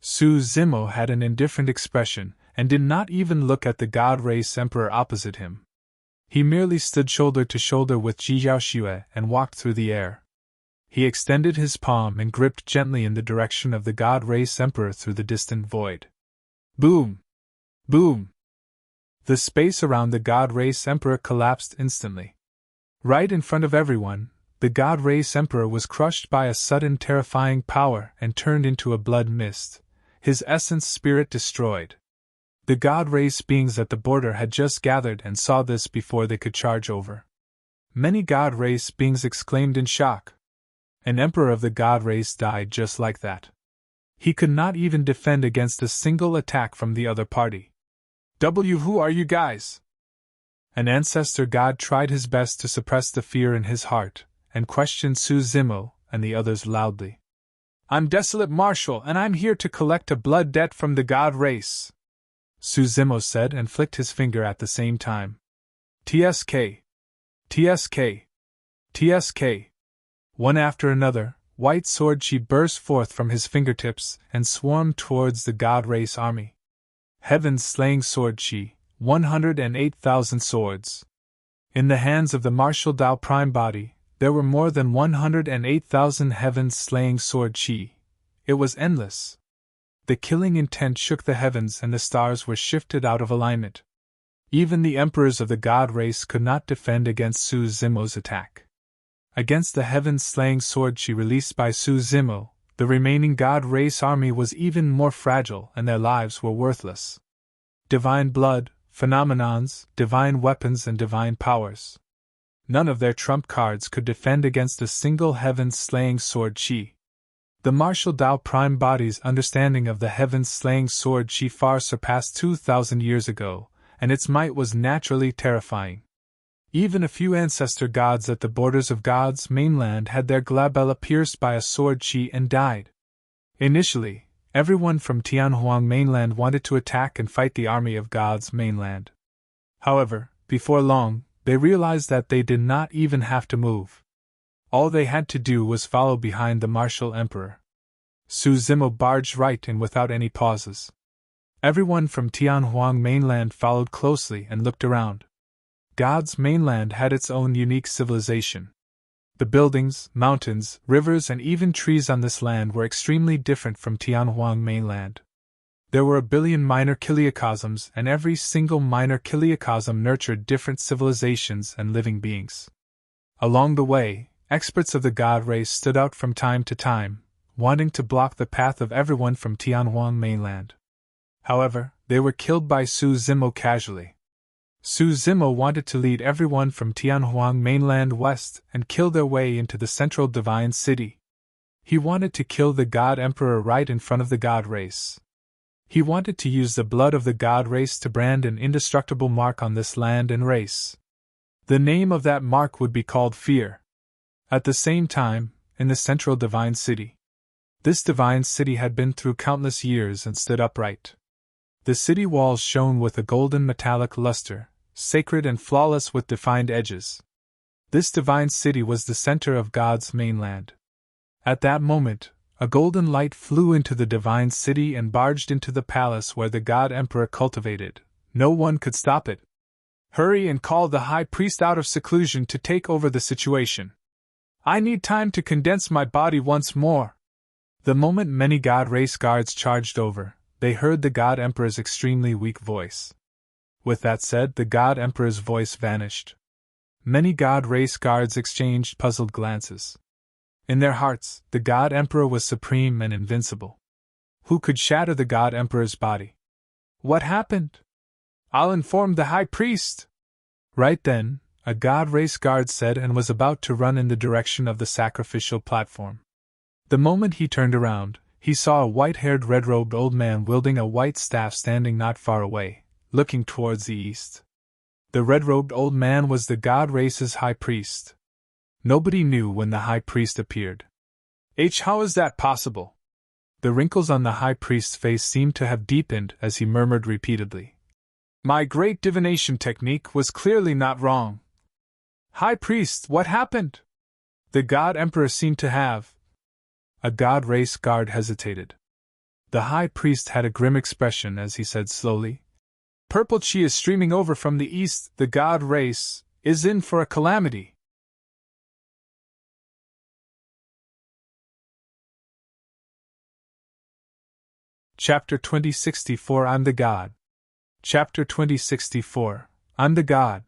Su Zimo had an indifferent expression and did not even look at the God race Emperor opposite him. He merely stood shoulder to shoulder with Ji Yaoxue and walked through the air. He extended his palm and gripped gently in the direction of the God race Emperor through the distant void. Boom! Boom! The space around the God race Emperor collapsed instantly. Right in front of everyone, the God race Emperor was crushed by a sudden terrifying power and turned into a blood mist, his essence spirit destroyed. The God race beings at the border had just gathered and saw this before they could charge over. Many God race beings exclaimed in shock. An emperor of the God race died just like that. He could not even defend against a single attack from the other party. Who are you guys? An ancestor god tried his best to suppress the fear in his heart, and questioned Su Zimo and the others loudly. I'm Desolate Marshal and I'm here to collect a blood debt from the God race, Su Zimo said and flicked his finger at the same time. TSK. TSK. TSK. One after another, white sword chi burst forth from his fingertips and swarmed towards the God race army. Heaven's slaying sword chi, 108,000 swords. In the hands of the martial Dao Prime Body, there were more than 108,000 heaven's slaying sword chi. It was endless. The killing intent shook the heavens and the stars were shifted out of alignment. Even the emperors of the God race could not defend against Su Zimo's attack. Against the heaven-slaying sword chi released by Su Zimo, the remaining God race army was even more fragile and their lives were worthless. Divine blood, phenomenons, divine weapons and divine powers. None of their trump cards could defend against a single heaven-slaying sword chi. The martial Dao Prime Body's understanding of the heaven-slaying sword chi far surpassed 2,000 years ago, and its might was naturally terrifying. Even a few ancestor gods at the borders of God's mainland had their glabella pierced by a sword chi and died. Initially, everyone from Tianhuang Mainland wanted to attack and fight the army of God's mainland. However, before long, they realized that they did not even have to move. All they had to do was follow behind the martial emperor. Su Zimo barged right in without any pauses. Everyone from Tianhuang Mainland followed closely and looked around. God's mainland had its own unique civilization. The buildings, mountains, rivers and even trees on this land were extremely different from Tianhuang Mainland. There were a billion minor kiliocosms and every single minor kiliocosm nurtured different civilizations and living beings. Along the way, experts of the God race stood out from time to time, wanting to block the path of everyone from Tianhuang Mainland. However, they were killed by Su Zimo casually. Su Zimo wanted to lead everyone from Tianhuang Mainland west and kill their way into the central divine city. He wanted to kill the God Emperor right in front of the God race. He wanted to use the blood of the God race to brand an indestructible mark on this land and race. The name of that mark would be called Fear. At the same time, in the central divine city. This divine city had been through countless years and stood upright. The city walls shone with a golden metallic luster, sacred and flawless with defined edges. This divine city was the center of God's mainland. At that moment, a golden light flew into the divine city and barged into the palace where the God Emperor cultivated. No one could stop it. Hurry and call the high priest out of seclusion to take over the situation. I need time to condense my body once more. The moment many God race guards charged over, they heard the God Emperor's extremely weak voice. With that said, the God Emperor's voice vanished. Many God race guards exchanged puzzled glances. In their hearts, the God Emperor was supreme and invincible. Who could shatter the God Emperor's body? What happened? I'll inform the High Priest. Right then, a God race guard said and was about to run in the direction of the sacrificial platform. The moment he turned around, he saw a white-haired red-robed old man wielding a white staff standing not far away, looking towards the east. The red-robed old man was the God race's High Priest. Nobody knew when the High Priest appeared. How is that possible? The wrinkles on the High Priest's face seemed to have deepened as he murmured repeatedly. My great divination technique was clearly not wrong. High Priest, what happened? The God Emperor seemed to have. A God race guard hesitated. The High Priest had a grim expression as he said slowly, Purple chi is streaming over from the east. The God race is in for a calamity. Chapter 2064 I'm the God. Chapter 2064 I'm the God.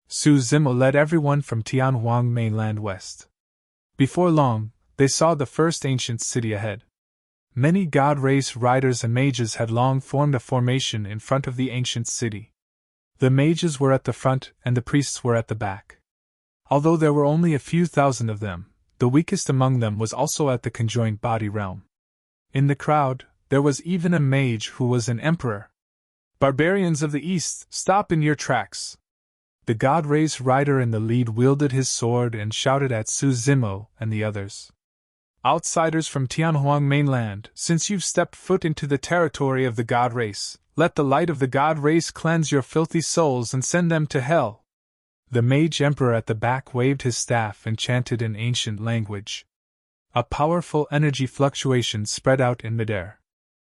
Su Zimo led everyone from Tianhuang mainland west. Before long, they saw the first ancient city ahead. Many God race riders and mages had long formed a formation in front of the ancient city. The mages were at the front and the priests were at the back. Although there were only a few thousand of them, the weakest among them was also at the conjoined body realm. In the crowd, there was even a mage who was an emperor. Barbarians of the east, stop in your tracks! The God race rider in the lead wielded his sword and shouted at Su Zimo and the others. Outsiders from Tianhuang mainland, since you've stepped foot into the territory of the God race, let the light of the God race cleanse your filthy souls and send them to hell. The mage emperor at the back waved his staff and chanted in ancient language. A powerful energy fluctuation spread out in midair.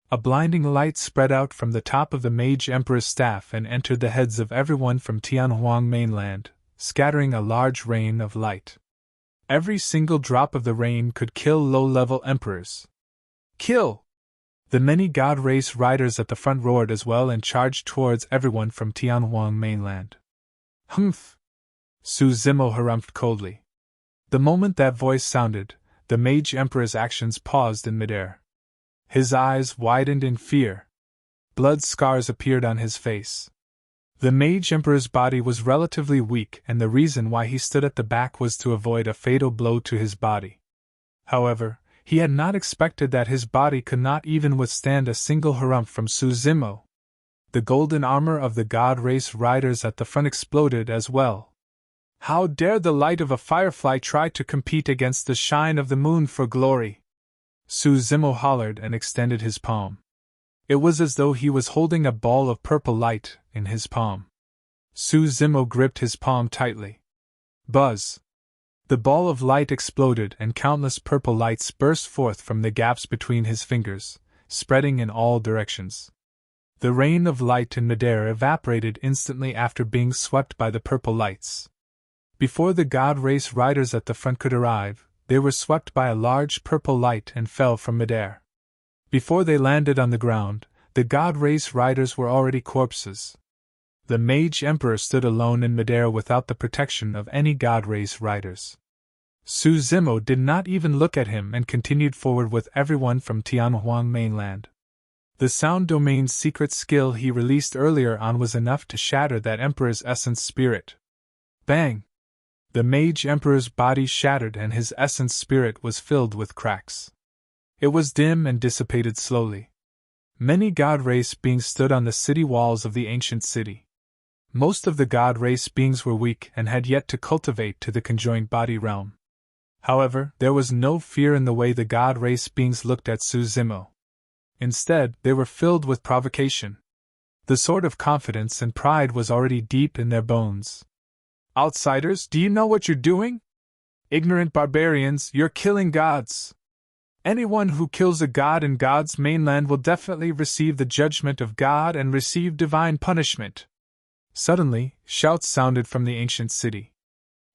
A blinding light spread out from the top of the mage emperor's staff and entered the heads of everyone from Tianhuang mainland, scattering a large rain of light. Every single drop of the rain could kill low-level emperors. Kill! The many God race riders at the front roared as well and charged towards everyone from Tianhuang mainland. Humph! Su Zimo harumphed coldly. The moment that voice sounded, the mage emperor's actions paused in midair. His eyes widened in fear. Blood scars appeared on his face. The mage emperor's body was relatively weak, and the reason why he stood at the back was to avoid a fatal blow to his body. However, he had not expected that his body could not even withstand a single harumph from Su Zimo. The golden armor of the God race riders at the front exploded as well. How dare the light of a firefly try to compete against the shine of the moon for glory? Su Zimo hollered and extended his palm. It was as though he was holding a ball of purple light in his palm. Su Zimo gripped his palm tightly. Buzz! The ball of light exploded and countless purple lights burst forth from the gaps between his fingers, spreading in all directions. The rain of light in midair evaporated instantly after being swept by the purple lights. Before the God race riders at the front could arrive, they were swept by a large purple light and fell from midair. Before they landed on the ground, the God race riders were already corpses. The mage emperor stood alone in midair without the protection of any God race riders. Su Zimo did not even look at him and continued forward with everyone from Tianhuang mainland. The sound domain's secret skill he released earlier on was enough to shatter that emperor's essence spirit. Bang! The mage emperor's body shattered and his essence spirit was filled with cracks. It was dim and dissipated slowly. Many God race beings stood on the city walls of the ancient city. Most of the God race beings were weak and had yet to cultivate to the conjoined body realm. However, there was no fear in the way the God race beings looked at Su Zimo. Instead, they were filled with provocation. The sort of confidence and pride was already deep in their bones. Outsiders, do you know what you're doing? Ignorant barbarians, you're killing gods. Anyone who kills a god in God's mainland will definitely receive the judgment of God and receive divine punishment. Suddenly, shouts sounded from the ancient city.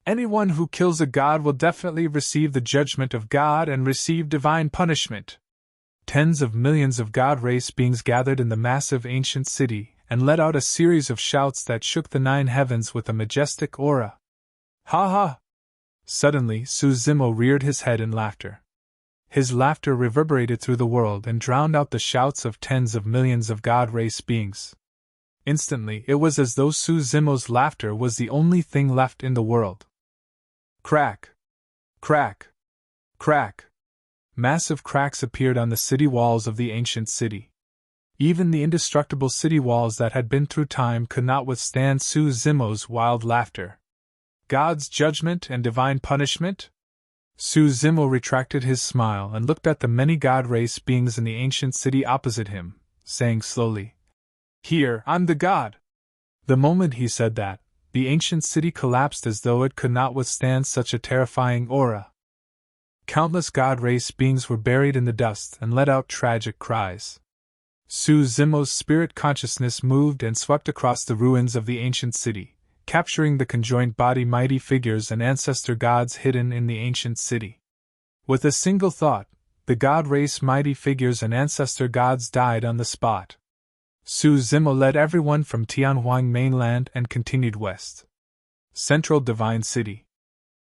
Anyone who kills a god will definitely receive the judgment of God and receive divine punishment. Tens of millions of god race beings gathered in the massive ancient city and let out a series of shouts that shook the 9 heavens with a majestic aura. Ha ha! Suddenly, Su Zimo reared his head in laughter. His laughter reverberated through the world and drowned out the shouts of tens of millions of god race beings. Instantly, it was as though Su Zimo's laughter was the only thing left in the world. Crack! Crack! Crack! Massive cracks appeared on the city walls of the ancient city. Even the indestructible city walls that had been through time could not withstand Su Zimo's wild laughter. God's judgment and divine punishment? Su Zimo retracted his smile and looked at the many god race beings in the ancient city opposite him, saying slowly, "Here, I'm the god." The moment he said that, the ancient city collapsed as though it could not withstand such a terrifying aura. Countless god race beings were buried in the dust and let out tragic cries. Su Zimo's spirit consciousness moved and swept across the ruins of the ancient city, capturing the conjoined body mighty figures and ancestor gods hidden in the ancient city. With a single thought, the god race mighty figures and ancestor gods died on the spot. Su Zimo led everyone from Tianhuang Mainland and continued west. Central Divine City.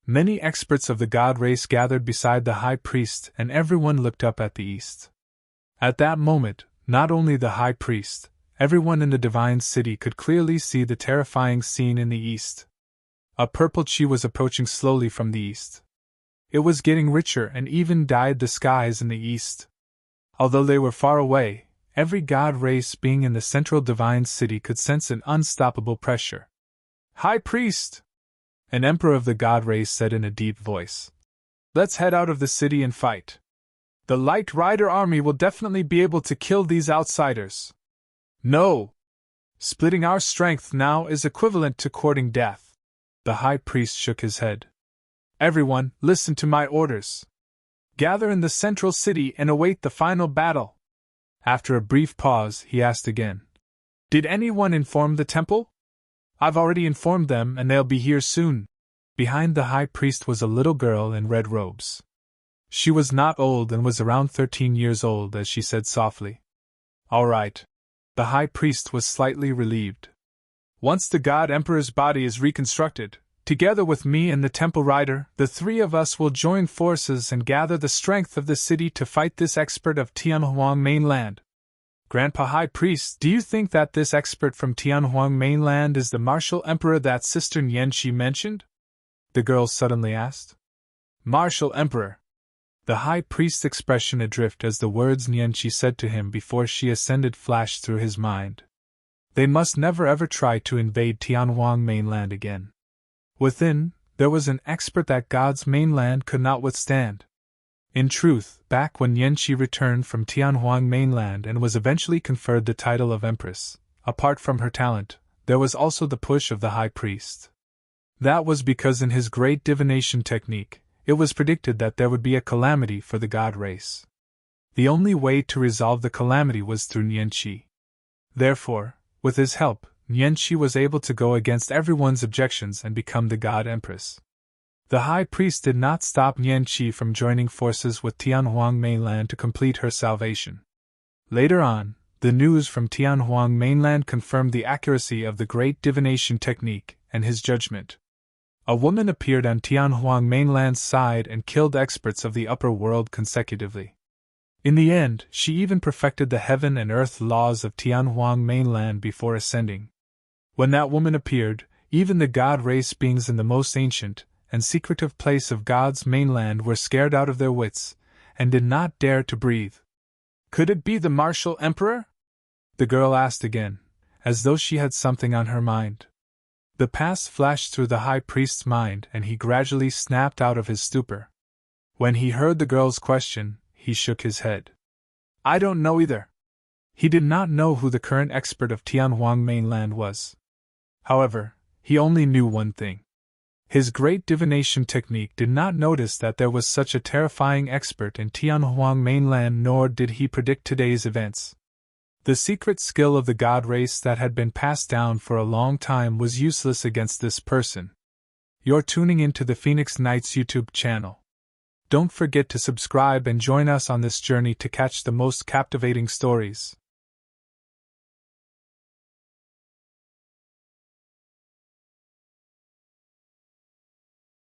Many experts of the god race gathered beside the high priest, and everyone looked up at the east. At that moment, not only the high priest, everyone in the divine city could clearly see the terrifying scene in the east. A purple chi was approaching slowly from the east. It was getting richer and even dyed the skies in the east. Although they were far away, every god race being in the central divine city could sense an unstoppable pressure. "High priest!" an emperor of the god race said in a deep voice. "Let's head out of the city and fight. The Light Rider army will definitely be able to kill these outsiders." "No! Splitting our strength now is equivalent to courting death." The high priest shook his head. "Everyone, listen to my orders. Gather in the central city and await the final battle." After a brief pause, he asked again, "Did anyone inform the temple?" "I've already informed them and they'll be here soon." Behind the high priest was a little girl in red robes. She was not old and was around 13 years old as she said softly, "All right." The high priest was slightly relieved. "Once the God Emperor's body is reconstructed, together with me and the Temple Rider, the 3 of us will join forces and gather the strength of the city to fight this expert of Tianhuang Mainland." "Grandpa High Priest, do you think that this expert from Tianhuang Mainland is the martial emperor that Sister Nianqi mentioned?" the girl suddenly asked. "Martial Emperor." The high priest's expression adrift as the words Nianqi said to him before she ascended flashed through his mind. They must never ever try to invade Tianhuang Mainland again. Within, there was an expert that God's mainland could not withstand. In truth, back when Nianqi returned from Tianhuang Mainland and was eventually conferred the title of Empress, apart from her talent, there was also the push of the high priest. That was because in his great divination technique, it was predicted that there would be a calamity for the god race. The only way to resolve the calamity was through Nianqi. Therefore, with his help, Nianqi was able to go against everyone's objections and become the god empress. The high priest did not stop Nianqi from joining forces with Tianhuang Mainland to complete her salvation. Later on, the news from Tianhuang Mainland confirmed the accuracy of the great divination technique and his judgment. A woman appeared on Tianhuang Mainland's side and killed experts of the upper world consecutively. In the end, she even perfected the heaven and earth laws of Tianhuang Mainland before ascending. When that woman appeared, even the god race beings in the most ancient and secretive place of God's mainland were scared out of their wits, and did not dare to breathe. "Could it be the martial emperor?" the girl asked again, as though she had something on her mind. The past flashed through the high priest's mind and he gradually snapped out of his stupor. When he heard the girl's question, he shook his head. "I don't know either." He did not know who the current expert of Tianhuang Mainland was. However, he only knew one thing. His great divination technique did not notice that there was such a terrifying expert in Tianhuang Mainland, nor did he predict today's events. The secret skill of the god race that had been passed down for a long time was useless against this person. You're tuning into the Phoenix Knights YouTube channel. Don't forget to subscribe and join us on this journey to catch the most captivating stories.